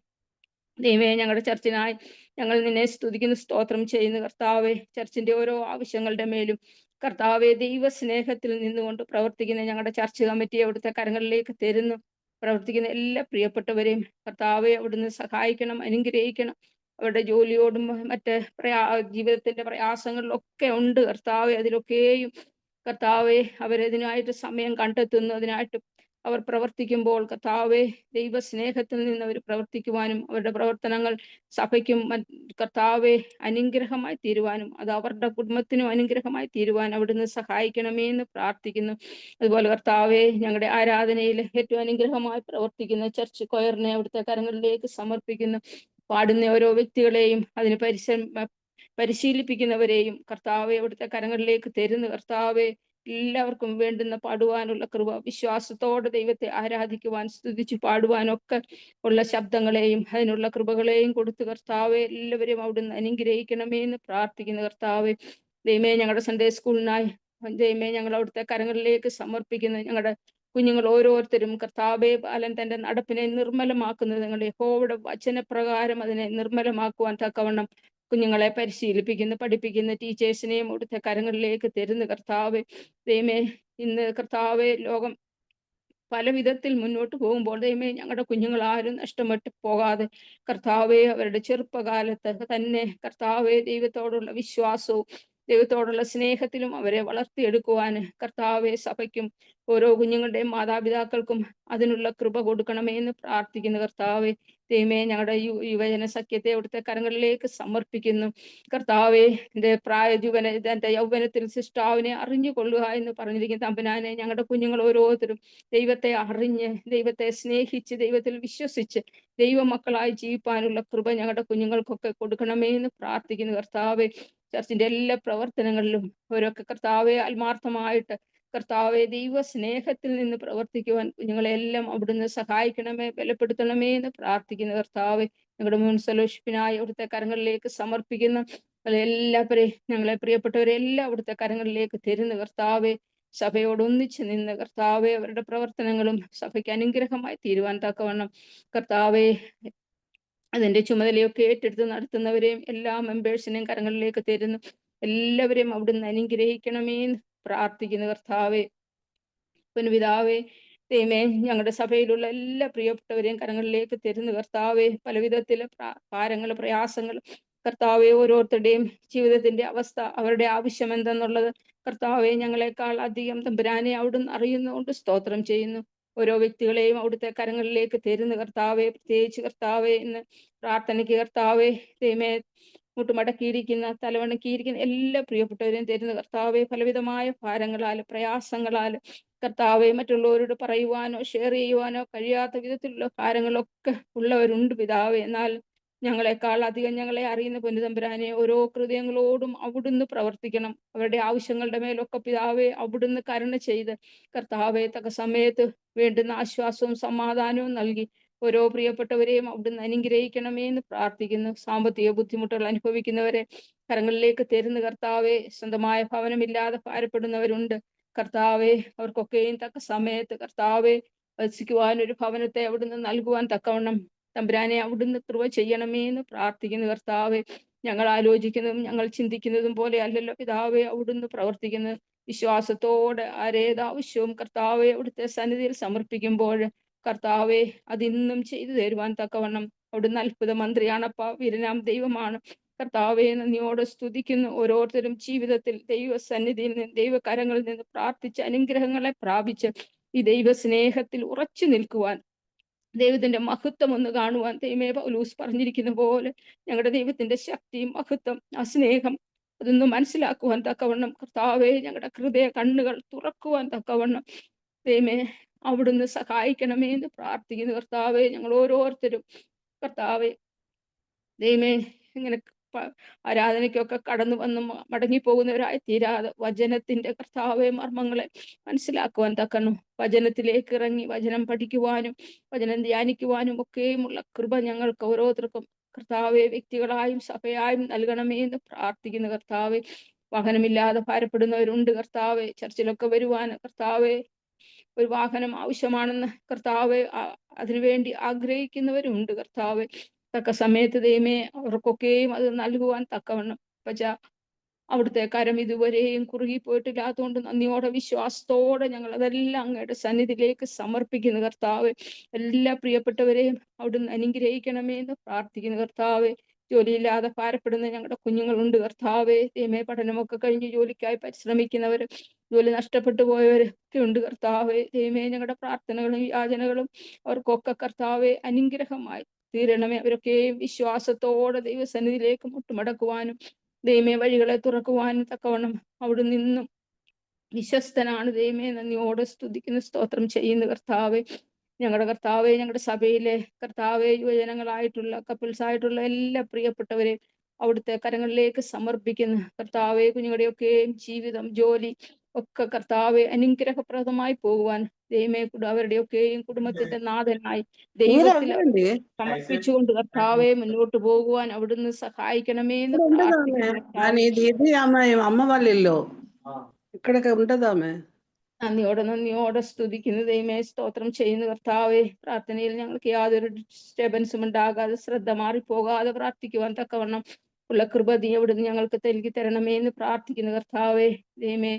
ദൈവമേ, ഞങ്ങളുടെ ചർച്ചിനായി ഞങ്ങൾ നിന്നെ സ്തുതിക്കുന്നു, സ്തോത്രം ചെയ്യുന്നു കർത്താവെ. ചർച്ചിന്റെ ഓരോ ആവശ്യങ്ങളുടെ മേലും കർത്താവെ ദൈവസ്നേഹത്തിൽ നിന്നുകൊണ്ട് പ്രവർത്തിക്കുന്ന ഞങ്ങളുടെ ചർച്ച് കമ്മിറ്റി അവിടുത്തെ കരങ്ങളിലേക്ക് തരുന്നു. പ്രവർത്തിക്കുന്ന എല്ലാ പ്രിയപ്പെട്ടവരെയും കർത്താവെ അവിടുന്ന് സഹായിക്കണം, അനുഗ്രഹിക്കണം. അവരുടെ ജോലിയോടും മറ്റ് ജീവിതത്തിന്റെ പ്രയാസങ്ങളിലൊക്കെ ഉണ്ട് കർത്താവെ. അതിലൊക്കെയും കർത്താവെ അവരതിനായിട്ട് സമയം കണ്ടെത്തുന്നു. അതിനായിട്ട് അവർ പ്രവർത്തിക്കുമ്പോൾ കർത്താവെ ദൈവസ്നേഹത്തിൽ നിന്ന് അവർ പ്രവർത്തിക്കുവാനും അവരുടെ പ്രവർത്തനങ്ങൾ സഭയ്ക്കും കർത്താവെ അനുഗ്രഹമായി തീരുവാനും അത് അവരുടെ കുടുംബത്തിനും അനുഗ്രഹമായി തീരുവാൻ അവിടുന്ന് സഹായിക്കണമേ എന്ന് പ്രാർത്ഥിക്കുന്നു. അതുപോലെ കർത്താവെ ഞങ്ങളുടെ ആരാധനയിൽ ഏറ്റവും അനുഗ്രഹമായി പ്രവർത്തിക്കുന്ന ചർച്ച് കൊയറിനെ അവിടുത്തെ കരങ്ങളിലേക്ക് സമർപ്പിക്കുന്നു. പാടുന്ന ഓരോ വ്യക്തികളെയും അതിന് പരിശീലിപ്പിക്കുന്നവരെയും കർത്താവെ അവിടുത്തെ കരങ്ങളിലേക്ക് തരുന്നു കർത്താവെ. എല്ലാവർക്കും വേണ്ടുന്ന പാടുവാനുള്ള കൃപ, വിശ്വാസത്തോടെ ദൈവത്തെ ആരാധിക്കുവാൻ സ്തുതിച്ചു പാടുവാനൊക്കെ ഉള്ള ശബ്ദങ്ങളെയും അതിനുള്ള കൃപകളെയും കൊടുത്തു കർത്താവെ. എല്ലാവരെയും അവിടുന്ന് അനുഗ്രഹിക്കണമേ എന്ന് പ്രാർത്ഥിക്കുന്നു കർത്താവെ. ദൈവമേ, ഞങ്ങളുടെ സൺഡേ സ്കൂളിനായി ദൈവമേ ഞങ്ങൾ അവിടുത്തെ കരങ്ങളിലേക്ക് സമർപ്പിക്കുന്നു. ഞങ്ങളുടെ കുഞ്ഞുങ്ങൾ ഓരോരുത്തരും കർത്താവെ ബാലൻ തന്റെ നടപ്പിനെ നിർമ്മലമാക്കുന്നത് നിങ്ങളുടെ യഹോവയുടെ വചനപ്രകാരം അതിനെ നിർമ്മലമാക്കുവാൻ തക്കവണ്ണം കുഞ്ഞുങ്ങളെ പരിശീലിപ്പിക്കുന്നു, പഠിപ്പിക്കുന്ന ടീച്ചേഴ്സിനെയും അവിടുത്തെ കരങ്ങളിലേക്ക് തരുന്ന കർത്താവെ. ദൈവമേ, ഇന്ന് കർത്താവെ ലോകം പല വിധത്തിൽ മുന്നോട്ട് പോകുമ്പോൾ ദൈവമേ ഞങ്ങളുടെ കുഞ്ഞുങ്ങൾ ആരും നഷ്ടപ്പെട്ട് പോകാതെ കർത്താവെ അവരുടെ ചെറുപ്പകാലത്ത് തന്നെ കർത്താവെ ദൈവത്തോടുള്ള വിശ്വാസവും ദൈവത്തോടുള്ള സ്നേഹത്തിലും അവരെ വളർത്തിയെടുക്കുവാൻ കർത്താവെ സഭയ്ക്കും ഓരോ കുഞ്ഞുങ്ങളുടെയും മാതാപിതാക്കൾക്കും അതിനുള്ള കൃപ കൊടുക്കണമേ എന്ന് പ്രാർത്ഥിക്കുന്നു കർത്താവെ. ദൈവമേ, ഞങ്ങളുടെ യുവജന സഖ്യത്തെ അവിടുത്തെ കരങ്ങളിലേക്ക് സമർപ്പിക്കുന്നു കർത്താവെ. എൻ്റെ എൻ്റെ യൗവനത്തിൽ സിഷ്ടാവിനെ അറിഞ്ഞുകൊള്ളുക എന്ന് പറഞ്ഞിരിക്കുന്ന തമ്പുരാനെ, ഞങ്ങളുടെ കുഞ്ഞുങ്ങൾ ഓരോരുത്തരും ദൈവത്തെ അറിഞ്ഞ് ദൈവത്തെ സ്നേഹിച്ച് ദൈവത്തിൽ വിശ്വസിച്ച് ദൈവമക്കളായി ജീവിപ്പാനുള്ള കൃപ ഞങ്ങളുടെ കുഞ്ഞുങ്ങൾക്കൊക്കെ കൊടുക്കണമേ എന്ന് പ്രാർത്ഥിക്കുന്നു കർത്താവെ. ചർച്ചിന്റെ എല്ലാ പ്രവർത്തനങ്ങളിലും അവരൊക്കെ കർത്താവെ ആത്മാർത്ഥമായിട്ട് കർത്താവെ ദൈവ സ്നേഹത്തിൽ നിന്ന് പ്രവർത്തിക്കുവാൻ കുഞ്ഞുങ്ങളെല്ലാം അവിടുന്ന് സഹായിക്കണമേ, ബലപ്പെടുത്തണമേ എന്ന് പ്രാർത്ഥിക്കുന്നു കർത്താവെ. ഞങ്ങളുടെ മുൻ ഫെലോഷിപ്പിനായി അവിടുത്തെ കരങ്ങളിലേക്ക് സമർപ്പിക്കുന്ന എല്ലാവരെയും ഞങ്ങളെ പ്രിയപ്പെട്ടവരെല്ലാം അവിടുത്തെ കരങ്ങളിലേക്ക് തരുന്ന കർത്താവെ. സഭയോട് ഒന്നിച്ച് നിന്ന് കർത്താവെ അവരുടെ പ്രവർത്തനങ്ങളും സഭയ്ക്ക് അനുഗ്രഹമായി തീരുവാൻ തക്കവണ്ണം കർത്താവെ അതിന്റെ ചുമതലയൊക്കെ ഏറ്റെടുത്ത് നടത്തുന്നവരെയും എല്ലാ മെമ്പേഴ്സിനെയും കരങ്ങളിലേക്ക് തരുന്നു. എല്ലാവരെയും അവിടുന്ന് അനുഗ്രഹിക്കണമേ പ്രാർത്ഥിക്കുന്നു കർത്താവെ. പിതാവേ, ദൈവമേ, ഞങ്ങളുടെ സഭയിലുള്ള എല്ലാ പ്രിയപ്പെട്ടവരെയും കരങ്ങളിലേക്ക് തരുന്നു കർത്താവെ. പലവിധത്തിലെ ഭാരങ്ങൾ, പ്രയാസങ്ങൾ കർത്താവെ, ഓരോരുത്തരുടെയും ജീവിതത്തിന്റെ അവസ്ഥ, അവരുടെ ആവശ്യം എന്തെന്നുള്ളത് കർത്താവെ ഞങ്ങളെക്കാൾ അധികം തമ്പുരാനെ അവിടുന്ന് അറിയുന്നതുകൊണ്ട് സ്തോത്രം ചെയ്യുന്നു. ഓരോ വ്യക്തികളെയും അവിടുത്തെ കരങ്ങളിലേക്ക് തരുന്നു കർത്താവെ. പ്രത്യേകിച്ച് കർത്താവെ ഇന്ന് പ്രാർത്ഥനയ്ക്ക് കർത്താവെ ദൈവമേ മുട്ടുമടക്കിയിരിക്കുന്ന, തലവണക്കിയിരിക്കുന്ന എല്ലാ പ്രിയപ്പെട്ടവരെയും തരുന്ന കർത്താവെ. പലവിധമായ ഭാരങ്ങളാൽ, പ്രയാസങ്ങളാൽ കർത്താവെ മറ്റുള്ളവരോട് പറയുവാനോ ഷെയർ ചെയ്യുവാനോ കഴിയാത്ത വിധത്തിലുള്ള ഭാരങ്ങളൊക്കെ ഉള്ളവരുണ്ട് പിതാവെ. എന്നാൽ ഞങ്ങളെക്കാൾ അധികം ഞങ്ങളെ അറിയുന്ന പൊന്നുതമ്പുരാനെ, ഓരോ ഹൃദയങ്ങളോടും അവിടുന്ന് പ്രവർത്തിക്കണം. അവരുടെ ആവശ്യങ്ങളുടെ മേലൊക്കെ പിതാവെ അവിടുന്ന് കരുണ ചെയ്ത് കർത്താവെ തക്ക സമയത്ത് വേണ്ടുന്ന ആശ്വാസവും സമാധാനവും നൽകി ഓരോ പ്രിയപ്പെട്ടവരെയും അവിടുന്ന് അനുഗ്രഹിക്കണമേ എന്ന് പ്രാർത്ഥിക്കുന്നു. സാമ്പത്തിക ബുദ്ധിമുട്ടുകൾ അനുഭവിക്കുന്നവരെ കരങ്ങളിലേക്ക് തരുന്ന കർത്താവെ. സ്വന്തമായ ഭവനമില്ലാതെ ഭാരപ്പെടുന്നവരുണ്ട് കർത്താവെ. അവർക്കൊക്കെയും തക്ക സമയത്ത് കർത്താവെ വസിക്കുവാൻ ഒരു ഭവനത്തെ അവിടുന്ന് നൽകുവാൻ തക്കവണ്ണം തമ്പുരാനെ അവിടുന്ന് കൃപ ചെയ്യണമേ എന്ന് പ്രാർത്ഥിക്കുന്നു കർത്താവെ. ഞങ്ങൾ ആലോചിക്കുന്നതും ഞങ്ങൾ ചിന്തിക്കുന്നതും പോലെ അല്ലല്ലോ പിതാവെ അവിടുന്ന് പ്രവർത്തിക്കുന്നത്. വിശ്വാസത്തോടെ ആരേതാവശ്യവും കർത്താവെ അവിടുത്തെ സന്നിധിയിൽ സമർപ്പിക്കുമ്പോൾ കർത്താവെ അതിന്നും ചെയ്തു തരുവാൻ തക്കവണ്ണം അവിടുന്ന് അത്ഭുത മന്ത്രിയാണപ്പ, വീരനാം ദൈവമാണ് കർത്താവെ. നന്ദിയോടെ സ്തുതിക്കുന്നു. ഓരോരുത്തരും ജീവിതത്തിൽ ദൈവ സന്നിധിയിൽ നിന്ന്, ദൈവകരങ്ങളിൽ നിന്ന് പ്രാർത്ഥിച്ച് അനുഗ്രഹങ്ങളെ പ്രാപിച്ച് ഈ ദൈവ സ്നേഹത്തിൽ ഉറച്ചു നിൽക്കുവാൻ, ദൈവത്തിന്റെ മഹത്വം ഒന്ന് കാണുവാൻ ദൈവമേ പൗലോസ് പറഞ്ഞിരിക്കുന്ന പോലെ ഞങ്ങളുടെ ദൈവത്തിന്റെ ശക്തിയും മഹത്വം, ആ സ്നേഹം അതൊന്ന് മനസ്സിലാക്കുവാൻ തക്കവണ്ണം കർത്താവെ ഞങ്ങളുടെ ഹൃദയ കണ്ണുകൾ തുറക്കുവാൻ തക്കവണ്ണം ദൈവമേ അവിടുന്ന് സഹായിക്കണമേ എന്ന് പ്രാർത്ഥിക്കുന്നു കർത്താവെ. ഞങ്ങൾ ഓരോരുത്തരും കർത്താവെ ദൈവമേ ഇങ്ങനെ ആരാധനയ്ക്കൊക്കെ കടന്നു വന്ന് മടങ്ങിപ്പോകുന്നവരായി തീരാതെ വചനത്തിന്റെ കർത്താവെ മർമ്മങ്ങളെ മനസ്സിലാക്കുവാൻ തക്കണം. വചനത്തിലേക്ക് ഇറങ്ങി വചനം പഠിക്കുവാനും വചനം ധ്യാനിക്കുവാനും ഒക്കെയുമുള്ള കൃപ ഞങ്ങൾക്ക് ഓരോരുത്തർക്കും കർത്താവെ വ്യക്തികളായും സഭയായും നൽകണമേ എന്ന് പ്രാർത്ഥിക്കുന്നു കർത്താവെ. വാഹനമില്ലാതെ ഭാരപ്പെടുന്നവരുണ്ട് കർത്താവെ. ചർച്ചിലൊക്കെ വരുവാൻ കർത്താവെ ഒരു വാഹനം ആവശ്യമാണെന്ന് കർത്താവെ അതിനുവേണ്ടി ആഗ്രഹിക്കുന്നവരുണ്ട് കർത്താവെ. തക്ക സമയത്ത് ദൈവമേ അവർക്കൊക്കെയും അത് നൽകുവാൻ തക്കവണ്ണം അവിടുത്തെ കരം ഇതുവരെയും കുറുകിപ്പോയിട്ടില്ലാത്തതുകൊണ്ട് നന്ദിയോടെ വിശ്വാസത്തോടെ ഞങ്ങൾ അതെല്ലാം അങ്ങയുടെ സന്നിധിയിലേക്ക് സമർപ്പിക്കുന്നു കർത്താവെ. എല്ലാ പ്രിയപ്പെട്ടവരെയും അവിടുന്ന് അനുഗ്രഹിക്കണമേ എന്ന് പ്രാർത്ഥിക്കുന്നു കർത്താവെ. ജോലിയില്ലാതെ ഭാരപ്പെടുന്ന ഞങ്ങളുടെ കുഞ്ഞുങ്ങളുണ്ട് കർത്താവെ. ദൈവമേ പഠനമൊക്കെ കഴിഞ്ഞ് ജോലിക്കായി പരിശ്രമിക്കുന്നവർ, ജോലി നഷ്ടപ്പെട്ടു പോയവരൊക്കെ ഉണ്ട് കർത്താവെ. ദൈവമേ ഞങ്ങളുടെ പ്രാർത്ഥനകളും യാചനകളും അവർക്കൊക്കെ കർത്താവെ അനുഗ്രഹമായി തീരണമേ. അവരൊക്കെയും വിശ്വാസത്തോടെ ദൈവസന്നിധിയിലേക്ക് മുട്ടുമടക്കുവാനും ദൈവമേ വഴികളെ തുറക്കുവാനും തക്കവണ്ണം അവിടെ നിന്നും വിശ്വസ്തനാണ് ദൈവമേ. നന്ദിയോടെ സ്തുതിക്കുന്ന സ്തോത്രം ചെയ്യുന്ന കർത്താവെ. ഞങ്ങളുടെ കർത്താവെ, ഞങ്ങളുടെ സഭയിലെ കർത്താവെ യുവജനങ്ങളായിട്ടുള്ള കപ്പിൾസ് ആയിട്ടുള്ള എല്ലാ പ്രിയപ്പെട്ടവരെ അവിടുത്തെ കരങ്ങളിലേക്ക് സമർപ്പിക്കുന്ന കർത്താവെ. കുഞ്ഞുങ്ങളുടെയൊക്കെയും ജീവിതം, ജോലി ഒക്കെ കർത്താവെ അനുഗ്രഹപ്രദമായി പോകുവാൻ ദൈവമേ അവരുടെയൊക്കെയും കുടുംബത്തിന്റെ നാഥനായി ദൈവത്തിൽ സമർപ്പിച്ചുകൊണ്ട് കർത്താവെ മുന്നോട്ട് പോകുവാൻ അവിടുന്ന് సహాయకనమే అని ప్రార్థిస్తున్నాను. అమ్మ వాళ్ళిల్లో ఇక్కడికి ఉంటదామె നന്ദിയോടെ സ്തുതിക്കുന്നു ദൈവമേ, സ്തോത്രം ചെയ്യുന്നു കർത്താവെ. പ്രാർത്ഥനയിൽ ഞങ്ങൾക്ക് യാതൊരു ഡിസ്റ്റർബൻസും ഉണ്ടാകാതെ, ശ്രദ്ധ മാറിപ്പോകാതെ പ്രാർത്ഥിക്കുവാൻ തക്കവണ്ണം ഉള്ള കൃപ നീ അവിടുന്ന് ഞങ്ങൾക്ക് നൽകി തരണമേ എന്ന് പ്രാർത്ഥിക്കുന്നു കർത്താവെ. ദൈവമേ,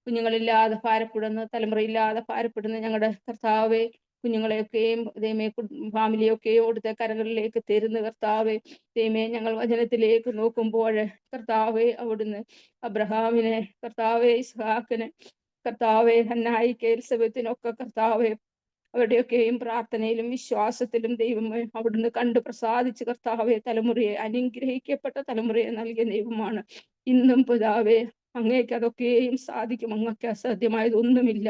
കുഞ്ഞുങ്ങളില്ലാതെ ഭാരപ്പെടുന്ന, തലമുറയില്ലാതെ ഭാരപ്പെടുന്ന ഞങ്ങളുടെ കർത്താവെ, കുഞ്ഞുങ്ങളെയൊക്കെയും ദൈവമേ ഫാമിലിയൊക്കെയും അവിടുത്തെ കരങ്ങളിലേക്ക് തരുന്ന കർത്താവെ. ദൈവമേ, ഞങ്ങൾ വചനത്തിലേക്ക് നോക്കുമ്പോൾ കർത്താവെ, അവിടുന്ന് അബ്രഹാമിനെ, കർത്താവെ ഇസ്ഹാക്കിനെ, കർത്താവെ ഹന്നായിക്ക് എലിസബത്തിനൊക്കെ കർത്താവെ അവരുടെയൊക്കെയും പ്രാർത്ഥനയിലും വിശ്വാസത്തിലും ദൈവമേ അവിടുന്ന് കണ്ടു പ്രസാദിച്ച് കർത്താവെ തലമുറയെ, അനുഗ്രഹിക്കപ്പെട്ട തലമുറയെ നൽകിയ ദൈവമാണ്. ഇന്നും പിതാവേ അങ്ങേക്ക് അതൊക്കെയും സാധിക്കും. അങ്ങക്ക് അസാധ്യമായതൊന്നുമില്ല.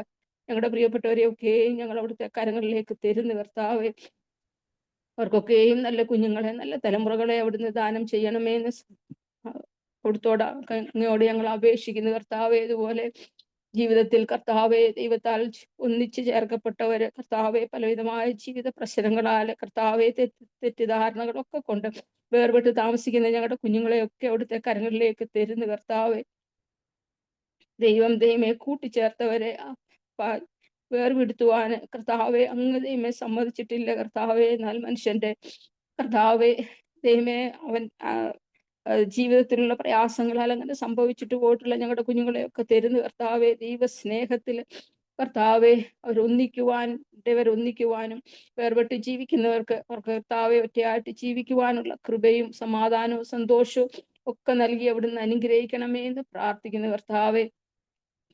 ഞങ്ങളുടെ പ്രിയപ്പെട്ടവരെയൊക്കെയും ഞങ്ങൾ അവിടുത്തെ കരങ്ങളിലേക്ക് തരുന്നു കർത്താവെ. അവർക്കൊക്കെയും നല്ല കുഞ്ഞുങ്ങളെ, നല്ല തലമുറകളെ അവിടുന്ന് ദാനം ചെയ്യണമേ എന്ന് അങ്ങയോട് ഞങ്ങൾ അപേക്ഷിക്കുന്നു കർത്താവെ. ഇതുപോലെ ജീവിതത്തിൽ കർത്താവെ ദൈവത്താൽ ഒന്നിച്ചു ചേർക്കപ്പെട്ടവര് കർത്താവെ പലവിധമായ ജീവിത പ്രശ്നങ്ങളാല് കർത്താവെ തെറ്റിദ്ധാരണകളൊക്കെ കൊണ്ട് വേർപെട്ട് താമസിക്കുന്ന ഞങ്ങളുടെ കുഞ്ഞുങ്ങളെയൊക്കെ അവിടുത്തെ കരങ്ങളിലേക്ക് തരുന്നു കർത്താവെ. ദൈവമേ കൂട്ടിച്ചേർത്തവരെ വേർപെടുത്തുവാന് കർത്താവെ അങ്ങ് ദൈവമേ സമ്മതിച്ചിട്ടില്ല കർത്താവെ. എന്നാൽ മനുഷ്യന്റെ കർത്താവെ ദൈവമേ അവൻ ജീവിതത്തിലുള്ള പ്രയാസങ്ങളാൽ അങ്ങനെ സംഭവിച്ചിട്ട് പോയിട്ടുള്ള ഞങ്ങളുടെ കുഞ്ഞുങ്ങളെയൊക്കെ തരുന്നു കർത്താവെ. ദൈവ സ്നേഹത്തിൽ കർത്താവെ ഒന്നിക്കുവാനും വേർപെട്ട് ജീവിക്കുന്നവർക്ക് കർത്താവെ ഒറ്റയായിട്ട് ജീവിക്കുവാനുള്ള കൃപയും സമാധാനവും സന്തോഷവും ഒക്കെ നൽകി അവിടുന്ന് അനുഗ്രഹിക്കണമേ എന്ന് പ്രാർത്ഥിക്കുന്നു കർത്താവെ.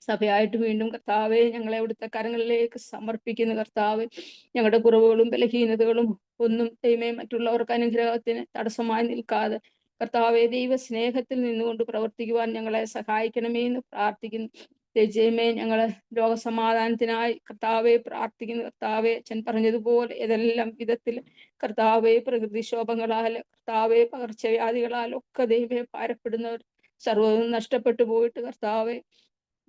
സഭയായിട്ട് വീണ്ടും കർത്താവെ ഞങ്ങളെ അവിടുത്തെ കരങ്ങളിലേക്ക് സമർപ്പിക്കുന്നു കർത്താവെ. ഞങ്ങളുടെ കുറവുകളും ബലഹീനതകളും ഒന്നും ദൈവമേ മറ്റുള്ളവർക്ക് അനുഗ്രഹത്തിന് തടസ്സമായി നിൽക്കാതെ കർത്താവെ ദൈവ സ്നേഹത്തിൽ നിന്നുകൊണ്ട് പ്രവർത്തിക്കുവാൻ ഞങ്ങളെ സഹായിക്കണമേ എന്ന് പ്രാർത്ഥിക്കുന്നു. ദൈവമേ, ഞങ്ങള് ലോകസമാധാനത്തിനായി കർത്താവെ പ്രാർത്ഥിക്കുന്നു കർത്താവെ. അച്ഛൻ പറഞ്ഞതുപോലെ ഏതെല്ലാം വിധത്തിൽ കർത്താവെ പ്രകൃതിക്ഷോഭങ്ങളാൽ, കർത്താവെ പകർച്ചവ്യാധികളാൽ ഒക്കെ ദൈവമേ ഭാരപ്പെടുന്നവർ സർവ്വതും നഷ്ടപ്പെട്ടു പോയിട്ട് കർത്താവെ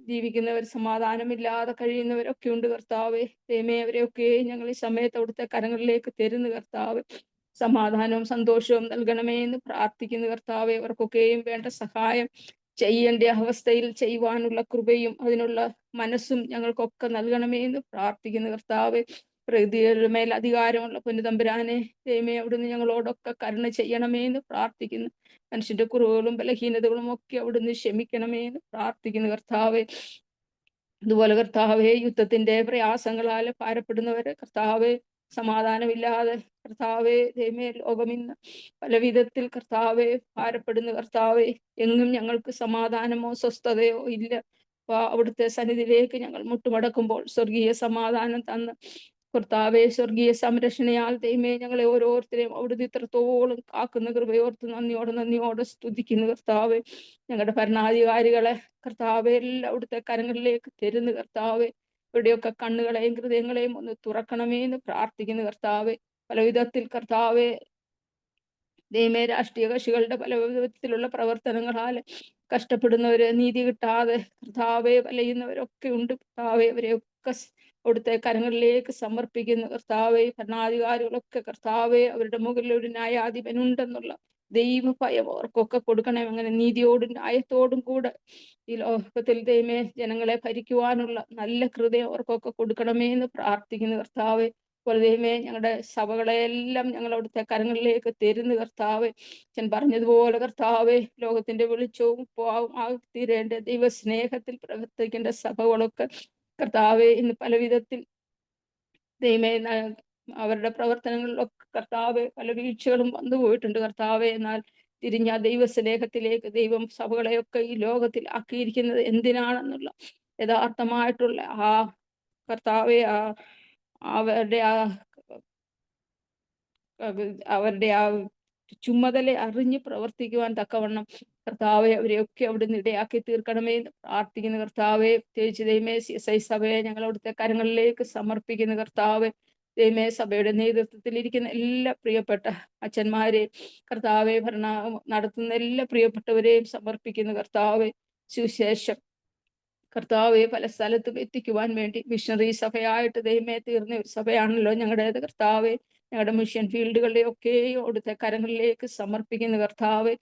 ജീവിക്കുന്നവർ, സമാധാനമില്ലാതെ കഴിയുന്നവരൊക്കെ ഉണ്ട് കർത്താവെ. ദൈവമേ, അവരെയൊക്കെ ഞങ്ങൾ ഈ സമയത്ത് അവിടുത്തെ കരങ്ങളിലേക്ക് തരുന്നു കർത്താവ്. സമാധാനവും സന്തോഷവും നൽകണമേ എന്ന് പ്രാർത്ഥിക്കുന്നു കർത്താവെ. അവർക്കൊക്കെയും വേണ്ട സഹായം ചെയ്യേണ്ട അവസ്ഥയിൽ ചെയ്യുവാനുള്ള കൃപയും അതിനുള്ള മനസ്സും ഞങ്ങൾക്കൊക്കെ നൽകണമേ എന്ന് പ്രാർത്ഥിക്കുന്നു കർത്താവെ. പ്രകൃതിയുടെ മേൽ അധികാരമുള്ള പൊന്നുതമ്പുരാനെ ദൈവമേ അവിടുന്ന് ഞങ്ങളോടൊക്കെ കരുണ ചെയ്യണമേ എന്ന് പ്രാർത്ഥിക്കുന്നു. മനുഷ്യന്റെ കുറവുകളും ബലഹീനതകളും ഒക്കെ അവിടുന്ന് ക്ഷമിക്കണമേ എന്ന് പ്രാർത്ഥിക്കുന്നു കർത്താവെ. അതുപോലെ കർത്താവെ യുദ്ധത്തിന്റെ പ്രയാസങ്ങളാൽ ഭാരപ്പെടുന്നവര് കർത്താവെ, സമാധാനമില്ലാതെ കർത്താവെ ദൈവമേ ലോകമിന്ന് പല വിധത്തിൽ കർത്താവെ ഭാരപ്പെടുന്ന കർത്താവെ, എങ്ങും ഞങ്ങൾക്ക് സമാധാനമോ സ്വസ്ഥതയോ ഇല്ല. അവിടുത്തെ സന്നിധിയിലേക്ക് ഞങ്ങൾ മുട്ടുമടക്കുമ്പോൾ സ്വർഗീയ സമാധാനം തന്ന് കർത്താവെ സ്വർഗീയ സംരക്ഷണയാൽ ദൈവമേ ഞങ്ങളെ ഓരോരുത്തരെയും അവിടുന്ന് ഇത്രത്തോളം കാക്കുന്ന കൃപയോർത്ത് നന്ദിയോടെ സ്തുതിക്കുന്നു കർത്താവെ. ഞങ്ങളുടെ ഭരണാധികാരികളെ കർത്താവെ എല്ലാം അവിടുത്തെ കരങ്ങളിലേക്ക് തരുന്നു കർത്താവെ. ഇവിടെയൊക്കെ കണ്ണുകളെയും ഹൃദയങ്ങളെയും ഒന്ന് തുറക്കണമേ എന്ന് പ്രാർത്ഥിക്കുന്നു കർത്താവെ. പല വിധത്തിൽ കർത്താവെ ദൈവമേ രാഷ്ട്രീയ കക്ഷികളുടെ പല വിധത്തിലുള്ള പ്രവർത്തനങ്ങളാൽ കഷ്ടപ്പെടുന്നവര്, നീതി കിട്ടാതെ കർത്താവെ വലയുന്നവരൊക്കെ ഉണ്ട് കർത്താവെ. അവരെയൊക്കെ അവിടുത്തെ കരങ്ങളിലേക്ക് സമർപ്പിക്കുന്നു കർത്താവെ. ഭരണാധികാരികളൊക്കെ കർത്താവെ അവരുടെ മുകളിൽ ഒരു ന്യായാധിപനുണ്ടെന്നുള്ള ദൈവഭയം അവർക്കൊക്കെ കൊടുക്കണേ. അങ്ങനെ നീതിയോടും ന്യായത്തോടും കൂടെ ഈ ലോകത്തിൽ ദൈവമേ ജനങ്ങളെ ഭരിക്കുവാനുള്ള നല്ല ഹൃദയം അവർക്കൊക്കെ കൊടുക്കണമേ എന്ന് പ്രാർത്ഥിക്കുന്നു കർത്താവെ. അപ്പോൾ ദൈവമേ ഞങ്ങളുടെ സഭകളെല്ലാം ഞങ്ങൾ അവിടുത്തെ കരങ്ങളിലേക്ക് തരുന്നു കർത്താവെ. ഞാൻ പറഞ്ഞതുപോലെ കർത്താവെ ലോകത്തിന്റെ വെളിച്ചവും തീരേണ്ട ദൈവ സ്നേഹത്തിൽ പ്രവർത്തിക്കേണ്ട സഭകളൊക്കെ കർത്താവെ ഇന്ന് പല വിധത്തിൽ ദൈവമേ അവരുടെ പ്രവർത്തനങ്ങളിലൊക്കെ കർത്താവെ പല വീഴ്ചകളും വന്നു പോയിട്ടുണ്ട് കർത്താവെ. എന്നാൽ തിരിഞ്ഞ ദൈവ സ്നേഹത്തിലേക്ക് ദൈവം സഭകളെയൊക്കെ ഈ ലോകത്തിൽ ആക്കിയിരിക്കുന്നത് എന്തിനാണെന്നുള്ള യഥാർത്ഥമായിട്ടുള്ള ആ കർത്താവെ അവരുടെ ആ ചുമതല അറിഞ്ഞ് പ്രവർത്തിക്കുവാൻ തക്കവണ്ണം കർത്താവെ അവരെയൊക്കെ അവിടുന്ന് ഇടയാക്കി തീർക്കണമേ എന്ന് പ്രാർത്ഥിക്കുന്ന കർത്താവെ. പ്രത്യേകിച്ച് ദൈവമേ CSI സഭയെ ഞങ്ങൾ അവിടുത്തെ കരങ്ങളിലേക്ക് സമർപ്പിക്കുന്ന കർത്താവെ. ദൈവമേ സഭയുടെ നേതൃത്വത്തിൽ ഇരിക്കുന്ന എല്ലാ പ്രിയപ്പെട്ട അച്ഛന്മാരെ കർത്താവെ, നടത്തുന്ന എല്ലാ പ്രിയപ്പെട്ടവരെയും സമർപ്പിക്കുന്ന കർത്താവെ. സുവിശേഷം കർത്താവെ പല സ്ഥലത്തും എത്തിക്കുവാൻ വേണ്ടി മിഷണറി സഭയായിട്ട് ദൈവമേ തീർന്ന ഒരു സഭയാണല്ലോ ഞങ്ങളുടേത്. കർത്താവെ ഞങ്ങളുടെ മിഷൻ ഫീൽഡുകളുടെയൊക്കെ അവിടുത്തെ കരങ്ങളിലേക്ക് സമർപ്പിക്കുന്ന കർത്താവെ.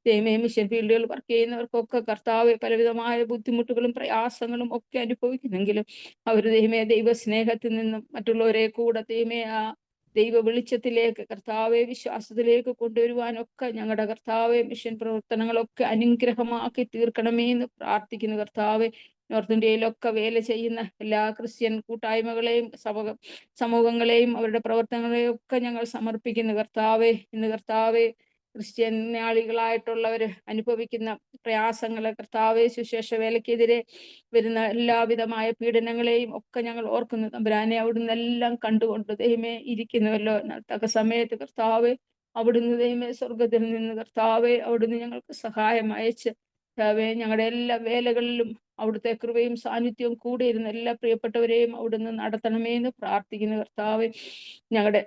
ദൈവമേ മിഷൻ ഫീൽഡുകൾ വർക്ക് ചെയ്യുന്നവർക്കൊക്കെ കർത്താവെ പലവിധമായ ബുദ്ധിമുട്ടുകളും പ്രയാസങ്ങളും ഒക്കെ അനുഭവിക്കുന്നെങ്കിലും അവർ ദൈവമേ ദൈവസ്നേഹത്തിൽ നിന്നും മറ്റുള്ളവരെ കൂടെ ദൈവമേ ആ ദൈവ വെളിച്ചത്തിലേക്ക് കർത്താവെ വിശ്വാസത്തിലേക്ക് കൊണ്ടുവരുവാനൊക്കെ ഞങ്ങളുടെ കർത്താവെ മിഷൻ പ്രവർത്തനങ്ങളൊക്കെ അനുഗ്രഹമാക്കി തീർക്കണമേ എന്ന് പ്രാർത്ഥിക്കുന്നു കർത്താവെ. നോർത്ത് ഇന്ത്യയിലൊക്കെ വേല ചെയ്യുന്ന എല്ലാ ക്രിസ്ത്യൻ കൂട്ടായ്മകളെയും സമൂഹങ്ങളെയും അവരുടെ പ്രവർത്തനങ്ങളെയും ഒക്കെ ഞങ്ങൾ സമർപ്പിക്കുന്നു കർത്താവെ. ഇന്ന് കർത്താവെ ക്രിസ്ത്യാനികളായിട്ടുള്ളവർ അനുഭവിക്കുന്ന പ്രയാസങ്ങളെ കർത്താവെ, സുശേഷ വേലയ്ക്കെതിരെ വരുന്ന എല്ലാവിധമായ പീഡനങ്ങളെയും ഒക്കെ ഞങ്ങൾ ഓർക്കുന്നു തമ്പുരാനെ. അവിടുന്ന് എല്ലാം കണ്ടുകൊണ്ട് ദൈവമേ ഇരിക്കുന്നുവല്ലോ. തക്ക സമയത്ത് കർത്താവെ അവിടുന്ന് ദൈവമേ സ്വർഗത്തിൽ നിന്ന് കർത്താവെ അവിടുന്ന് ഞങ്ങൾക്ക് സഹായം അയച്ച് കർത്താവെ ഞങ്ങളുടെ എല്ലാ വേലകളിലും അവിടുത്തെ കൃപയും സാന്നിധ്യവും കൂടെ ഇരുന്ന എല്ലാ പ്രിയപ്പെട്ടവരെയും അവിടുന്ന് നടത്തണമേ എന്ന് പ്രാർത്ഥിക്കുന്നു കർത്താവെ. ഞങ്ങളുടെ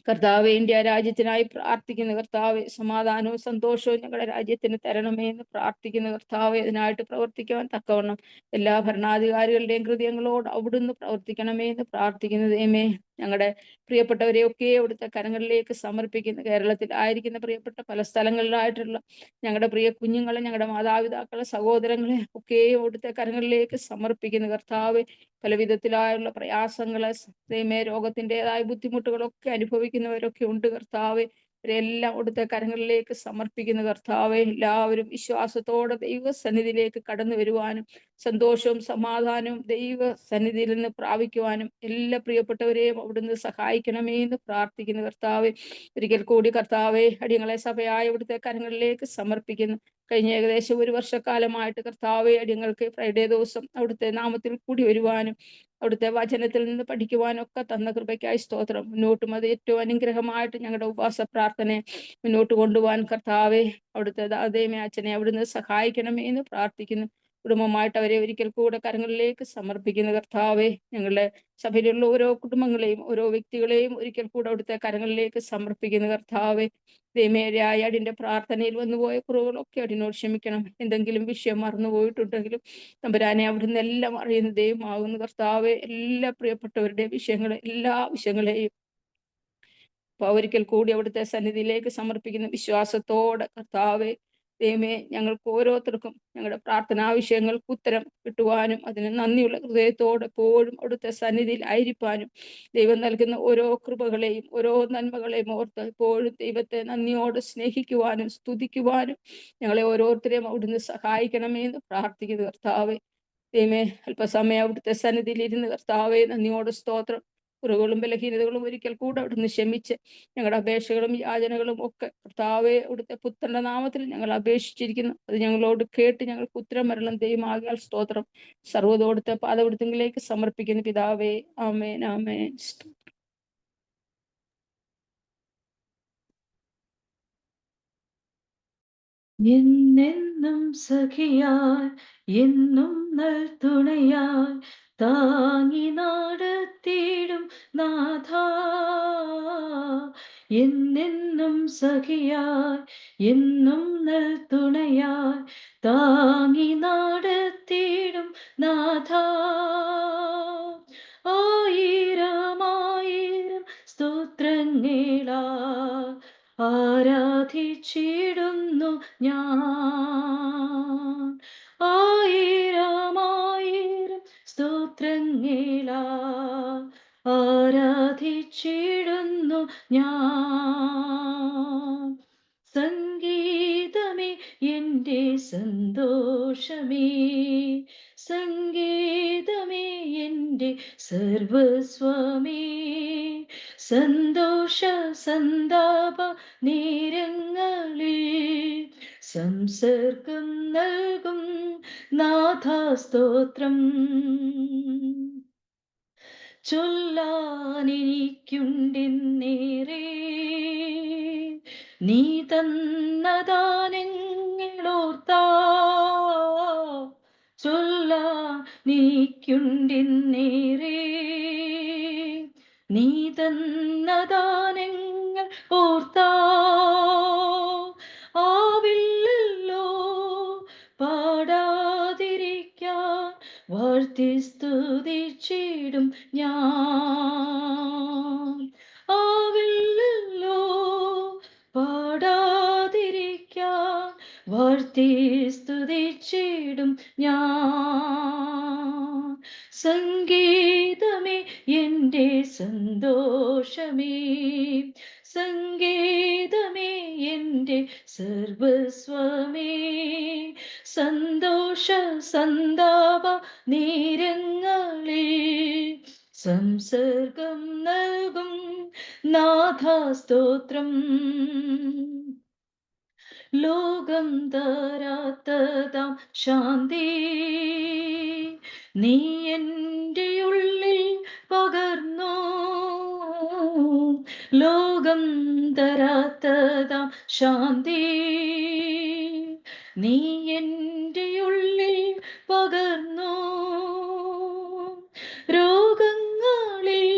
കർത്താവെ ഇന്ത്യ രാജ്യത്തിനായി പ്രാർത്ഥിക്കുന്ന കർത്താവെ, സമാധാനവും സന്തോഷവും ഞങ്ങളുടെ രാജ്യത്തിന് തരണമേ എന്ന് പ്രാർത്ഥിക്കുന്ന കർത്താവെ. അതിനായിട്ട് പ്രവർത്തിക്കുവാൻ തക്കവണ്ണം എല്ലാ ഭരണാധികാരികളുടെയും ഹൃദയങ്ങളോട് അവിടുന്ന് പ്രവർത്തിക്കണമേ എന്ന് പ്രാർത്ഥിക്കുന്ന ദൈവമേ. ഞങ്ങളുടെ പ്രിയപ്പെട്ടവരെയൊക്കെ അവിടുത്തെ കരങ്ങളിലേക്ക് സമർപ്പിക്കുന്ന കേരളത്തിൽ ആയിരിക്കുന്ന പ്രിയപ്പെട്ട പല സ്ഥലങ്ങളിലായിട്ടുള്ള ഞങ്ങളുടെ പ്രിയ കുഞ്ഞുങ്ങളെ, ഞങ്ങളുടെ മാതാപിതാക്കളെ, സഹോദരങ്ങളെ ഒക്കെ അവിടുത്തെ കരങ്ങളിലേക്ക് സമർപ്പിക്കുന്ന കർത്താവെ. പല വിധത്തിലായുള്ള പ്രയാസങ്ങളെ ദൈവമേ രോഗത്തിൻ്റെതായ ബുദ്ധിമുട്ടുകളൊക്കെ അനുഭവിക്കുന്നവരൊക്കെ ഉണ്ട് കർത്താവെ. ഇവരെല്ലാം അവിടുത്തെ കരങ്ങളിലേക്ക് സമർപ്പിക്കുന്ന കർത്താവെ. എല്ലാവരും വിശ്വാസത്തോടെ ദൈവസന്നിധിയിലേക്ക് കടന്നു വരുവാനും സന്തോഷവും സമാധാനവും ദൈവസന്നിധിയിൽ നിന്ന് പ്രാപിക്കുവാനും എല്ലാ പ്രിയപ്പെട്ടവരെയും അവിടുന്ന് സഹായിക്കണമേ എന്ന് പ്രാർത്ഥിക്കുന്നു കർത്താവെ. ഒരിക്കൽ കൂടി കർത്താവെ അടിയങ്ങളെ സഭയായ അവിടുത്തെ കരങ്ങളിലേക്ക് സമർപ്പിക്കുന്നു. കഴിഞ്ഞ ഏകദേശം ഒരു വർഷക്കാലമായിട്ട് കർത്താവെ അടിയങ്ങൾക്ക് ഫ്രൈഡേ ദിവസം അവിടുത്തെ നാമത്തിൽ കൂടി വരുവാനും അവിടുത്തെ വചനത്തിൽ നിന്ന് പഠിക്കുവാനൊക്കെ തന്ന കൃപയ്ക്കായി സ്തോത്രം. മുന്നോട്ടും അത് ഏറ്റവും അനുഗ്രഹമായിട്ട് ഞങ്ങളുടെ ഉപവാസ പ്രാർത്ഥനയെ മുന്നോട്ട് കൊണ്ടുപോകാൻ കർത്താവെ അവിടുത്തെ ദൈവമേ അച്ഛനെ അവിടുന്ന് സഹായിക്കണമേ എന്ന് പ്രാർത്ഥിക്കുന്നു. കുടുംബമായിട്ട് അവരെ ഒരിക്കൽ കൂടെ കരങ്ങളിലേക്ക് സമർപ്പിക്കുന്ന കർത്താവെ. ഞങ്ങളുടെ സഭയിലുള്ള ഓരോ കുടുംബങ്ങളെയും ഓരോ വ്യക്തികളെയും ഒരിക്കൽ കൂടെ അവിടുത്തെ കരങ്ങളിലേക്ക് സമർപ്പിക്കുന്ന കർത്താവെ. ദൈവമേരായ അടിന്റെ പ്രാർത്ഥനയിൽ വന്നുപോയ കുറവുകളൊക്കെ അടിനോട് ക്ഷമിക്കണം. എന്തെങ്കിലും വിഷയം മറന്നുപോയിട്ടുണ്ടെങ്കിലും തമ്പുരാനെ അവിടുന്ന് എല്ലാം അറിയുന്ന ദൈവമാകുന്നു കർത്താവെ. എല്ലാ പ്രിയപ്പെട്ടവരുടെ എല്ലാ വിഷയങ്ങളെയും ഒരിക്കൽ കൂടി അവിടുത്തെ സന്നിധിയിലേക്ക് സമർപ്പിക്കുന്ന വിശ്വാസത്തോടെ കർത്താവെ. ദൈവമേ ഞങ്ങൾക്ക് ഓരോരുത്തർക്കും ഞങ്ങളുടെ പ്രാർത്ഥനാ വിഷയങ്ങൾക്ക് ഉത്തരം കിട്ടുവാനും അതിന് നന്ദിയുള്ള ഹൃദയത്തോടെ എപ്പോഴും അവിടുത്തെ സന്നിധിയിൽ ആയിരിക്കാനും ദൈവം നൽകുന്ന ഓരോ കൃപകളെയും ഓരോ നന്മകളെയും ഓർത്ത് എപ്പോഴും ദൈവത്തെ നന്ദിയോടെ സ്നേഹിക്കുവാനും സ്തുതിക്കുവാനും ഞങ്ങളെ ഓരോരുത്തരെയും അവിടുന്ന് സഹായിക്കണമേ എന്ന് പ്രാർത്ഥിക്കുന്നു കർത്താവെ. ദൈവമേ അല്പസമയം അവിടുത്തെ സന്നിധിയിൽ ഇരുന്ന് കർത്താവെ നന്ദിയോടെ സ്തോത്രം. കുറവുകളും ബലഹീനതകളും ഒരിക്കൽ കൂടെ അവിടുന്ന് ക്ഷമിച്ച് ഞങ്ങളുടെ അപേക്ഷകളും യാചനകളും ഒക്കെ കർത്താവെ അവിടുത്തെ പുത്രന്റെ നാമത്തിൽ ഞങ്ങൾ അപേക്ഷിച്ചിരിക്കുന്നു. അത് ഞങ്ങളോട് കേട്ട് ഞങ്ങൾക്ക് ഉത്തരം വരണം ദൈവമാകിയാൽ സ്തോത്രം. സർവ്വതോടുത്തെ പാദവിടുത്തങ്ങളിലേക്ക് സമർപ്പിക്കുന്ന പിതാവേ, ആമേൻ ആമേൻ. എന്നെന്നും സഖിയായി എന്നും നൽതുണയായി താങ്ങി നടത്തിയിടും നാഥ. എന്നെന്നും സഖിയായി എന്നും നൽതുണയായി താങ്ങി നടത്തിയിടും നാഥ. ആയിരമായിരം സ്തോത്രങ്ങളാ ആരാധിച്ചിടുന്നു ഞാൻ. ആയിരമായിരം സ്തോത്രങ്ങളാ ആരാധിച്ചിടുന്നു ഞാൻ. സംഗീതമേ എൻ്റെ സന്തോഷമേ, സംഗീതമേ എൻ്റെ സർവസ്വമേ. സന്തോഷ സന്താപ നേരങ്ങളിൽ സംസർഗം നൽകും നാഥാസ്തോത്രം. ചൊല്ലാനെനിക്കുണ്ടെന്നേറെ നീ തന്ന ദാനങ്ങളോർത്താ. ചൊല്ലാനെനിക്കുണ്ടെന്നേറെ നീ തന്ന ദാനങ്ങൾ ഓർത്താ. ആവില്ലല്ലോ പാടാതിരിക്കാൻ വാഴ്ത്തി സ്തുതിച്ചിടും ഞാൻ. സംഗീതമേ എൻ്റെ സന്തോഷമേ, സംഗീതമേ എൻ്റെ സർവസ്വമേ, സന്തോഷ സന്താപ നേരങ്ങളിൽ സംസർഗം നൽകും നാഥാസ്തോത്രം. ലോകം തരാത്തതാം ശാന്തി നീ എൻ്റെ ഉള്ളിൽ പകർന്നു. ലോകം തരാത്തതാം ശാന്തി നീ എൻ്റെ ഉള്ളിൽ പകർന്നു. രോഗങ്ങളിൽ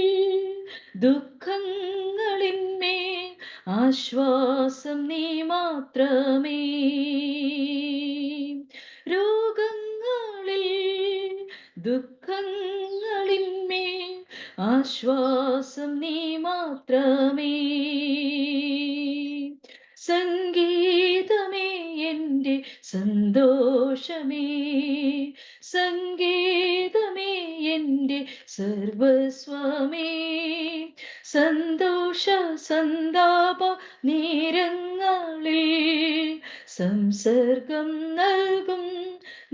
ദുഃഖങ്ങളിന്മേൽ ആശ്വാസം നീ മാത്രമേ. രോഗങ്ങളിൽ ദുഃഖങ്ങളിന്മേൽ ആശ്വാസം നീ മാത്രമേ. സംഗീതമേ എൻ്റെ സന്തോഷമേ, സംഗീതമേ എൻ്റെ സർവസ്വമേ, സന്തോഷ സന്താപ നേരങ്ങളിൽ സംസർഗം നൽകും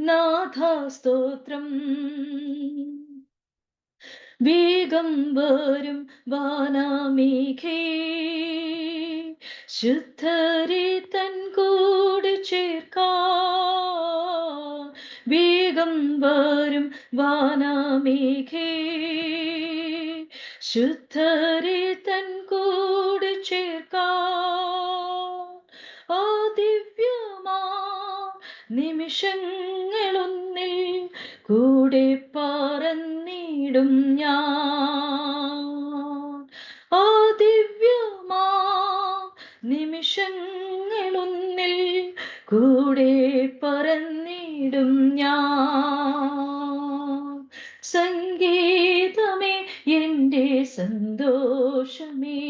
നാഥാസ്തോത്രം. വേഗം വരും വാനാമേഘേ ശുദ്ധരെ തൻ കൂടെ ചേർക്കാൻ. വേഗം വരും വാനാമേഘേ ശുദ്ധരെ തൻ കൂടെ ചേർക്കാൻ. ആ ദിവ്യമാ നിമിഷങ്ങളൊന്നിൽ കൂടെ പറന്നിടും ഞാൻ. ആ ദിവ്യമാ നിമിഷങ്ങളൊന്നിൽ കൂടെ പറന്നിടും ഞാൻ. സംഗീതമേ എൻ്റെ സന്തോഷമേ,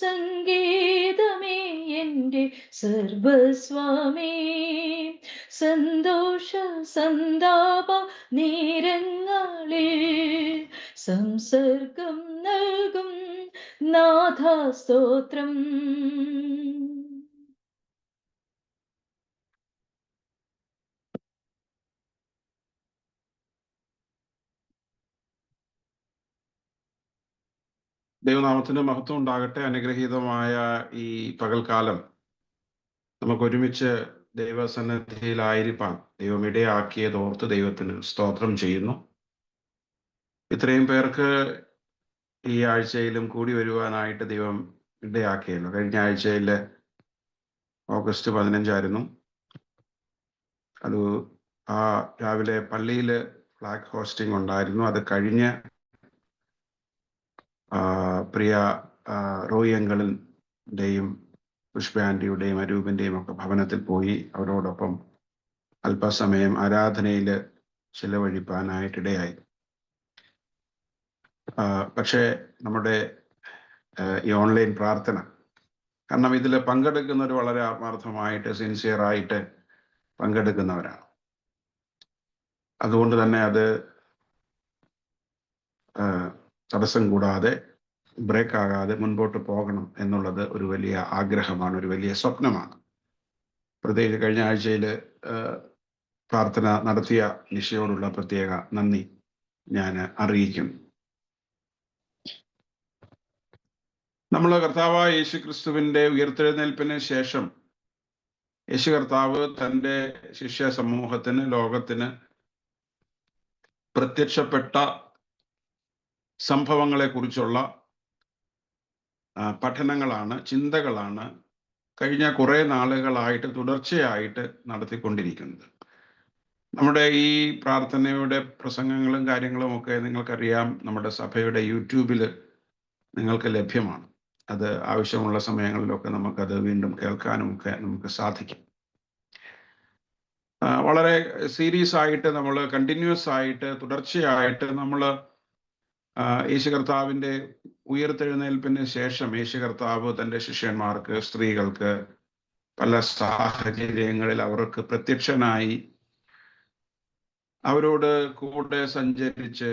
സംഗീതമേ എൻ്റെ സർവസ്വമേ, സന്തോഷ സന്താപ നേരങ്ങളിൽ സംസർഗം നൽകും നാഥാസ്തോത്രം. ദൈവനാമത്തിന് മഹത്വം ഉണ്ടാകട്ടെ. അനുഗ്രഹീതമായ ഈ പകൽക്കാലം നമുക്ക് ഒരുമിച്ച് ദൈവസന്നിധിയിലായിരിക്കാൻ ദൈവം ഇടയാക്കിയത് ഓർത്ത് ദൈവത്തിന് സ്തോത്രം ചെയ്യുന്നു. ഇത്രയും പേർക്ക് ഈ ആഴ്ചയിലും കൂടി വരുവാനായിട്ട് ദൈവം ഇടയാക്കിയല്ലോ. കഴിഞ്ഞ ആഴ്ചയിൽ ഓഗസ്റ്റ് 15 അത് രാവിലെ പള്ളിയിൽ ഫ്ലാഗ് ഹോസ്റ്റിംഗ് ഉണ്ടായിരുന്നു. അത് കഴിഞ്ഞ് പ്രിയ റോയി അങ്കിളിൻ്റെയും പുഷ്പ ആൻറ്റിയുടെയും അരൂപിൻ്റെയും ഒക്കെ ഭവനത്തിൽ പോയി അവരോടൊപ്പം അല്പസമയം ആരാധനയിൽ ചിലവഴിപ്പാനായിട്ടിടയായി. പക്ഷേ നമ്മുടെ ഈ ഓൺലൈൻ പ്രാർത്ഥന, കാരണം ഇതിൽ പങ്കെടുക്കുന്നവർ വളരെ ആത്മാർത്ഥമായിട്ട് സിൻസിയറായിട്ട് പങ്കെടുക്കുന്നവരാണ്. അതുകൊണ്ട് തന്നെ അത് തടസ്സം കൂടാതെ ബ്രേക്ക് ആകാതെ മുൻപോട്ട് പോകണം എന്നുള്ളത് ഒരു വലിയ ആഗ്രഹമാണ്, ഒരു വലിയ സ്വപ്നമാണ്. പ്രത്യേകിച്ച് കഴിഞ്ഞ ആഴ്ചയിൽ പ്രാർത്ഥന നടത്തിയ നിശയോടുള്ള പ്രത്യേക നന്ദി ഞാൻ അറിയിക്കുന്നു. നമ്മൾ കർത്താവായ യേശു ക്രിസ്തുവിൻ്റെ ഉയർത്തെഴുന്നേൽപ്പിന് ശേഷം യേശു കർത്താവ് തൻ്റെ ശിഷ്യ സമൂഹത്തിന്, ലോകത്തിന് പ്രത്യക്ഷപ്പെട്ട സംഭവങ്ങളെക്കുറിച്ചുള്ള പഠനങ്ങളാണ്, ചിന്തകളാണ് കഴിഞ്ഞ കുറേ നാളുകളായിട്ട് തുടർച്ചയായിട്ട് നടത്തിക്കൊണ്ടിരിക്കുന്നത്. നമ്മുടെ ഈ പ്രാർത്ഥനയുടെ പ്രസംഗങ്ങളും കാര്യങ്ങളും ഒക്കെ നിങ്ങൾക്കറിയാം, നമ്മുടെ സഭയുടെ യൂട്യൂബിൽ നിങ്ങൾക്ക് ലഭ്യമാണ്. അത് ആവശ്യമുള്ള സമയങ്ങളിലൊക്കെ നമുക്കത് വീണ്ടും കേൾക്കാനും ഒക്കെ നമുക്ക് സാധിക്കും. വളരെ സീരിയസ് ആയിട്ട് നമ്മൾ കണ്ടിന്യൂസ് ആയിട്ട് തുടർച്ചയായിട്ട് നമ്മൾ യേശു കർത്താവിൻ്റെ ഉയർത്തെഴുന്നേൽപ്പിന് ശേഷം യേശു കർത്താവ് തൻ്റെ ശിഷ്യന്മാർക്ക്, സ്ത്രീകൾക്ക്, പല സാഹചര്യങ്ങളിൽ അവർക്ക് പ്രത്യക്ഷനായി അവരോട് കൂടെ സഞ്ചരിച്ച്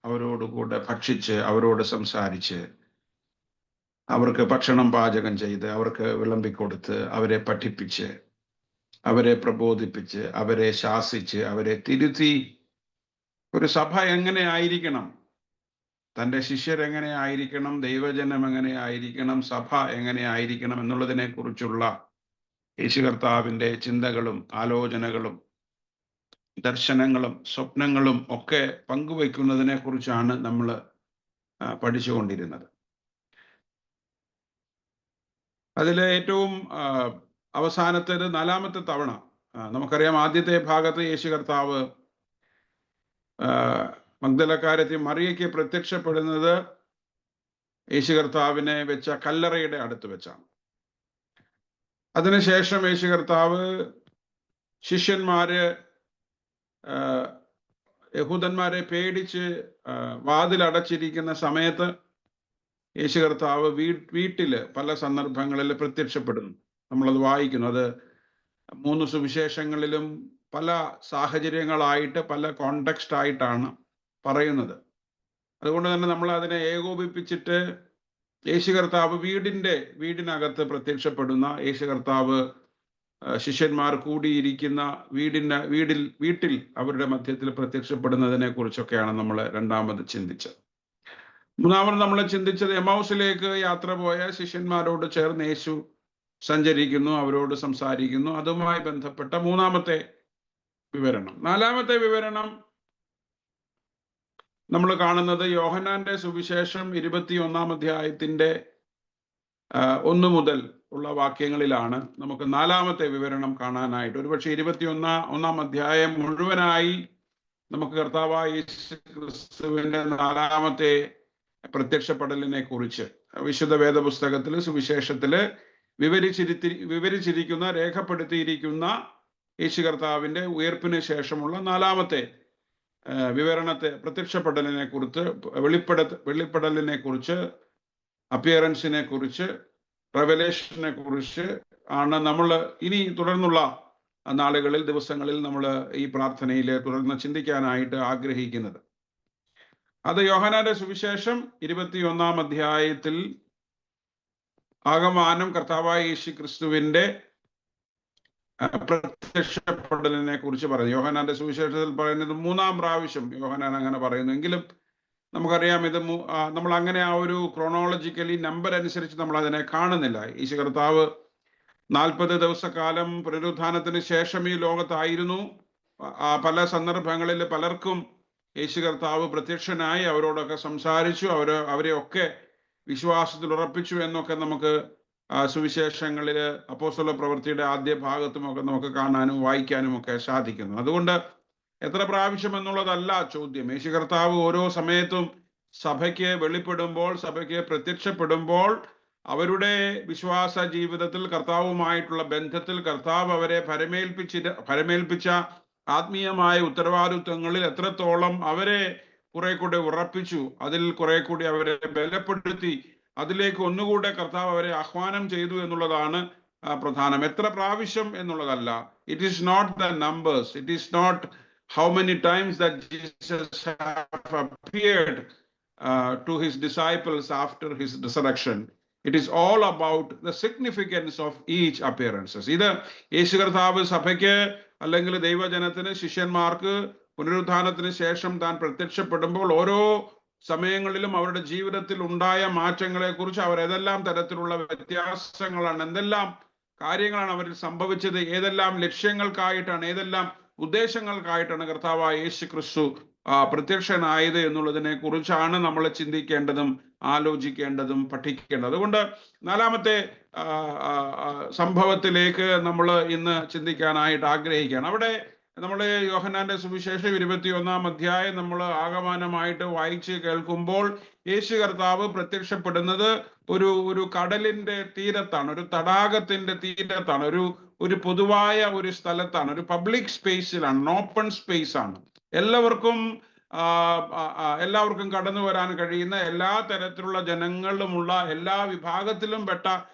അവരോട് കൂടെ ഭക്ഷിച്ച് അവരോട് സംസാരിച്ച് അവർക്ക് ഭക്ഷണം പാചകം ചെയ്ത് അവർക്ക് വിളമ്പിക്കൊടുത്ത് അവരെ പഠിപ്പിച്ച് അവരെ പ്രബോധിപ്പിച്ച് അവരെ ശാസിച്ച് അവരെ തിരുത്തി ഒരു സഭ എങ്ങനെ ആയിരിക്കണം, തൻ്റെ ശിഷ്യരെങ്ങനെ ആയിരിക്കണം, ദൈവജനം എങ്ങനെ ആയിരിക്കണം, സഭ എങ്ങനെ ആയിരിക്കണം എന്നുള്ളതിനെ കുറിച്ചുള്ള യേശു കർത്താവിൻ്റെ ചിന്തകളും ആലോചനകളും ദർശനങ്ങളും സ്വപ്നങ്ങളും ഒക്കെ പങ്കുവയ്ക്കുന്നതിനെ കുറിച്ചാണ് നമ്മൾ പഠിച്ചുകൊണ്ടിരുന്നത്. അതിലെ ഏറ്റവും അവസാനത്തേത് 4-ാമത്തെ തവണ നമുക്കറിയാം. ആദ്യത്തെ ഭാഗത്ത് യേശു കർത്താവ് മഗ്ദലക്കാരത്തി മറിയയ്ക്ക് പ്രത്യക്ഷപ്പെടുന്നത് യേശു കർത്താവിനെ വെച്ച കല്ലറയുടെ അടുത്ത് വെച്ചാണ്. അതിനുശേഷം യേശു കർത്താവ് ശിഷ്യന്മാര് യഹൂദന്മാരെ പേടിച്ച് വാതിലടച്ചിരിക്കുന്ന സമയത്ത് യേശു കർത്താവ് വീട്ടില് പല സന്ദർഭങ്ങളിൽ പ്രത്യക്ഷപ്പെടുന്നു. നമ്മളത് വായിക്കുന്നു. അത് 3 സുവിശേഷങ്ങളിലും പല സാഹചര്യങ്ങളായിട്ട് പല കോണ്ടെക്സ്റ്റ് ആയിട്ടാണ് പറയുന്നത്. അതുകൊണ്ട് തന്നെ നമ്മൾ അതിനെ ഏകോപിപ്പിച്ചിട്ട് യേശു കർത്താവ് വീടിനകത്ത് പ്രത്യക്ഷപ്പെടുന്ന, യേശു കർത്താവ് ശിഷ്യന്മാർ കൂടിയിരിക്കുന്ന വീട്ടിൽ അവരുടെ മധ്യത്തിൽ പ്രത്യക്ഷപ്പെടുന്നതിനെ കുറിച്ചൊക്കെയാണ് നമ്മൾ രണ്ടാമത് ചിന്തിച്ചത്. മൂന്നാമത് നമ്മൾ ചിന്തിച്ചത് എമൗസിലേക്ക് യാത്ര പോയ ശിഷ്യന്മാരോട് ചേർന്ന് യേശു സഞ്ചരിക്കുന്നു, അവരോട് സംസാരിക്കുന്നു. അതുമായി ബന്ധപ്പെട്ട 3-ാമത്തെ വിവരണം. 4-ാമത്തെ വിവരണം നമ്മൾ കാണുന്നത് യോഹന്നാന്റെ സുവിശേഷം 21-ാം അധ്യായത്തിന്റെ 1 മുതൽ ഉള്ള വാക്യങ്ങളിലാണ് നമുക്ക് 4-ാമത്തെ വിവരണം കാണാനായിട്ട്. ഒരുപക്ഷെ 21-ാം അധ്യായം മുഴുവനായി നമുക്ക് കർത്താവായ യേശു ക്രിസ്തുവിന്റെ 4-ാമത്തെ പ്രത്യക്ഷപ്പെടലിനെ കുറിച്ച് വിശുദ്ധ വേദപുസ്തകത്തിൽ സുവിശേഷത്തില് വിവരിച്ചിരിക്കുന്ന, രേഖപ്പെടുത്തിയിരിക്കുന്ന യേശു കർത്താവിന്റെ ഉയർപ്പിന് ശേഷമുള്ള 4-ാമത്തെ പ്രത്യക്ഷപ്പെടലിനെ കുറിച്ച്, വെളിപ്പെടലിനെ കുറിച്ച്, അപ്പിയറൻസിനെ കുറിച്ച്, റെവലേഷനെ കുറിച്ച് ആണ് നമ്മൾ ഇനി തുടർന്നുള്ള നാളുകളിൽ, ദിവസങ്ങളിൽ നമ്മൾ ഈ പ്രാർത്ഥനയിൽ തുടർന്ന് ചിന്തിക്കാനായിട്ട് ആഗ്രഹിക്കുന്നത്. അത് യോഹന്നാന്റെ സുവിശേഷം 21-ാം അധ്യായത്തിൽ ആകമാനം കർത്താവായ യേശു ക്രിസ്തുവിന്റെ പ്രത്യക്ഷപ്പെടലിനെ കുറിച്ച് പറയുന്നു. യോഹന്നാന്റെ സുവിശേഷത്തിൽ പറയുന്നത് 3-ാം പ്രാവശ്യം യോഹന്നാൻ അങ്ങനെ പറയുന്നു. എങ്കിലും നമുക്കറിയാം ഇത് നമ്മൾ അങ്ങനെ ആ ഒരു ക്രോണോളജിക്കലി നമ്പർ അനുസരിച്ച് നമ്മൾ അതിനെ കാണുന്നില്ല. യേശു കർത്താവ് 40 ദിവസക്കാലം പുനരുത്ഥാനത്തിന് ശേഷം ഈ ലോകത്തായിരുന്നു. പല സന്ദർഭങ്ങളിൽ പലർക്കും യേശു കർത്താവ് പ്രത്യക്ഷനായി അവരോടൊക്കെ സംസാരിച്ചു, അവരെയൊക്കെ വിശ്വാസത്തിൽ ഉറപ്പിച്ചു എന്നൊക്കെ നമുക്ക് സുവിശേഷങ്ങളിൽ അപ്പോസ്തല പ്രവൃത്തിയുടെ ആദ്യ ഭാഗത്തുമൊക്കെ നമുക്ക് കാണാനും വായിക്കാനും ഒക്കെ സാധിക്കുന്നു. അതുകൊണ്ട് എത്ര പ്രാവശ്യം എന്നുള്ളതല്ല ചോദ്യം. യേശു കർത്താവ് ഓരോ സമയത്തും സഭയ്ക്ക് വെളിപ്പെടുമ്പോൾ, സഭയ്ക്ക് പ്രത്യക്ഷപ്പെടുമ്പോൾ അവരുടെ വിശ്വാസ ജീവിതത്തിൽ കർത്താവുമായിട്ടുള്ള ബന്ധത്തിൽ കർത്താവ് അവരെ ഫലമേൽപ്പിച്ച ആത്മീയമായ ഉത്തരവാദിത്വങ്ങളിൽ എത്രത്തോളം അവരെ കുറെ കൂടെ ഉറപ്പിച്ചു, അതിൽ കുറെ കൂടി അവരെ ബലപ്പെടുത്തി, അതിലേക്ക് ഒന്നുകൂടെ കർത്താവ് അവരെ ആഹ്വാനം ചെയ്തു എന്നുള്ളതാണ് പ്രധാനം. എത്ര പ്രാവശ്യം എന്നുള്ളതല്ല. It is not the numbers, it is not how many times that Jesus have appeared to his disciples after his resurrection. It is all about the significance of each appearances. ഇത് യേശു കർത്താവ് സഭയ്ക്ക് അല്ലെങ്കിൽ ദൈവജനത്തിന്, ശിഷ്യന്മാർക്ക് പുനരുത്ഥാനത്തിന് ശേഷം താൻ പ്രത്യക്ഷപ്പെടുമ്പോൾ ഓരോ സമയങ്ങളിലും അവരുടെ ജീവിതത്തിൽ ഉണ്ടായ മാറ്റങ്ങളെ കുറിച്ച്, അവർ ഏതെല്ലാം തരത്തിലുള്ള വ്യത്യാസങ്ങളാണ്, എന്തെല്ലാം കാര്യങ്ങളാണ് അവരിൽ സംഭവിച്ചത്, ഏതെല്ലാം ലക്ഷ്യങ്ങൾക്കായിട്ടാണ്, ഏതെല്ലാം ഉദ്ദേശങ്ങൾക്കായിട്ടാണ് കർത്താവായ യേശു ക്രിസ്തു പ്രത്യക്ഷനായത് എന്നുള്ളതിനെ കുറിച്ചാണ് നമ്മൾ ചിന്തിക്കേണ്ടതും ആലോചിക്കേണ്ടതും പഠിക്കേണ്ടത്. അതുകൊണ്ട് 4-ാമത്തെ സംഭവത്തിലേക്ക് നമ്മൾ ഇന്ന് ചിന്തിക്കാനായിട്ട് ആഗ്രഹിക്കുകയാണ്. അവിടെ നമ്മൾ യോഹന്നാന്റെ സുവിശേഷം 21-ാം അധ്യായം നമ്മൾ ആകമാനമായിട്ട് വായിച്ച് കേൾക്കുമ്പോൾ യേശു കർത്താവ് പ്രത്യക്ഷപ്പെടുന്നത് ഒരു കടലിന്റെ തീരത്താണ്, ഒരു തടാകത്തിന്റെ തീരത്താണ്, ഒരു പൊതുവായ ഒരു സ്ഥലത്താണ്, ഒരു പബ്ലിക് സ്പേസിലാണ്, ഓപ്പൺ സ്പേസ് ആണ്. എല്ലാവർക്കും കടന്നു വരാൻ കഴിയുന്ന, എല്ലാ തരത്തിലുള്ള ജനങ്ങളുമുള്ള, എല്ലാ വിഭാഗത്തിലും പെട്ട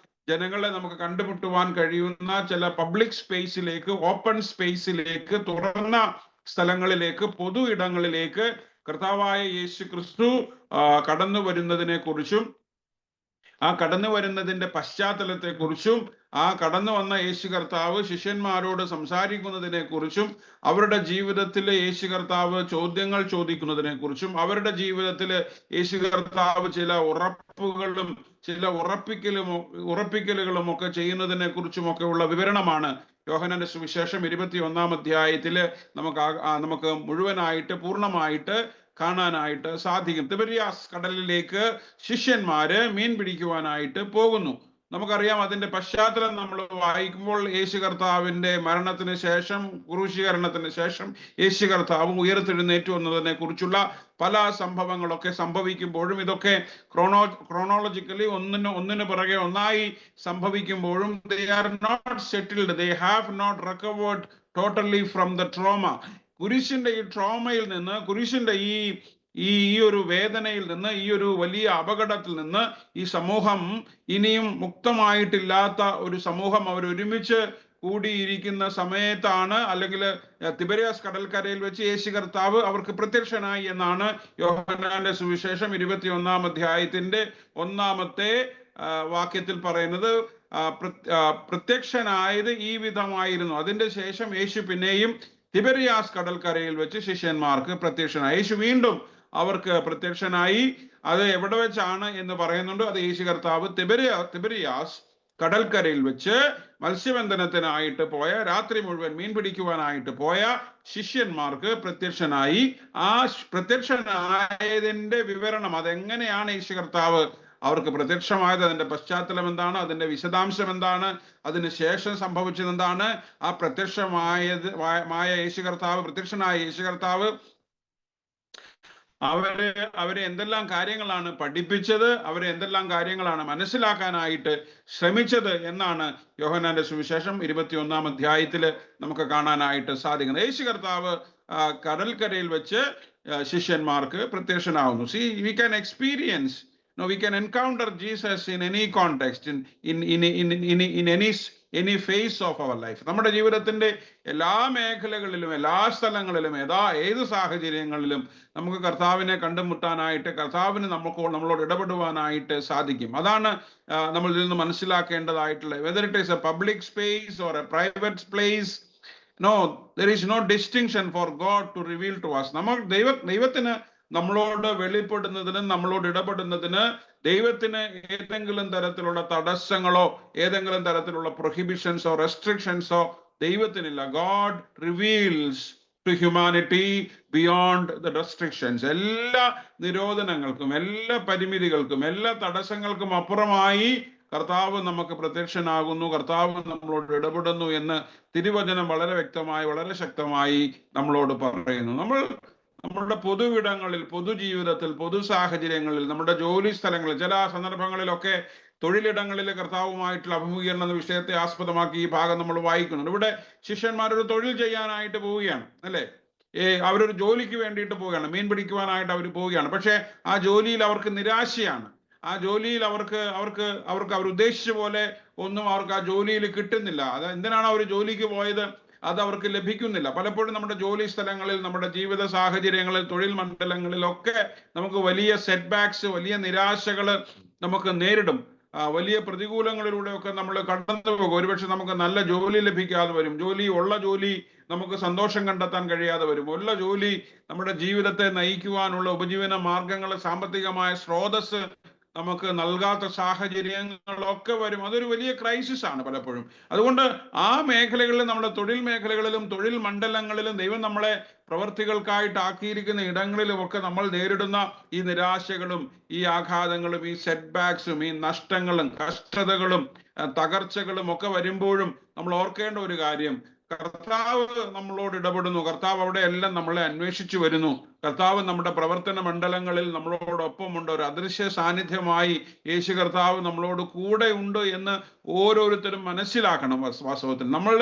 ജനങ്ങളെ നമുക്ക് കണ്ടുമുട്ടുവാൻ കഴിയുന്ന ചില പബ്ലിക് സ്പേസിലേക്ക്, ഓപ്പൺ സ്പേസിലേക്ക്, തുറന്ന സ്ഥലങ്ങളിലേക്ക്, പൊതു ഇടങ്ങളിലേക്ക് കർത്താവായ യേശു ക്രിസ്തു കടന്നു വരുന്നതിനെ കുറിച്ചും ആ കടന്നു വരുന്നതിന്റെ പശ്ചാത്തലത്തെ കുറിച്ചും ആ കടന്നു വന്ന യേശു കർത്താവ് ശിഷ്യന്മാരോട് സംസാരിക്കുന്നതിനെ കുറിച്ചും അവരുടെ ജീവിതത്തിൽ യേശു കർത്താവ് ചോദ്യങ്ങൾ ചോദിക്കുന്നതിനെ കുറിച്ചും അവരുടെ ജീവിതത്തിൽ യേശു കർത്താവ് ചില ഉറപ്പുകളും ചില ഉറപ്പിക്കലുകളും ഒക്കെ ചെയ്യുന്നതിനെ കുറിച്ചുമൊക്കെ ഉള്ള വിവരണമാണ് യോഹന്നാന്റെ സുവിശേഷം 21-ാം അധ്യായത്തില് നമുക്ക് മുഴുവനായിട്ട് പൂർണ്ണമായിട്ട് കാണാനായിട്ട് സാധിക്കും. തിബരിയാസ് കടലിലേക്ക് ശിഷ്യന്മാര് മീൻ പിടിക്കുവാനായിട്ട് പോകുന്നു. നമുക്കറിയാം അതിന്റെ പശ്ചാത്തലം നമ്മൾ വായിക്കുമ്പോൾ യേശു കർത്താവിന്റെ മരണത്തിന് ശേഷം, ക്രൂശീകരണത്തിന് ശേഷം യേശു കർത്താവ് ഉയർത്തെഴുന്നേറ്റു എന്നതിനെ കുറിച്ചുള്ള പല സംഭവങ്ങളൊക്കെ സംഭവിക്കുമ്പോഴും ഇതൊക്കെ ക്രോണോളജിക്കലി ഒന്നിനു പിറകെ ഒന്നായി സംഭവിക്കുമ്പോഴും they are not settled, they have not recovered totally from the trauma. കുരിശിന്റെ ഈ ട്രോമയിൽ നിന്ന്, കുരിശിന്റെ ഈ ഒരു വേദനയിൽ നിന്ന്, ഈ ഒരു വലിയ അപകടത്തിൽ നിന്ന് ഈ സമൂഹം ഇനിയും മുക്തമായിട്ടില്ലാത്ത ഒരു സമൂഹം അവർ ഒരുമിച്ച് കൂടിയിരിക്കുന്ന സമയത്താണ്, അല്ലെങ്കിൽ തിബരിയാസ് കടൽക്കരയിൽ വെച്ച് യേശു കർത്താവ് അവർക്ക് പ്രത്യക്ഷനായി എന്നാണ് യോഹന്നാന്റെ സുവിശേഷം 21-ാം അധ്യായത്തിന്റെ 1-ാമത്തെ വാക്യത്തിൽ പറയുന്നത്. പ്രത്യക്ഷനായത് ഈ വിധമായിരുന്നു. അതിന്റെ ശേഷം യേശു പിന്നെയും തിബരിയാസ് കടൽക്കരയിൽ വെച്ച് ശിഷ്യന്മാർക്ക് പ്രത്യക്ഷനായി. യേശു വീണ്ടും അവർക്ക് പ്രത്യക്ഷനായി. അത് എവിടെ വെച്ചാണ് എന്ന് പറയുന്നുണ്ട്. അത് യേശു കർത്താവ് തിബരിയാസ് കടൽക്കരയിൽ വെച്ച് മത്സ്യബന്ധനത്തിനായിട്ട് പോയ, രാത്രി മുഴുവൻ മീൻ പിടിക്കുവാനായിട്ട് പോയ ശിഷ്യന്മാർക്ക് പ്രത്യക്ഷനായി. ആ പ്രത്യക്ഷനായതിന്റെ വിവരണം, അതെങ്ങനെയാണ് യേശു കർത്താവ് അവർക്ക് പ്രത്യക്ഷമായത്, അതിന്റെ പശ്ചാത്തലം എന്താണ്, അതിന്റെ വിശദാംശം എന്താണ്, അതിന് ശേഷം സംഭവിച്ചത് എന്താണ്, ആ പ്രത്യക്ഷനായ യേശു കർത്താവ് അവരെ എന്തെല്ലാം കാര്യങ്ങളാണ് പഠിപ്പിച്ചത്, അവരെ എന്തെല്ലാം കാര്യങ്ങളാണ് മനസ്സിലാക്കാനായിട്ട് ശ്രമിച്ചത് എന്നാണ് യോഹന്നാന്റെ സുവിശേഷം 21-ാം അധ്യായത്തിൽ നമുക്ക് കാണാനായിട്ട് സാധിക്കുന്നത്. യേശു കർത്താവ് കടൽക്കരയിൽ വെച്ച് ശിഷ്യന്മാർക്ക് പ്രത്യക്ഷനാവുന്നു. See, we can experience, we can encounter Jesus in any context, in any phase of our life. നമ്മുടെ ജീവിതത്തിന്റെ എല്ലാ മേഖലകളിലും, എല്ലാ സ്ഥലങ്ങളിലും, ഏത് സാഹചര്യങ്ങളിലും നമുക്ക് കർത്താവിനെ കണ്ടുമുട്ടാനായിട്ട്, കർത്താവിന് നമ്മളോട് ഇടപെടുവാനായിട്ട് സാധിക്കും. അതാണ് നമ്മൾ ഇതിൽ നിന്ന് മനസ്സിലാക്കേണ്ടതായിട്ടുള്ളത്. whether it is a public space or a private place, no, there is no distinction for God to reveal to us. നമ്മൾ ദൈവത്തിന് നമ്മളോട് വെളിപ്പെടുന്നതിന്, നമ്മളോട് ഇടപെടുന്നതിന് ദൈവത്തിന് ഏതെങ്കിലും തരത്തിലുള്ള തടസ്സങ്ങളോ ഏതെങ്കിലും തരത്തിലുള്ള പ്രൊഹിബിഷൻസോ റെസ്ട്രിക്ഷൻസോ ദൈവത്തിനില്ല. God reveals to humanity beyond the restrictions. എല്ലാ നിരോധനങ്ങൾക്കും, എല്ലാ പരിമിതികൾക്കും, എല്ലാ തടസ്സങ്ങൾക്കും അപ്പുറമായി കർത്താവ് നമുക്ക് പ്രത്യക്ഷനാകുന്നു, കർത്താവ് നമ്മളോട് ഇടപെടുന്നു എന്ന് തിരുവചനം വളരെ വ്യക്തമായി, വളരെ ശക്തമായി നമ്മളോട് പറയുന്നു. നമ്മളുടെ പൊതുവിടങ്ങളിൽ, പൊതുജീവിതത്തിൽ, പൊതു സാഹചര്യങ്ങളിൽ, നമ്മുടെ ജോലി സ്ഥലങ്ങളിൽ, ചില സന്ദർഭങ്ങളിലൊക്കെ തൊഴിലിടങ്ങളിൽ കർത്താവുമായിട്ടുള്ള അഭിമുഖീകരണം എന്ന വിഷയത്തെ ആസ്പദമാക്കി ഈ ഭാഗം നമ്മൾ വായിക്കുന്നുണ്ട്. ഇവിടെ ശിഷ്യന്മാരൊരു തൊഴിൽ ചെയ്യാനായിട്ട് പോവുകയാണ്, അല്ലേ? അവരൊരു ജോലിക്ക് വേണ്ടിയിട്ട് പോവുകയാണ്, മീൻ പിടിക്കുവാനായിട്ട് അവർ പോവുകയാണ്. പക്ഷെ ആ ജോലിയിൽ അവർക്ക് നിരാശയാണ്. ആ ജോലിയിൽ അവർ ഉദ്ദേശിച്ച പോലെ ഒന്നും അവർക്ക് ആ ജോലിയിൽ കിട്ടുന്നില്ല. അത് എന്തിനാണ് അവർ ജോലിക്ക് പോയത്, അത് അവർക്ക് ലഭിക്കുന്നില്ല. പലപ്പോഴും നമ്മുടെ ജോലി സ്ഥലങ്ങളിൽ, നമ്മുടെ ജീവിത സാഹചര്യങ്ങളിൽ, തൊഴിൽ മണ്ഡലങ്ങളിലൊക്കെ നമുക്ക് വലിയ സെറ്റ് ബാക്സ്, വലിയ നിരാശകൾ നമുക്ക് നേരിടും. വലിയ പ്രതികൂലങ്ങളിലൂടെയൊക്കെ നമ്മൾ കടന്നു പോകും. ഒരുപക്ഷെ നമുക്ക് നല്ല ജോലി ലഭിക്കാതെ വരും, ഉള്ള ജോലി നമുക്ക് സന്തോഷം കണ്ടെത്താൻ കഴിയാതെ വരും, ഉള്ള ജോലി നമ്മുടെ ജീവിതത്തെ നയിക്കുവാനുള്ള ഉപജീവന മാർഗങ്ങൾ, സാമ്പത്തികമായ സ്രോതസ് നമുക്ക് നൽകാത്ത സാഹചര്യങ്ങളൊക്കെ വരും. അതൊരു വലിയ ക്രൈസിസ് ആണ് പലപ്പോഴും. അതുകൊണ്ട് ആ മേഖലകളിലും, നമ്മുടെ തൊഴിൽ മേഖലകളിലും, തൊഴിൽ മണ്ഡലങ്ങളിലും, ദൈവം നമ്മളെ പ്രവർത്തികൾക്കായിട്ട് ആക്കിയിരിക്കുന്ന ഇടങ്ങളിലുമൊക്കെ നമ്മൾ നേരിടുന്ന ഈ നിരാശകളും, ഈ ആഘാതങ്ങളും, ഈ സെറ്റ് ബാക്സും, ഈ നഷ്ടങ്ങളും, കഷ്ടതകളും, തകർച്ചകളും ഒക്കെ വരുമ്പോഴും നമ്മൾ ഓർക്കേണ്ട ഒരു കാര്യം, കർത്താവ് നമ്മളോട് ഇടപെടുന്നു. കർത്താവ് അവിടെ എല്ലാം നമ്മളെ അന്വേഷിച്ചു വരുന്നു. കർത്താവ് നമ്മുടെ പ്രവർത്തന മണ്ഡലങ്ങളിൽ നമ്മളോടൊപ്പമുണ്ട്. ഒരു അദൃശ്യ സാന്നിധ്യമായി യേശു കർത്താവ് നമ്മളോട് കൂടെ ഉണ്ട് എന്ന് ഓരോരുത്തരും മനസ്സിലാക്കണം. വാസ്തവത്തിൽ നമ്മൾ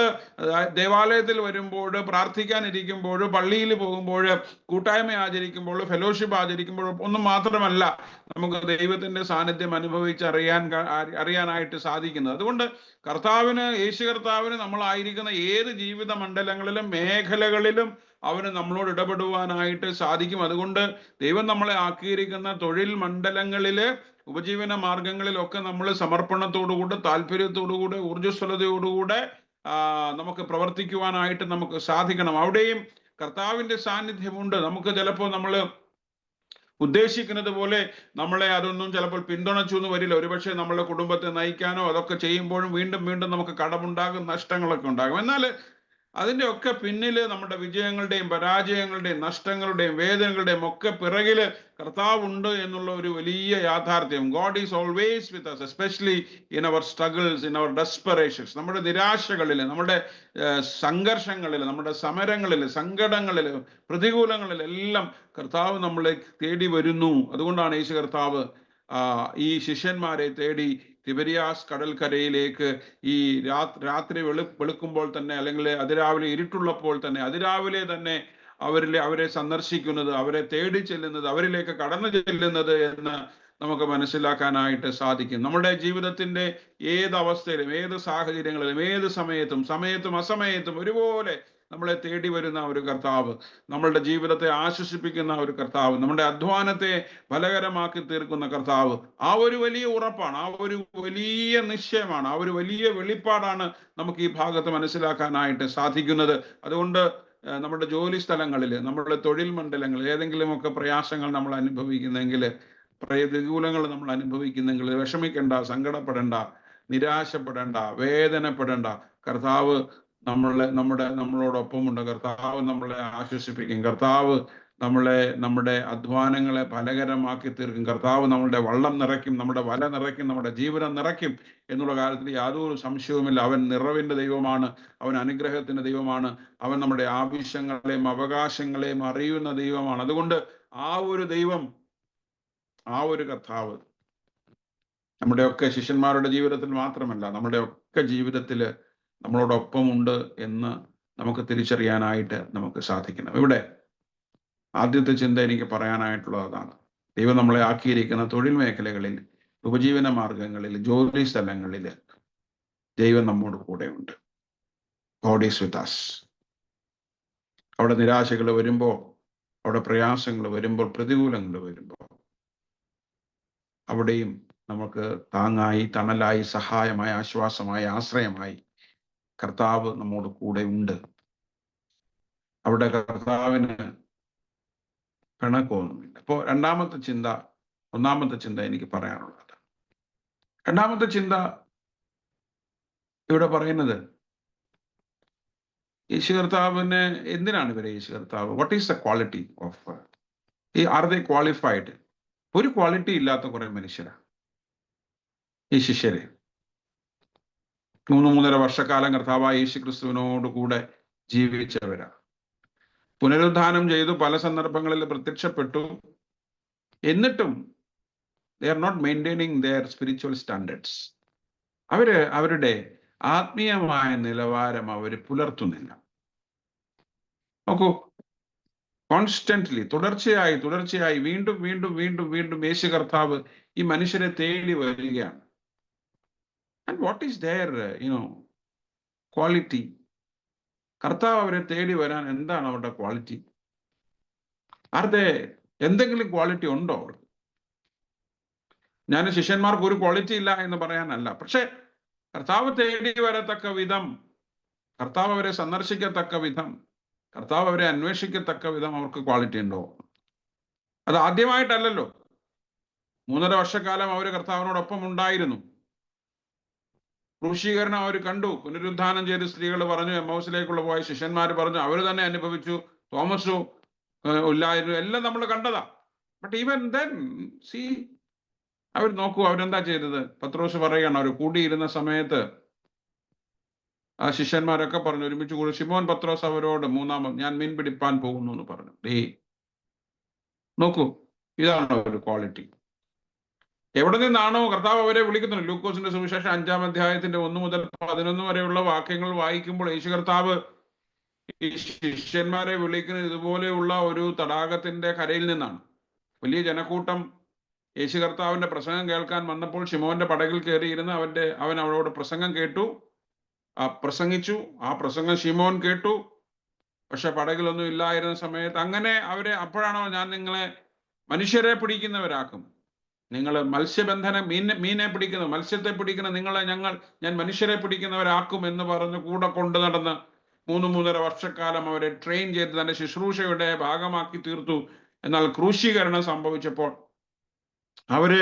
ദേവാലയത്തിൽ വരുമ്പോൾ, പ്രാർത്ഥിക്കാനിരിക്കുമ്പോൾ, പള്ളിയിൽ പോകുമ്പോൾ, കൂട്ടായ്മ ആചരിക്കുമ്പോൾ, ഫെലോഷിപ്പ് ആചരിക്കുമ്പോൾ ഒന്നും മാത്രമല്ല നമുക്ക് ദൈവത്തിന്റെ സാന്നിധ്യം അറിയാനായിട്ട് സാധിക്കുന്നത്. അതുകൊണ്ട് യേശു കർത്താവിന് നമ്മളായിരിക്കുന്ന ഏത് ജീവിത മണ്ഡലങ്ങളിലും മേഖലകളിലും അവന് നമ്മളോട് ഇടപെടുവാനായിട്ട് സാധിക്കും. അതുകൊണ്ട് ദൈവം നമ്മളെ ആക്കിയിരിക്കുന്ന തൊഴിൽ മണ്ഡലങ്ങളില്, ഉപജീവന മാർഗങ്ങളിലൊക്കെ നമ്മൾ സമർപ്പണത്തോടുകൂടെ, താല്പര്യത്തോടുകൂടെ, ഊർജ്ജസ്വലതയോടുകൂടെ നമുക്ക് പ്രവർത്തിക്കുവാനായിട്ട് നമുക്ക് സാധിക്കണം. അവിടെയും കർത്താവിന്റെ സാന്നിധ്യമുണ്ട്. നമുക്ക് ചിലപ്പോൾ നമ്മൾ ഉദ്ദേശിക്കുന്നത് പോലെ നമ്മളെ അതൊന്നും ചിലപ്പോൾ പിന്തുണച്ചു എന്ന് വരില്ല. ഒരുപക്ഷെ നമ്മളെ കുടുംബത്തെ നയിക്കാനോ അതൊക്കെ ചെയ്യുമ്പോഴും വീണ്ടും വീണ്ടും നമുക്ക് കടമുണ്ടാകും, നഷ്ടങ്ങളൊക്കെ ഉണ്ടാകും. എന്നാൽ അതിൻ്റെ ഒക്കെ പിന്നില് നമ്മുടെ വിജയങ്ങളുടെയും പരാജയങ്ങളുടെയും നഷ്ടങ്ങളുടെയും വേദനകളുടെയും ഒക്കെ പിറകില് കർത്താവുണ്ട് എന്നുള്ള ഒരു വലിയ യാഥാർത്ഥ്യം. God is always with us, especially in our struggles, in our desperations. നമ്മുടെ നിരാശകളിൽ, നമ്മുടെ സംഘർഷങ്ങളിൽ, നമ്മുടെ സമരങ്ങളിൽ, സങ്കടങ്ങളിൽ, പ്രതികൂലങ്ങളിലെല്ലാം കർത്താവ് നമ്മളെ തേടി വരുന്നു. അതുകൊണ്ടാണ് യേശു കർത്താവ് ഈ ശിഷ്യന്മാരെ തേടി തിബരിയാസ് കടൽക്കരയിലേക്ക് ഈ രാത്രി വെളുക്കുമ്പോൾ തന്നെ, അല്ലെങ്കിൽ അതിരാവിലെ ഇരുട്ടുള്ളപ്പോൾ തന്നെ, അതിരാവിലെ തന്നെ അവരെ സന്ദർശിക്കുന്നത്, അവരെ തേടി ചെല്ലുന്നത്, അവരിലേക്ക് കടന്നു ചെല്ലുന്നത് എന്ന് നമുക്ക് മനസ്സിലാക്കാനായിട്ട് സാധിക്കും. നമ്മുടെ ജീവിതത്തിന്റെ ഏത് അവസ്ഥയിലും, ഏത് സാഹചര്യങ്ങളിലും, ഏത് സമയത്തും അസമയത്തും ഒരുപോലെ നമ്മളെ തേടി വരുന്ന ഒരു കർത്താവ്, നമ്മളുടെ ജീവിതത്തെ ആശ്വസിപ്പിക്കുന്ന ഒരു കർത്താവ്, നമ്മുടെ അധ്വാനത്തെ ഫലകരമാക്കി തീർക്കുന്ന കർത്താവ്, ആ ഒരു വലിയ ഉറപ്പാണ്, ആ ഒരു വലിയ നിശ്ചയമാണ്, ആ ഒരു വലിയ വെളിപ്പാടാണ് നമുക്ക് ഈ ഭാഗത്ത് മനസ്സിലാക്കാനായിട്ട് സാധിക്കുന്നത്. അതുകൊണ്ട് നമ്മുടെ ജോലി സ്ഥലങ്ങളിൽ, നമ്മുടെ തൊഴിൽ മണ്ഡലങ്ങളിൽ ഏതെങ്കിലുമൊക്കെ പ്രയാസങ്ങൾ നമ്മൾ അനുഭവിക്കുന്നെങ്കിൽ, പ്രതികൂലങ്ങൾ നമ്മൾ അനുഭവിക്കുന്നെങ്കിൽ വിഷമിക്കേണ്ട, സങ്കടപ്പെടേണ്ട, നിരാശപ്പെടേണ്ട, വേദനപ്പെടേണ്ട. കർത്താവ് നമ്മളോടൊപ്പമുണ്ട്. കർത്താവ് നമ്മളെ ആശ്വസിപ്പിക്കും. കർത്താവ് നമ്മുടെ അധ്വാനങ്ങളെ ഫലകരമാക്കി തീർക്കും. കർത്താവ് നമ്മളുടെ വള്ളം നിറയ്ക്കും, നമ്മുടെ വല നിറയ്ക്കും, നമ്മുടെ ജീവിതം നിറയ്ക്കും എന്നുള്ള കാര്യത്തിൽ യാതൊരു സംശയവുമില്ല. അവൻ നിറവിന്റെ ദൈവമാണ്, അവൻ അനുഗ്രഹത്തിന്റെ ദൈവമാണ്, അവൻ നമ്മുടെ ആവശ്യങ്ങളെയും അവകാശങ്ങളെയും അറിയുന്ന ദൈവമാണ്. അതുകൊണ്ട് ആ ഒരു ദൈവം, ആ ഒരു കർത്താവ് നമ്മുടെയൊക്കെ ശിഷ്യന്മാരുടെ ജീവിതത്തിൽ മാത്രമല്ല, നമ്മുടെയൊക്കെ ജീവിതത്തിൽ നമ്മളോടൊപ്പമുണ്ട് എന്ന് നമുക്ക് തിരിച്ചറിയാനായിട്ട് നമുക്ക് സാധിക്കണം. ഇവിടെ ആദ്യത്തെ ചിന്ത എനിക്ക് പറയാനായിട്ടുള്ളത് അതാണ്. ദൈവം നമ്മളെ ആക്കിയിരിക്കുന്ന തൊഴിൽ മേഖലകളിൽ, ഉപജീവന മാർഗങ്ങളിൽ, ജോലി സ്ഥലങ്ങളിൽ ദൈവം നമ്മോട് കൂടെയുണ്ട്. God is with us. അവിടെ നിരാശകൾ വരുമ്പോൾ, അവിടെ പ്രയാസങ്ങൾ വരുമ്പോൾ, പ്രതികൂലങ്ങൾ വരുമ്പോൾ, അവിടെയും നമുക്ക് താങ്ങായി, തണലായി, സഹായമായി, ആശ്വാസമായി, ആശ്രയമായി കർത്താവ് നമ്മോട് കൂടെ ഉണ്ട്. അവിടെ കർത്താവിന് പിണക്കമൊന്നുമില്ല. അപ്പോൾ ഒന്നാമത്തെ ചിന്ത എനിക്ക് പറയാനുള്ളത്, രണ്ടാമത്തെ ചിന്ത ഇവിടെ പറയുന്നത്, യേശു കർത്താവിന് എന്തിനാണ് ഇവരെ യേശു കർത്താവ്, what is the quality of, are they qualified? ഒരു ക്വാളിറ്റി ഇല്ലാത്ത കുറെ മനുഷ്യരാണ് ഈ ശിഷ്യരെ. 3.5 വർഷക്കാലം കർത്താവായ യേശു ക്രിസ്തുവിനോട് കൂടെ ജീവിച്ചവരാ. പുനരുദ്ധാനം ചെയ്തു, പല സന്ദർഭങ്ങളിൽ പ്രത്യക്ഷപ്പെട്ടു. എന്നിട്ടും they are not maintaining their spiritual standards. അവരുടെ ആത്മീയമായ നിലവാരം അവർ പുലർത്തുന്നില്ല. നോക്കൂ, കോൺസ്റ്റന്റ്ലി, തുടർച്ചയായി വീണ്ടും യേശു കർത്താവ് ഈ മനുഷ്യരെ തേടി വരികയാണ്. And what is their quality? കർത്താവ് അവരെ തേടി വരാൻ എന്താണ് അവരുടെ ക്വാളിറ്റി? എന്തെങ്കിലും ക്വാളിറ്റി ഉണ്ടോ അവർക്ക്? ഞാൻ ശിഷ്യന്മാർക്ക് ഒരു ക്വാളിറ്റി ഇല്ല എന്ന് പറയാനല്ല, പക്ഷെ കർത്താവ് തേടി വരത്തക്ക വിധം, കർത്താവ് അവരെ സന്ദർശിക്കത്തക്ക വിധം, കർത്താവ് അവരെ അന്വേഷിക്കത്തക്ക വിധം അവർക്ക് ക്വാളിറ്റി ഉണ്ടോ? അത് ആദ്യമായിട്ടല്ലല്ലോ. 3.5 വർഷക്കാലം അവർ കർത്താവിനോടൊപ്പം ഉണ്ടായിരുന്നു. ക്രൂശീകരണം അവർ കണ്ടു, പുനരുദ്ധാനം ചെയ്ത് സ്ത്രീകൾ പറഞ്ഞു, എമ്മൗസിലേക്കുള്ള പോയ ശിഷ്യന്മാർ പറഞ്ഞു, അവർ തന്നെ അനുഭവിച്ചു, തോമസും ഇല്ലായിരുന്നു, എല്ലാം നമ്മൾ കണ്ടതാ. ബട്ട് ഈവൻ ദെൻ അവർ നോക്കൂ, അവരെന്താ ചെയ്തത്? പത്രോസ് പറയുകയാണ്, അവർ കൂടിയിരുന്ന സമയത്ത് ആ ശിഷ്യന്മാരൊക്കെ പറഞ്ഞു, ഒരുമിച്ച് കൂടി ശിമോൻ പത്രോസ് അവരോട് ഞാൻ മീൻ പിടിപ്പാൻ പോകുന്നു എന്ന് പറഞ്ഞു. നോക്കൂ, ഇതാണ് ഒരു ക്വാളിറ്റി. എവിടെ നിന്നാണോ കർത്താവ് അവരെ വിളിക്കുന്നത്? ലൂക്കോസിന്റെ സുവിശേഷം 5-ാം അധ്യായത്തിന്റെ 1 മുതൽ 11 വരെയുള്ള വാക്യങ്ങൾ വായിക്കുമ്പോൾ യേശു കർത്താവ് ഈ ശിഷ്യന്മാരെ വിളിക്കുന്നത് ഇതുപോലെയുള്ള ഒരു തടാകത്തിന്റെ കരയിൽ നിന്നാണ്. വലിയ ജനക്കൂട്ടം യേശു കർത്താവിന്റെ പ്രസംഗം കേൾക്കാൻ വന്നപ്പോൾ ശിമോന്റെ പടകിൽ കയറിയിരുന്ന് അവൻ അവളോട് പ്രസംഗം കേട്ടു, പ്രസംഗിച്ചു. ആ പ്രസംഗം ശിമോൻ കേട്ടു. പക്ഷെ പടകിലൊന്നും ഇല്ലായിരുന്ന സമയത്ത് അങ്ങനെ അപ്പോഴാണോ ഞാൻ നിങ്ങളെ മനുഷ്യരെ പിടിക്കുന്നവരാക്കും, നിങ്ങൾ മത്സ്യബന്ധനം മീനെ പിടിക്കുന്ന മത്സ്യത്തെ പിടിക്കുന്ന ഞാൻ മനുഷ്യരെ പിടിക്കുന്നവരാക്കും എന്ന് പറഞ്ഞ് കൂടെ കൊണ്ടു നടന്ന് 3-3.5 വർഷക്കാലം അവരെ ട്രെയിൻ ചെയ്ത് തന്റെ ശുശ്രൂഷയുടെ ഭാഗമാക്കി തീർത്തു. എന്നാൽ ക്രൂശീകരണം സംഭവിച്ചപ്പോൾ അവര്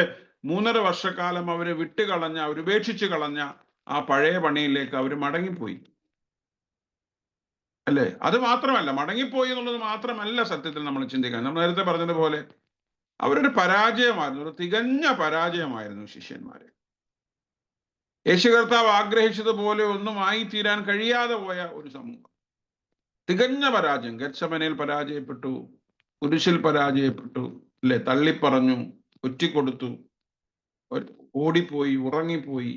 3.5 വർഷക്കാലം അവര് അവരുപേക്ഷിച്ച് കളഞ്ഞ ആ പഴയ പണിയിലേക്ക് അവർ മടങ്ങിപ്പോയി. അല്ലേ? അത് മാത്രമല്ല, മടങ്ങിപ്പോയി എന്നുള്ളത് മാത്രമല്ല സത്യത്തിൽ നമ്മൾ ചിന്തിക്കാൻ. നമ്മൾ നേരത്തെ പറഞ്ഞതുപോലെ അവരൊരു പരാജയമായിരുന്നു, ഒരു തികഞ്ഞ പരാജയമായിരുന്നു ശിഷ്യന്മാരെ. യേശു കർത്താവ് ആഗ്രഹിച്ചതുപോലെ ഒന്നും ആയി തീരാൻ കഴിയാതെ പോയ ഒരു സമൂഹം. തികഞ്ഞ പരാജയം. ഗെത്സമനയിൽ പരാജയപ്പെട്ടു, കുരിശിൽ പരാജയപ്പെട്ടു, അല്ലെ? തള്ളിപ്പറഞ്ഞു, ഒറ്റിക്കൊടുത്തു, ഓടിപ്പോയി, ഉറങ്ങിപ്പോയി,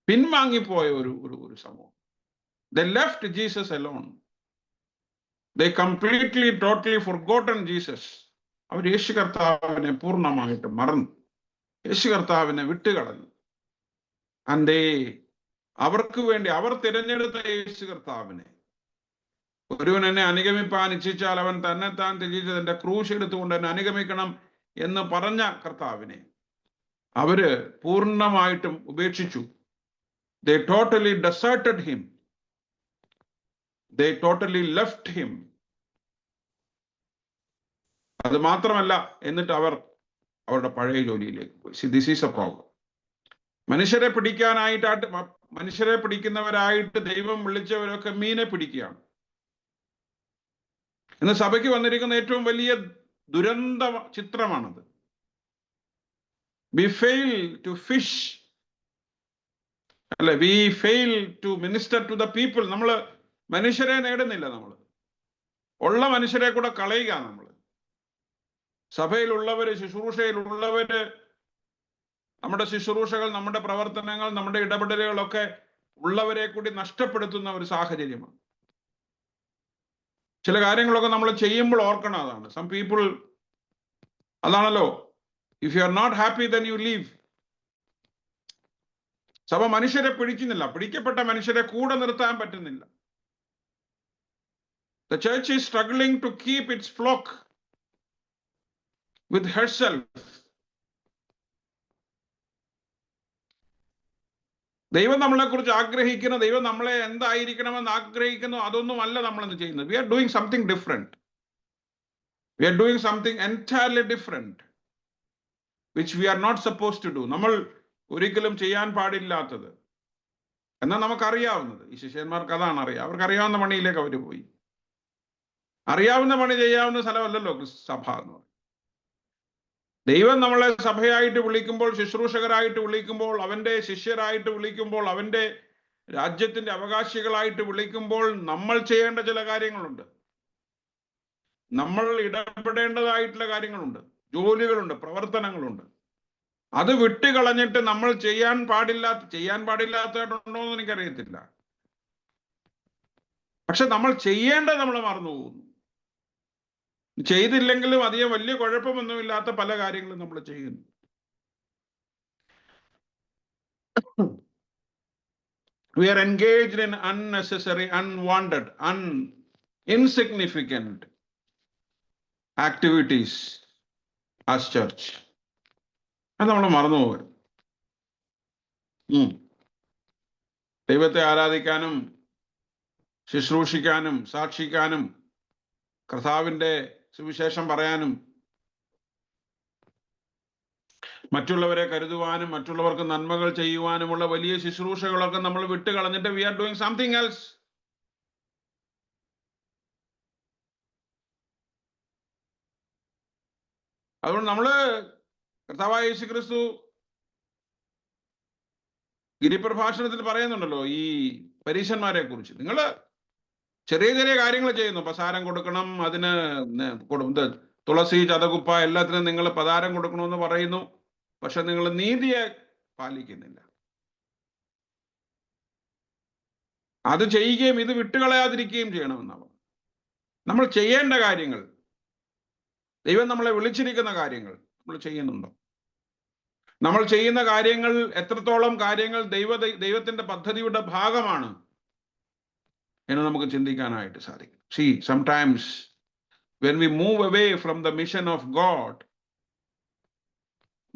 പിൻവാങ്ങിപ്പോയ ഒരു സമൂഹം. They left Jesus alone. They completely, totally forgotten Jesus. അവർ യേശു കർത്താവിനെ പൂർണ്ണമായിട്ട് മറന്നു, യേശു കർത്താവിനെ വിട്ടുകളഞ്ഞു. അവർക്ക് വേണ്ടി അവർ തിരഞ്ഞെടുത്ത യേശു കർത്താവിനെ, ഒരുവൻ എന്നെ അനുഗമിപ്പാൻ ഇച്ഛിച്ചാൽ അവൻ തന്നെത്താൻ ത്യജിച്ച് തന്റെ ക്രൂശ് എടുത്തുകൊണ്ട് എന്നെ അനുഗമിക്കണം എന്ന് പറഞ്ഞ കർത്താവിനെ അവര് പൂർണ്ണമായിട്ടും ഉപേക്ഷിച്ചു. They totally deserted him. They totally left him. അത് മാത്രമല്ല, എന്നിട്ട് അവരുടെ പഴയ ജോലിയിലേക്ക് പോയി. See, this is a problem. മനുഷ്യരെ പിടിക്കുന്നവരായിട്ട് ദൈവം വിളിച്ചവരൊക്കെ മീനെ പിടിക്കുകയാണ്. ഇന്ന് സഭയ്ക്ക് വന്നിരിക്കുന്ന ഏറ്റവും വലിയ ദുരന്ത ചിത്രമാണത്. We fail to fish, അല്ലെ? We fail to minister to the people. നമ്മൾ മനുഷ്യരെ നേടുന്നില്ല, നമ്മൾ ഉള്ള മനുഷ്യരെ കൂടെ കളയുക. നമ്മൾ സഭയിലുള്ളവര്, ശുശ്രൂഷയിലുള്ളവര്, നമ്മുടെ ശുശ്രൂഷകൾ, നമ്മുടെ പ്രവർത്തനങ്ങൾ, നമ്മുടെ ഇടപെടലുകളൊക്കെ ഉള്ളവരെ കൂടി നഷ്ടപ്പെടുത്തുന്ന ഒരു സാഹചര്യമാണ്. ചില കാര്യങ്ങളൊക്കെ നമ്മൾ ചെയ്യുമ്പോൾ ഓർക്കണം, അതാണ്. സം പീപ്പിൾ, അതാണല്ലോ, if you are not happy then you leave. സഭ മനുഷ്യരെ പിടിക്കുന്നില്ല, പിടിക്കപ്പെട്ട മനുഷ്യരെ കൂടെ നിർത്താൻ പറ്റുന്നില്ല. The church is struggling to keep its flock with herself. ദൈവം നമ്മളെ കുറിച്ച് ആഗ്രഹിക്കുന്ന, ദൈവം നമ്മളെ എന്തായിരിക്കണമെന്ന് ആഗ്രഹിക്കുന്നു, അതൊന്നും അല്ല നമ്മളിന്ന് ചെയ്യുന്നത്. We are doing something different. We are doing something entirely different, which we are not supposed to do. നമ്മൾ ഒരിക്കലും ചെയ്യാൻ പാടില്ലാത്തത്, എന്നാൽ നമുക്കറിയാവുന്നത്. ഈ ശിഷ്യന്മാർക്ക് അതാണ് അറിയാം. അവർക്ക് അറിയാവുന്ന പണിയിലേക്ക് അവർ പോയി. അറിയാവുന്ന പണി ചെയ്യാവുന്ന സ്ഥലമല്ലല്ലോ സഭ എന്ന് പറയും. ദൈവം നമ്മളെ സഭയായിട്ട് വിളിക്കുമ്പോൾ, ശുശ്രൂഷകരായിട്ട് വിളിക്കുമ്പോൾ, അവന്റെ ശിഷ്യരായിട്ട് വിളിക്കുമ്പോൾ, അവന്റെ രാജ്യത്തിന്റെ അവകാശികളായിട്ട് വിളിക്കുമ്പോൾ നമ്മൾ ചെയ്യേണ്ട ചില കാര്യങ്ങളുണ്ട്. നമ്മൾ ഇടപെടേണ്ടതായിട്ടുള്ള കാര്യങ്ങളുണ്ട്, ജോലികളുണ്ട്, പ്രവർത്തനങ്ങളുണ്ട്. അത് വിട്ടുകളഞ്ഞിട്ട് നമ്മൾ ചെയ്യാൻ പാടില്ലാത്തതായിട്ടുണ്ടോ എന്ന് എനിക്കറിയത്തില്ല. പക്ഷെ നമ്മൾ ചെയ്യേണ്ടത് നമ്മൾ മറന്നു പോകുന്നു. ചെയ്തില്ലെങ്കിലും അധികം വലിയ കുഴപ്പമൊന്നുമില്ലാത്ത പല കാര്യങ്ങളും നമ്മൾ ചെയ്യുന്നു. We are engaged in unnecessary, unwanted, insignificant activities as church. അത് നമ്മൾ മറന്നു പോകരുത്. ദൈവത്തെ ആരാധിക്കാനും ശുശ്രൂഷിക്കാനും സാക്ഷിക്കാനും കർത്താവിൻ്റെ സുവിശേഷം പറയാനും മറ്റുള്ളവരെ കരുതുവാനും മറ്റുള്ളവർക്ക് നന്മകൾ ചെയ്യുവാനുമുള്ള വലിയ ശുശ്രൂഷകളൊക്കെ നമ്മൾ വിട്ടുകളഞ്ഞിട്ട് we are doing something else. അതുകൊണ്ട് നമ്മള് കർത്താവായ യേശുക്രിസ്തു ഗിരിപ്രഭാഷണത്തിൽ പറയുന്നുണ്ടല്ലോ ഈ പരീശന്മാരെ കുറിച്ച്. നിങ്ങൾ ചെറിയ ചെറിയ കാര്യങ്ങൾ ചെയ്യുന്നു. പ്രസാരം കൊടുക്കണം, അതിന് തുളസി, ചതകുപ്പ എല്ലാത്തിനും നിങ്ങൾ പതാരം കൊടുക്കണമെന്ന് പറയുന്നു. പക്ഷെ നിങ്ങൾ നീതിയെ പാലിക്കുന്നില്ല. അത് ചെയ്യുകയും ഇത് വിട്ടുകളയാതിരിക്കുകയും ചെയ്യണമെന്നാണ്. നമ്മൾ ചെയ്യേണ്ട കാര്യങ്ങൾ, ദൈവം നമ്മളെ വിളിച്ചിരിക്കുന്ന കാര്യങ്ങൾ നമ്മൾ ചെയ്യുന്നുണ്ടോ? നമ്മൾ ചെയ്യുന്ന കാര്യങ്ങൾ എത്രത്തോളം കാര്യങ്ങൾ ദൈവത്തിന്റെ പദ്ധതിയുടെ ഭാഗമാണ് എന്ന് നമുക്ക് ചിന്തിക്കാനായിട്ട് സാധിക്കും. See, sometimes when we move away from the mission of God,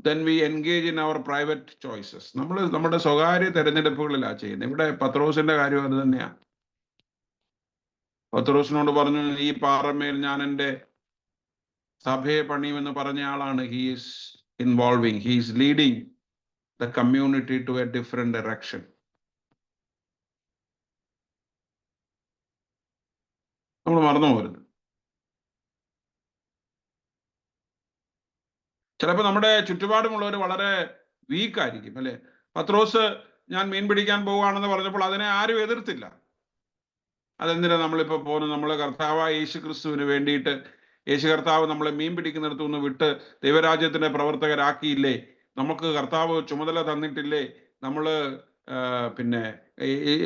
then we engage in our private choices. നമ്മൾ നമ്മുടെ സ്വകാര്യ തെരഞ്ഞെടുപ്പുകളിലാണ് ചെയ്യുന്നത്. ഇവിടെ പത്രോസിന്റെ കാര്യം അത് തന്നെയാണ്. പത്രോസിനോട് പറഞ്ഞു, ഈ പാറമേൽ ഞാൻ എൻ്റെ സഭയെ പണിയുമെന്ന് പറഞ്ഞ ആളാണ്. he is involving, he is leading the community to a different direction. നമ്മൾ മറന്നു പോകരുത്. ചിലപ്പോൾ നമ്മുടെ ചുറ്റുപാടുമുള്ളവർ വളരെ വീക്കായിരിക്കും അല്ലെ. പത്രോസ് ഞാൻ മീൻ പിടിക്കാൻ പോവുകയാണെന്ന് പറഞ്ഞപ്പോൾ അതിനെ ആരും എതിർത്തില്ല. അതെന്തിനാ നമ്മളിപ്പോൾ പോകുന്നത്? നമ്മളെ കർത്താവായ യേശു ക്രിസ്തുവിന് വേണ്ടിയിട്ട് യേശു കർത്താവ് നമ്മളെ മീൻ പിടിക്കുന്നിടത്തു നിന്ന് വിട്ട് ദൈവരാജ്യത്തിന്റെ പ്രവർത്തകരാക്കിയില്ലേ? നമുക്ക് കർത്താവ് ചുമതല തന്നിട്ടില്ലേ? നമ്മൾ പിന്നെ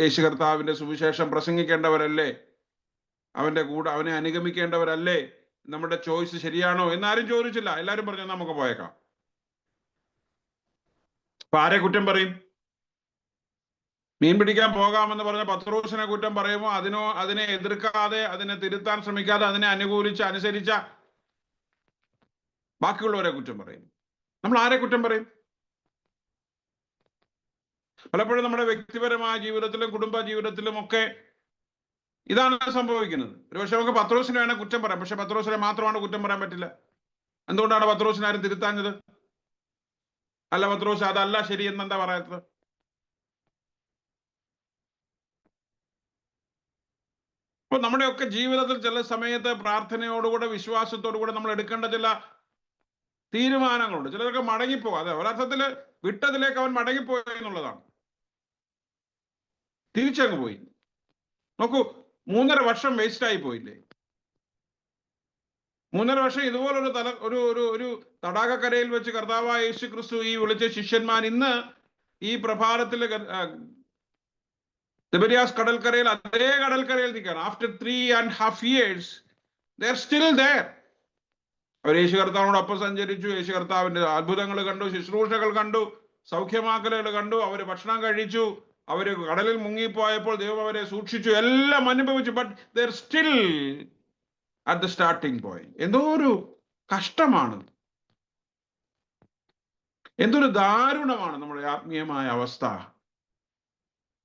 യേശു കർത്താവിന്റെ സുവിശേഷം പ്രസംഗിക്കേണ്ടവരല്ലേ? അവന്റെ കൂടെ അവനെ അനുഗമിക്കേണ്ടവരല്ലേ? നമ്മുടെ ചോയ്സ് ശരിയാണോ എന്നാരും ചോദിച്ചില്ല. എല്ലാരും പറഞ്ഞു നമുക്ക് പോയേക്കാം. അപ്പൊ ആരെ കുറ്റം പറയും? മീൻ പിടിക്കാൻ പോകാമെന്ന് പറഞ്ഞ പത്രോസിനെ കുറ്റം പറയുമോ? അതിനെ എതിർക്കാതെ, അതിനെ തിരുത്താൻ ശ്രമിക്കാതെ, അതിനെ അനുകൂലിച്ച് അനുസരിച്ച ബാക്കിയുള്ളവരെ കുറ്റം പറയും. നമ്മൾ ആരെ കുറ്റം പറയും? പലപ്പോഴും നമ്മുടെ വ്യക്തിപരമായ ജീവിതത്തിലും കുടുംബ ജീവിതത്തിലും ഒക്കെ ഇതാണ് സംഭവിക്കുന്നത്. ഒരുപക്ഷെ നമുക്ക് പത്രോസിനെ വേണേൽ കുറ്റം പറയാം, പക്ഷെ പത്രോസിനെ മാത്രമാണ് കുറ്റം പറയാൻ പറ്റില്ല. എന്തുകൊണ്ടാണ് പത്രോസിനെ ആരും തിരുത്താഞ്ഞത്? അല്ല പത്രോസ് അതല്ല ശരി എന്നെന്താ പറയാത്തത്? അപ്പൊ നമ്മുടെയൊക്കെ ജീവിതത്തിൽ ചില സമയത്ത് പ്രാർത്ഥനയോടുകൂടെ വിശ്വാസത്തോടുകൂടെ നമ്മൾ എടുക്കേണ്ട ചില തീരുമാനങ്ങളുണ്ട്. ചിലർക്ക് മടങ്ങിപ്പോകും. അതെ, ഒരർത്ഥത്തില് വിട്ടതിലേക്ക് അവൻ മടങ്ങിപ്പോയി എന്നുള്ളതാണ്. തിരിച്ചങ്ങ് പോയി. നോക്കൂ, 3.5 വർഷം വേസ്റ്റ് ആയി പോയില്ലേ? 3.5 വർഷം ഇതുപോലൊരു ഒരു തടാകക്കരയിൽ വെച്ച് കർത്താവായ യേശു ക്രിസ്തു ഈ വിളിച്ച ശിഷ്യന്മാർ ഇന്ന് ഈ പ്രഭാതത്തില് തിബരിയാസ് കടൽക്കരയിൽ, അതേ കടൽക്കരയിൽ നിൽക്കുകയാണ്. After 3.5 years they are still there. അവർ യേശു കർത്താവിനോടൊപ്പം സഞ്ചരിച്ചു. യേശു കർത്താവിന്റെ അത്ഭുതങ്ങൾ കണ്ടു, ശുശ്രൂഷകൾ കണ്ടു, സൗഖ്യമാക്കലുകൾ കണ്ടു, അവര് ഭക്ഷണം കഴിച്ചു, അവര് കടലിൽ മുങ്ങിപ്പോയപ്പോൾ ദൈവം അവരെ സൂക്ഷിച്ചു, എല്ലാം അനുഭവിച്ചു. But they are still at the starting point. എന്തോ ഒരു കഷ്ടമാണ്, എന്തൊരു ദാരുണമാണ് നമ്മുടെ ആത്മീയമായ അവസ്ഥ.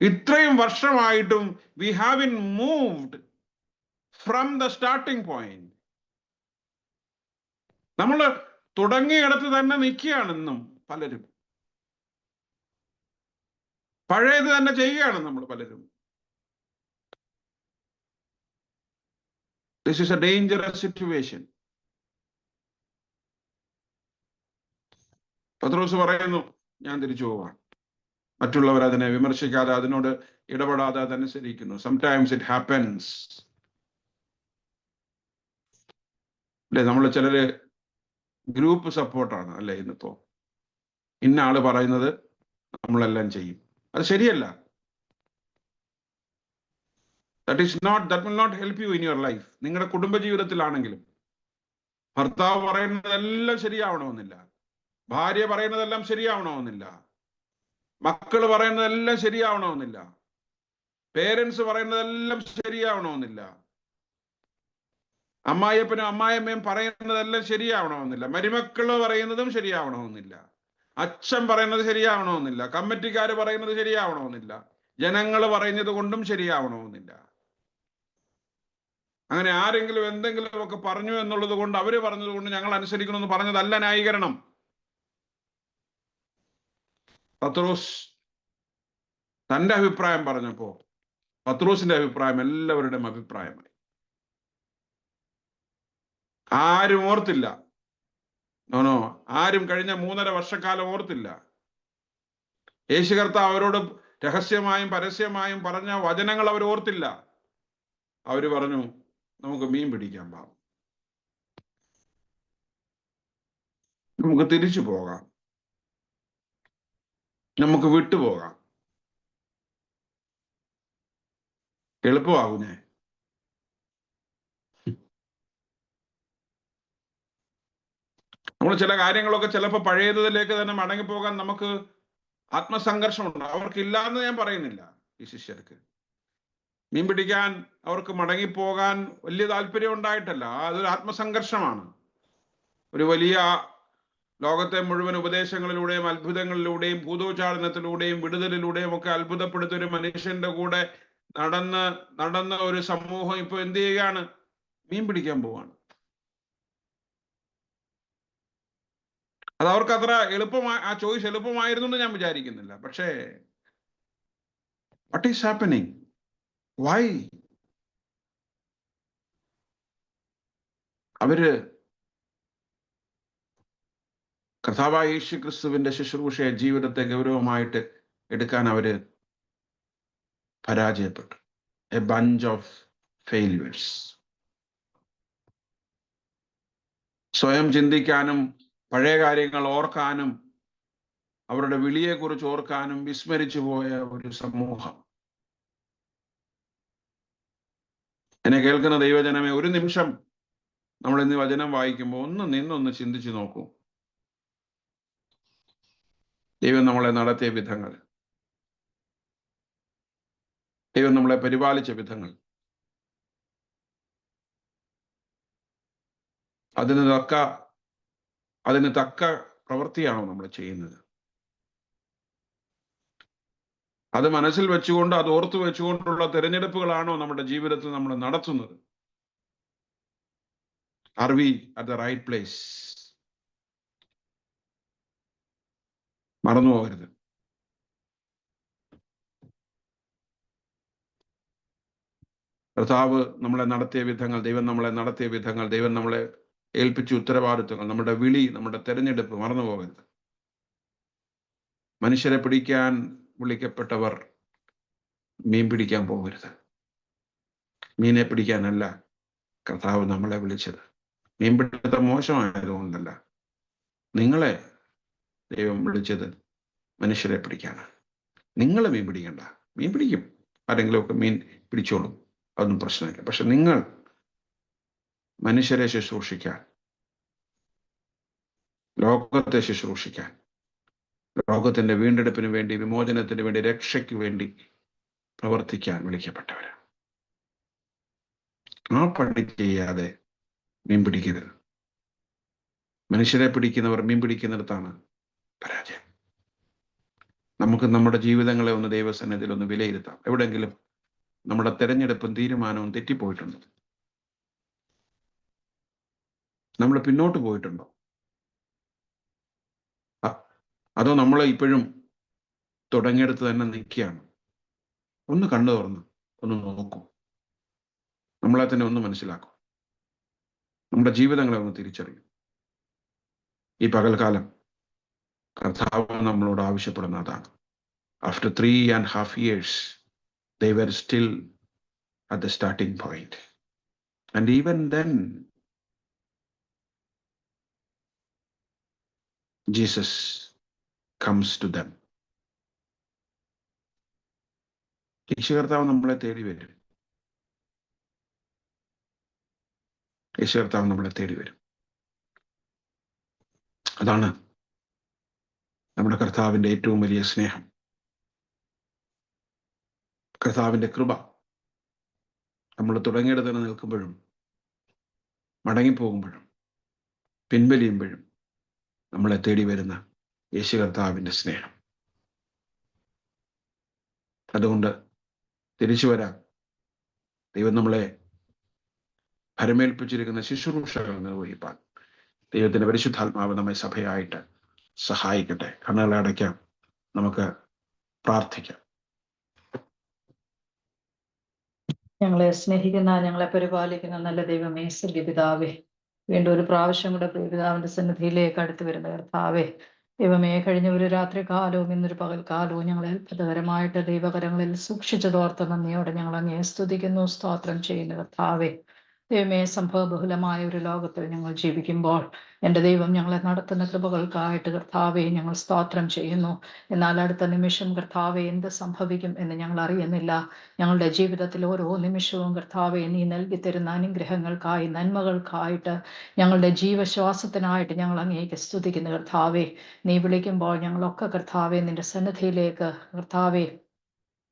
ഇത്രയും വർഷമായിട്ടും we have been moved from the starting point. നമ്മൾ തുടങ്ങിയിടത്ത് തന്നെ നിൽക്കുകയാണെന്നും പലരും പഴയത് തന്നെ ചെയ്യുകയാണ് നമ്മൾ പലരും. This is a dangerous situation. Pathrose പറയുന്നു, ഞാൻ തിരിച്ചു പോവാൻ. മറ്റുള്ളവർ അതിനെ വിമർശിക്കാതെ, അതിനോട് ഇടപെടാതെ അതനുസരിക്കുന്നു. സംടൈംസ് ഇറ്റ് ഹാപ്പൻസ് അല്ലെ. നമ്മൾ ചിലര് ഗ്രൂപ്പ് സപ്പോർട്ടാണ് അല്ലെ. ഇന്നിപ്പോ ഇന്ന ആള് പറയുന്നത് നമ്മളെല്ലാം ചെയ്യും. അത് ശരിയല്ല. that will not help you in your life. നിങ്ങളുടെ കുടുംബ ജീവിതത്തിലാണെങ്കിലും ഭർത്താവ് പറയുന്നതെല്ലാം ശരിയാവണമെന്നില്ല, ഭാര്യ പറയുന്നതെല്ലാം ശരിയാവണമെന്നില്ല, മക്കള് പറയുന്നതെല്ലാം ശരിയാവണമെന്നില്ല, പേരൻസ് പറയുന്നതെല്ലാം ശരിയാവണമെന്നില്ല, അമ്മായിയപ്പനും അമ്മായിയമ്മയും പറയുന്നതെല്ലാം ശരിയാവണമെന്നില്ല, മരുമക്കള് പറയുന്നതും ശരിയാവണമെന്നില്ല, അച്ഛൻ പറയുന്നത് ശരിയാവണമെന്നില്ല, കമ്മിറ്റിക്കാര് പറയുന്നത് ശരിയാവണമെന്നില്ല, ജനങ്ങൾ പറയുന്നത് കൊണ്ടും ശരിയാവണമെന്നില്ല. അങ്ങനെ ആരെങ്കിലും എന്തെങ്കിലും ഒക്കെ പറഞ്ഞു എന്നുള്ളത് കൊണ്ട്, അവര് പറഞ്ഞത് കൊണ്ട് ഞങ്ങൾ അനുസരിക്കണമെന്ന് പറഞ്ഞതല്ല ന്യായീകരണം. പത്രോസ് തന്റെ അഭിപ്രായം പറഞ്ഞപ്പോ പത്രോസിന്റെ അഭിപ്രായം എല്ലാവരുടെയും അഭിപ്രായമായി. ആരും ഓർത്തില്ല. നോനോ, ആരും കഴിഞ്ഞ 3.5 വർഷക്കാലം ഓർത്തില്ല. യേശു കർത്താവ് അവരോട് രഹസ്യമായും പരസ്യമായും പറഞ്ഞ വചനങ്ങൾ അവർ ഓർത്തില്ല. അവര് പറഞ്ഞു, നമുക്ക് മീൻ പിടിക്കാൻ പാവും. നമുക്ക് തിരിച്ചു പോകാം, നമുക്ക് വിട്ടുപോകാം. എളുപ്പമാകുന്നേ. നമ്മൾ ചില കാര്യങ്ങളൊക്കെ ചിലപ്പോൾ പഴയതിലേക്ക് തന്നെ മടങ്ങിപ്പോകാൻ നമുക്ക് ആത്മസംഘർഷമുണ്ട്. അവർക്കില്ല എന്ന് ഞാൻ പറയുന്നില്ല. ഈ ശിഷ്യർക്ക് മീൻ പിടിക്കാൻ അവർക്ക് മടങ്ങിപ്പോകാൻ വലിയ താല്പര്യം ഉണ്ടായിട്ടല്ല, അതൊരു ആത്മസംഘർഷമാണ്. ഒരു വലിയ ലോകത്തെ മുഴുവൻ ഉപദേശങ്ങളിലൂടെയും അത്ഭുതങ്ങളിലൂടെയും ഭൂതോച്ചാടനത്തിലൂടെയും വിടുതലിലൂടെയും ഒക്കെ അത്ഭുതപ്പെടുത്തിയ ഒരു മനുഷ്യന്റെ കൂടെ നടന്ന ഒരു സമൂഹം ഇപ്പൊ എന്ത് ചെയ്യുകയാണ്? മീൻ പിടിക്കാൻ പോവാണ്. അത് അവർക്ക് അത്ര ആ ചോയ്സ് എളുപ്പമായിരുന്നു എന്ന് ഞാൻ വിചാരിക്കുന്നില്ല. പക്ഷേ വാട്ട് ഈസ് ഹാപ്പനിങ്? വൈ? അവര് കർത്താവായ യേശു ക്രിസ്തുവിന്റെ ശുശ്രൂഷയെ, ജീവിതത്തെ ഗൗരവമായിട്ട് എടുക്കാൻ അവര് പരാജയപ്പെട്ടു. A bunch of failures. സ്വയം ചിന്തിക്കാനും പഴയ കാര്യങ്ങൾ ഓർക്കാനും അവരുടെ വിളിയെക്കുറിച്ച് ഓർക്കാനും വിസ്മരിച്ചു പോയ ഒരു സമൂഹം. എന്നെ കേൾക്കുന്ന ദൈവജനമേ, ഒരു നിമിഷം നമ്മൾ ഇന്ന് വചനം വായിക്കുമ്പോൾ നിന്നൊന്ന് ചിന്തിച്ചു നോക്കൂ. ദൈവം നമ്മളെ നടത്തിയ വിധങ്ങൾ, ദൈവം നമ്മളെ പരിപാലിച്ച വിധങ്ങൾ, അതിന് തക്ക പ്രവൃത്തിയാണോ നമ്മൾ ചെയ്യുന്നത്? അത് മനസ്സിൽ വെച്ചുകൊണ്ട്, അത് ഓർത്തു വെച്ചുകൊണ്ടുള്ള തിരഞ്ഞെടുപ്പുകളാണോ നമ്മുടെ ജീവിതത്തിൽ നമ്മൾ നടത്തുന്നത്? Are we at the right place? മറന്നു പോകരുത്. കർത്താവ് നമ്മളെ നടത്തിയ വിധങ്ങൾ, ദൈവം നമ്മളെ നടത്തിയ വിധങ്ങൾ, ദൈവം നമ്മളെ ഏൽപ്പിച്ച ഉത്തരവാദിത്വങ്ങൾ, നമ്മുടെ വിളി, നമ്മുടെ തെരഞ്ഞെടുപ്പ് മറന്നു പോകരുത്. മനുഷ്യരെ പിടിക്കാൻ വിളിക്കപ്പെട്ടവർ മീൻ പിടിക്കാൻ പോകരുത്. മീനെ പിടിക്കാനല്ല കർത്താവ് നമ്മളെ വിളിച്ചത്. മീൻപിടുത്തം മോശമായതുകൊണ്ടല്ല, നിങ്ങളെ ദൈവം വിളിച്ചത് മനുഷ്യരെ പിടിക്കാനാണ്. നിങ്ങൾ മീൻ പിടിക്കണ്ട. മീൻ പിടിക്കും, ആരെങ്കിലുമൊക്കെ മീൻ പിടിച്ചോളും, അതൊന്നും പ്രശ്നമില്ല. പക്ഷെ നിങ്ങൾ മനുഷ്യരെ ശുശ്രൂഷിക്കാൻ, ലോകത്തെ ശുശ്രൂഷിക്കാൻ, ലോകത്തിന്റെ വീണ്ടെടുപ്പിന് വേണ്ടി, വിമോചനത്തിന് വേണ്ടി, രക്ഷയ്ക്ക് വേണ്ടി പ്രവർത്തിക്കാൻ വിളിക്കപ്പെട്ടവരാണ്. ആ പണി ചെയ്യാതെ മീൻ പിടിക്കരുത്. മനുഷ്യരെ പിടിക്കുന്നവർ മീൻ പിടിക്കുന്നിടത്താണ് പരാജയം. നമുക്ക് നമ്മുടെ ജീവിതങ്ങളെ ഒന്ന് ദൈവസന്നിധിയിൽ ഒന്ന് വിലയിരുത്താം. എവിടെയെങ്കിലും നമ്മുടെ തെരഞ്ഞെടുപ്പും തീരുമാനവും തെറ്റിപ്പോയിട്ടുണ്ടോ? നമ്മൾ പിന്നോട്ട് പോയിട്ടുണ്ടോ? അതോ നമ്മൾ ഇപ്പോഴും തുടങ്ങിയെടുത്ത് തന്നെ നിൽക്കുകയാണ്? ഒന്ന് കണ്ണു തുറന്ന് ഒന്ന് നോക്കൂ. നമ്മളെ തന്നെ ഒന്ന് മനസ്സിലാക്കും. നമ്മുടെ ജീവിതങ്ങളെ ഒന്ന് തിരിച്ചറിയും. ഈ പകൽക്കാലം കർത്താവ് നമ്മളോട് ആവശ്യപ്പെടുന്ന അതാണ്. After 3.5 years they were still at the starting point, and even then Jesus comes to them. യേശു കർത്താവ് നമ്മളെ തേടി വരും. യേശു കർത്താവ് നമ്മളെ തേടി വരും. അതാണ് നമ്മുടെ കർത്താവിൻ്റെ ഏറ്റവും വലിയ സ്നേഹം, കർത്താവിൻ്റെ കൃപ. നമ്മൾ തുടങ്ങിയിട്ട് തന്നെ നിൽക്കുമ്പോഴും, മടങ്ങിപ്പോകുമ്പോഴും, പിൻവലിയുമ്പോഴും നമ്മളെ തേടി വരുന്ന യേശു കർത്താവിൻ്റെ സ്നേഹം. അതുകൊണ്ട് തിരിച്ചു വരാം. ദൈവം നമ്മളെ ഭരമേൽപ്പിച്ചിരിക്കുന്ന ശുശ്രൂഷകൾ നിർവഹിപ്പാൻ ദൈവത്തിന്റെ പരിശുദ്ധാത്മാവ് നമ്മെ സഭയായിട്ട് സഹായിക്കട്ടെ. കണ്ണുകളെ അടയ്ക്കാം, നമുക്ക് പ്രാർത്ഥിക്കാം. ഞങ്ങളെ സ്നേഹിക്കുന്ന, ഞങ്ങളെ പരിപാലിക്കുന്ന നല്ല ദൈവമേ, സ്വർഗ്ഗപിതാവേ, വീണ്ടും ഒരു പ്രാവശ്യം കൂടെ പിതാവിന്റെ സന്നിധിയിലേക്ക് അടുത്ത് വരുന്ന കർത്താവേ, ദൈവമേ, കഴിഞ്ഞ ഒരു രാത്രി കാലവും ഇന്നൊരു പകൽക്കാലവും ഞങ്ങളെ അത്ഭുതകരമായിട്ട് ദൈവകരങ്ങളിൽ സൂക്ഷിച്ചതോർത്ത് നന്ദിയോടെ ഞങ്ങൾ അങ്ങേ സ്തുതിക്കുന്നു, സ്തോത്രം ചെയ്യുന്നു കർത്താവേ. ദൈവമേ, സംഭവബഹുലമായ ഒരു ലോകത്തിൽ ഞങ്ങൾ ജീവിക്കുമ്പോൾ എൻ്റെ ദൈവം ഞങ്ങളെ നടത്തുന്ന കൃപകൾക്കായിട്ട് കർത്താവെ ഞങ്ങൾ സ്തോത്രം ചെയ്യുന്നു. എന്നാൽ അടുത്ത നിമിഷം കർത്താവെ എന്ത് സംഭവിക്കും എന്ന് ഞങ്ങൾ അറിയുന്നില്ല. ഞങ്ങളുടെ ജീവിതത്തിൽ ഓരോ നിമിഷവും കർത്താവെ നീ നൽകി തരുന്ന അനുഗ്രഹങ്ങൾക്കായി, നന്മകൾക്കായിട്ട്, ഞങ്ങളുടെ ജീവശ്വാസത്തിനായിട്ട് ഞങ്ങൾ അങ്ങേക്ക് സ്തുതിക്കുന്നു കർത്താവെ. നീ വിളിക്കുമ്പോൾ ഞങ്ങളൊക്കെ കർത്താവെ നിന്റെ സന്നിധിയിലേക്ക് കർത്താവെ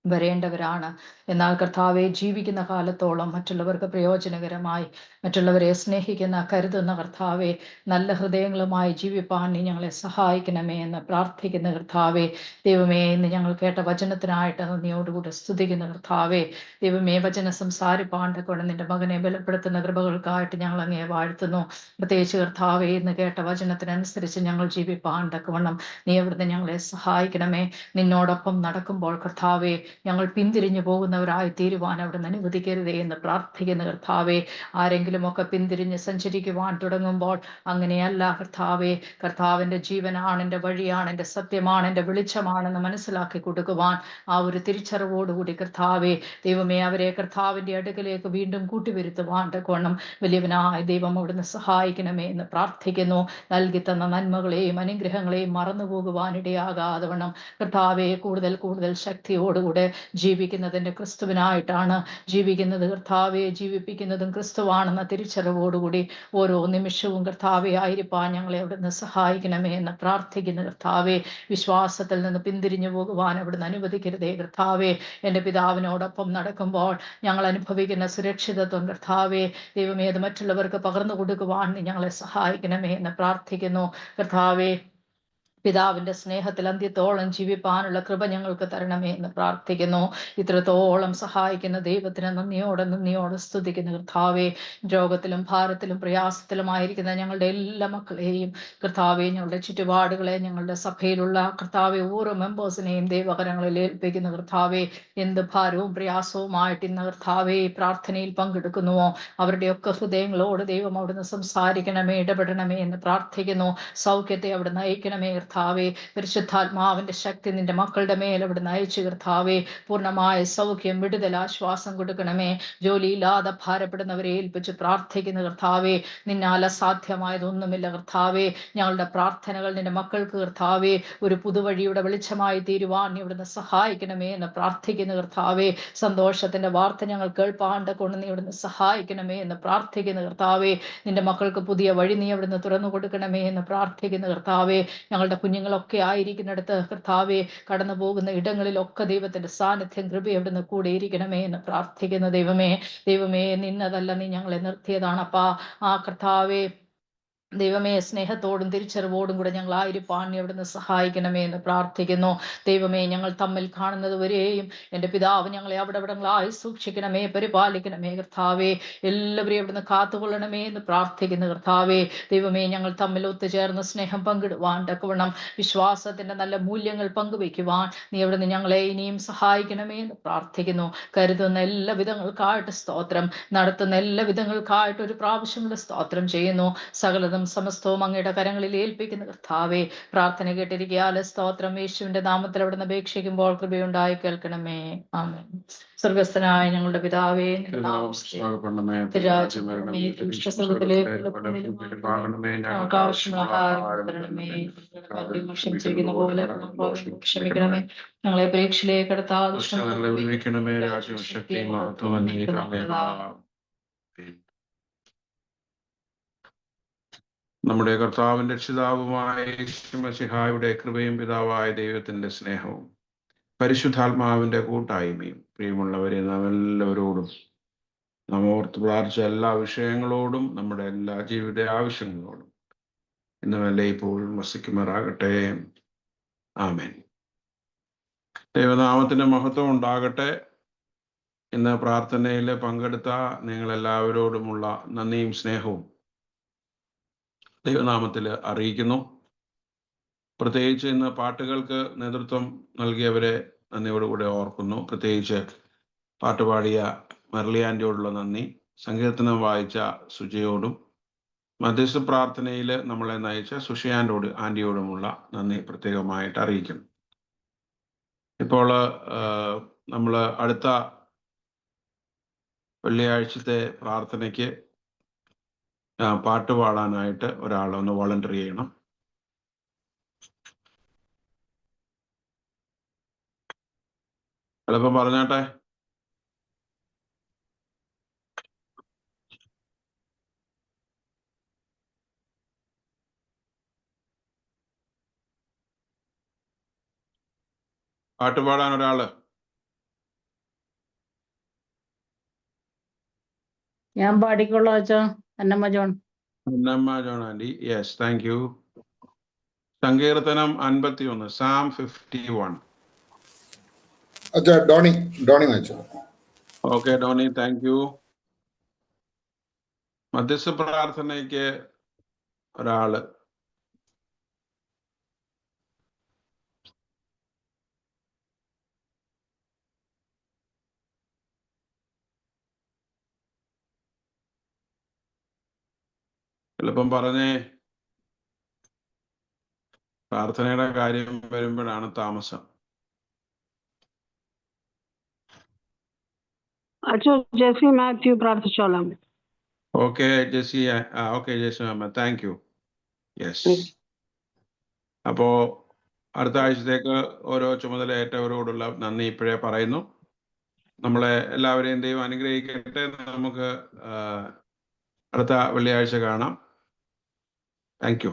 വരേണ്ടവരാണ്. എന്നാൽ കർത്താവെ, ജീവിക്കുന്ന കാലത്തോളം മറ്റുള്ളവർക്ക് പ്രയോജനകരമായി, മറ്റുള്ളവരെ സ്നേഹിക്കുന്ന, കരുതുന്ന കർത്താവെ, നല്ല ഹൃദയങ്ങളുമായി ജീവിപ്പാൻ നീ ഞങ്ങളെ സഹായിക്കണമേ എന്ന് പ്രാർത്ഥിക്കുന്ന കർത്താവെ. ദൈവമേ, ഇന്ന് ഞങ്ങൾ കേട്ട വചനത്തിനായിട്ട് നന്ദിയോടുകൂടി സ്തുതിക്കുന്ന കർത്താവെ. ദൈവമേ, വചനം സംസാരിപ്പാണ്ട് കൊണ്ട് നിന്റെ മകനെ ബലപ്പെടുത്തുന്ന കൃപകൾക്കായിട്ട് ഞങ്ങൾ അങ്ങേ വാഴ്ത്തുന്നു. പ്രത്യേകിച്ച് കർത്താവെ, ഇന്ന് കേട്ട വചനത്തിനനുസരിച്ച് ഞങ്ങൾ ജീവിപ്പാൻ തക്കവണ്ണം നീ അവിടുന്ന് ഞങ്ങളെ സഹായിക്കണമേ. നിന്നോടൊപ്പം നടക്കുമ്പോൾ കർത്താവെ, ഞങ്ങൾ പിന്തിരിഞ്ഞു പോകുന്നവരായി തീരുവാൻ അവിടുന്ന് അനുവദിക്കരുതേ എന്ന് പ്രാർത്ഥിക്കുന്ന കർത്താവെ. ആരെങ്കിലുമൊക്കെ പിന്തിരിഞ്ഞ് സഞ്ചരിക്കുവാൻ തുടങ്ങുമ്പോൾ അങ്ങനെയല്ല കർത്താവെ, കർത്താവിൻ്റെ ജീവനാണ്, എൻ്റെ വഴിയാണ്, എൻ്റെ സത്യമാണ്, എൻ്റെ വെളിച്ചമാണെന്ന് മനസ്സിലാക്കി കൊടുക്കുവാൻ ആ ഒരു തിരിച്ചറിവോടുകൂടി കർത്താവെ, ദൈവമേ, അവരെ കർത്താവിൻ്റെ അടുക്കലേക്ക് വീണ്ടും കൂട്ടിവരുത്തുവാൻ തക്കവണ്ണം വലിയവനായ ദൈവം അവിടുന്ന് സഹായിക്കണമേ എന്ന് പ്രാർത്ഥിക്കുന്നു. നൽകി തന്ന നന്മകളെയും അനുഗ്രഹങ്ങളെയും മറന്നു പോകുവാനിടയാകാതെ വണ്ണം കർത്താവെ, കൂടുതൽ കൂടുതൽ ശക്തിയോടുകൂടെ ജീവിക്കുന്നതിൻ്റെ ക്രിസ്തുവിനായിട്ടാണ് ജീവിക്കുന്നത് കർത്താവെ. ജീവിപ്പിക്കുന്നതും ക്രിസ്തുവാണെന്ന തിരിച്ചറിവോടുകൂടി ഓരോ നിമിഷവും കർത്താവെ ആയിരിക്കാൻ ഞങ്ങളെ അവിടുന്ന് സഹായിക്കണമേ എന്ന് പ്രാർത്ഥിക്കുന്ന കർത്താവെ. വിശ്വാസത്തിൽ നിന്ന് പിന്തിരിഞ്ഞു പോകുവാൻ അവിടുന്ന് അനുവദിക്കരുതേ കർത്താവെ. എൻ്റെ പിതാവിനോടൊപ്പം നടക്കുമ്പോൾ ഞങ്ങൾ അനുഭവിക്കുന്ന സുരക്ഷിതത്വം കർത്താവെ, ദൈവമേ, അത് മറ്റുള്ളവർക്ക് പകർന്നു കൊടുക്കുവാൻ നീ ഞങ്ങളെ സഹായിക്കണമേ എന്ന് പ്രാർത്ഥിക്കുന്നു കർത്താവെ. പിതാവിൻ്റെ സ്നേഹത്തിൽ അന്ത്യത്തോളം ജീവിപ്പാനുള്ള കൃപ ഞങ്ങൾക്ക് തരണമേ എന്ന് പ്രാർത്ഥിക്കുന്നു. ഇത്രത്തോളം സഹായിക്കുന്ന ദൈവത്തിന് നന്ദിയോടെ സ്തുതിക്കുന്ന കർത്താവെ. രോഗത്തിലും ഭാരത്തിലും പ്രയാസത്തിലുമായിരിക്കുന്ന ഞങ്ങളുടെ എല്ലാ മക്കളെയും കർത്താവെ, ഞങ്ങളുടെ ചുറ്റുപാടുകളെ, ഞങ്ങളുടെ സഭയിലുള്ള കർത്താവെ ഓരോ മെമ്പേഴ്സിനെയും ദൈവകരങ്ങളിൽ ഏൽപ്പിക്കുന്ന കർത്താവെ. എന്ത് ഭാരവും പ്രയാസവുമായിട്ട് ഇന്ന് കർത്താവെ പ്രാർത്ഥനയിൽ പങ്കെടുക്കുന്നുവോ അവരുടെയൊക്കെ ഹൃദയങ്ങളോട് ദൈവം അവിടുന്ന് സംസാരിക്കണമേ, ഇടപെടണമേ എന്ന് പ്രാർത്ഥിക്കുന്നു. സൗഖ്യത്തെ അവിടുന്ന് അയക്കണമേ കർത്താവെ. പരിശുദ്ധാത്മാവിന്റെ ശക്തി നിന്റെ മക്കളുടെ മേൽ അവിടുന്ന് അയച്ചു കർത്താവെ. പൂർണ്ണമായ സൗഖ്യം, വിടുതൽ, ആശ്വാസം കൊടുക്കണമേ. ജോലിയില്ലാതെ ഭാരപ്പെടുന്നവരെ ഏൽപ്പിച്ച് പ്രാർത്ഥിക്കുന്ന കർത്താവെ. നിന്നാൽ അസാധ്യമായതൊന്നുമില്ല കർത്താവെ. ഞങ്ങളുടെ പ്രാർത്ഥനകൾ നിന്റെ മക്കൾക്ക് കർത്താവെ ഒരു പുതുവഴിയുടെ വെളിച്ചമായി തീരുവാൻ നീ ഇവിടുന്ന് സഹായിക്കണമേ എന്ന് പ്രാർത്ഥിക്കുന്ന കർത്താവെ. സന്തോഷത്തിന്റെ വാർത്ത ഞങ്ങൾ കേൾപ്പാണ്ട് കൊണ്ട് നീ ഇവിടുന്ന് സഹായിക്കണമേ എന്ന് പ്രാർത്ഥിക്കുന്ന കർത്താവെ. നിന്റെ മക്കൾക്ക് പുതിയ വഴി നീ അവിടുന്ന് തുറന്നു കൊടുക്കണമേ എന്ന് പ്രാർത്ഥിക്കുന്ന കർത്താവെ. ഞങ്ങളുടെ കുഞ്ഞുങ്ങളൊക്കെ ആയിരിക്കുന്നിടത്ത് കർത്താവെ, കടന്നു പോകുന്ന ഇടങ്ങളിലൊക്കെ ദൈവത്തിന്റെ സാന്നിധ്യം, കൃപ അവിടുന്ന് കൂടെ ഇരിക്കണമേ എന്ന് പ്രാർത്ഥിക്കുന്ന ദൈവമേ, നിന്നതല്ല, നീ ഞങ്ങളെ നിർത്തിയതാണപ്പാ. ആ കർത്താവെ, ദൈവമേ, സ്നേഹത്തോടും തിരിച്ചറിവോടും കൂടെ ഞങ്ങളായിരിക്കാൻ നീ അവിടുന്ന് സഹായിക്കണമേ എന്ന് പ്രാർത്ഥിക്കുന്നു. ദൈവമേ, ഞങ്ങൾ തമ്മിൽ കാണുന്നത് വരെയും എൻ്റെ പിതാവ് ഞങ്ങളെ അവിടങ്ങളായി സൂക്ഷിക്കണമേ, പരിപാലിക്കണമേ കർത്താവെ. എല്ലാവരെയും അവിടുന്ന് കാത്തുകൊള്ളണമേ എന്ന് പ്രാർത്ഥിക്കുന്ന കർത്താവെ. ദൈവമേ, ഞങ്ങൾ തമ്മിൽ ഒത്തുചേർന്ന് സ്നേഹം പങ്കിടുവാൻ തക്കവണ്ണം വിശ്വാസത്തിന്റെ നല്ല മൂല്യങ്ങൾ പങ്കുവയ്ക്കുവാൻ നീ അവിടുന്ന് ഞങ്ങളെ ഇനിയും സഹായിക്കണമേ എന്ന് പ്രാർത്ഥിക്കുന്നു. കരുതുന്ന എല്ലാ വിധങ്ങൾക്കായിട്ട് സ്തോത്രം, നടത്തുന്ന എല്ലാ വിധങ്ങൾക്കായിട്ട് ഒരു പ്രാവശ്യമുള്ള സ്തോത്രം ചെയ്യുന്നു. സകലതും സമസ്തവും അങ്ങയുടെ കരങ്ങളിൽ ഏൽപ്പിക്കുന്ന കർത്താവെ. പ്രാർത്ഥന കേട്ടിരിക്കാൽ സ്തോത്രം. യേശുവിന്റെ നാമത്തിൽ അവിടുന്ന് അപേക്ഷിക്കുമ്പോൾ കൃപയുണ്ടായി കേൾക്കണമേ. ആമേൻ. സ്വർഗസ്ഥനായ ഞങ്ങളുടെ പിതാവേ, ക്ഷമിക്കണമേ. ഞങ്ങളെ പരീക്ഷയിലേക്ക് കടത്താതെ നമ്മുടെ കർത്താവും രക്ഷിതാവുമായ യേശുമശിഹായുടെ കൃപയും പിതാവായ ദൈവത്തിന്റെ സ്നേഹവും പരിശുദ്ധാത്മാവിന്റെ കൂട്ടായ്മയും പ്രിയമുള്ളവരെ നാം എല്ലാവരോടും, നാം ഓർത്ത് പ്രാർത്ഥിച്ച എല്ലാ വിഷയങ്ങളോടും, നമ്മുടെ എല്ലാ ജീവിത ആവശ്യങ്ങളോടും ഇന്നുമല്ല ഇപ്പോഴും വസിക്കുമാറാകട്ടെ. ആമേൻ. ദൈവനാമത്തിന്റെ മഹത്വം ഉണ്ടാകട്ടെ. ഇന്ന് പ്രാർത്ഥനയിൽ പങ്കെടുത്ത നിങ്ങളെല്ലാവരോടുമുള്ള നന്ദിയും സ്നേഹവും ദൈവനാമത്തിൽ അറിയിക്കുന്നു. പ്രത്യേകിച്ച് ഇന്ന് പാട്ടുകൾക്ക് നേതൃത്വം നൽകിയവരെ നന്ദിയോടുകൂടെ ഓർക്കുന്നു. പ്രത്യേകിച്ച് പാട്ടുപാടിയ മെർലി ആൻറ്റിയോടുള്ള നന്ദി, സങ്കീർത്തനം വായിച്ച സുജയോടും മധ്യസ്ഥ പ്രാർത്ഥനയിൽ നമ്മളെ നയിച്ച ആൻറ്റിയോടുമുള്ള നന്ദി പ്രത്യേകമായിട്ട് അറിയിക്കുന്നു. ഇപ്പോൾ നമ്മൾ അടുത്ത വെള്ളിയാഴ്ചത്തെ പ്രാർത്ഥനയ്ക്ക് പാട്ട് പാടാനായിട്ട് ഒരാളൊന്ന് വോളണ്ടിയർ ചെയ്യണം. എളുപ്പം പറഞ്ഞാട്ടെ. പാട്ട് പാടാൻ ഒരാള്. ഞാൻ പാടിക്കൊള്ളാം അച്ഛാ. Annamma John. Annamma John aunty. Yes, thank you. സങ്കീർത്തനം 51, സാം 51. അച്ഛാ ഡോണി അച്ഛാ. Okay Donny, thank you. മധ്യസ്ഥ പ്രാർത്ഥനയ്ക്ക് ഒരാള്. എളുപ്പം പറഞ്ഞേ. പ്രാർത്ഥനയുടെ കാര്യം വരുമ്പോഴാണ് താമസം. അച്ഛോ ജെസ്സി മാത്യു പ്രാർത്ഥിച്ചോളാം. ഓക്കെ ജെസ്സി. ഓക്കെ ജെസ്സി മാമ, താങ്ക് യു. യെസ്. അപ്പോ അടുത്ത ആഴ്ചത്തേക്ക് ഓരോ ചുമതലയേറ്റവരോടുള്ള നന്ദി ഇപ്പോഴേ പറയുന്നു. നമ്മളെ എല്ലാവരെയും ദൈവം അനുഗ്രഹിക്കട്ടെ. നമുക്ക് അടുത്ത വെള്ളിയാഴ്ച കാണാം. Thank you.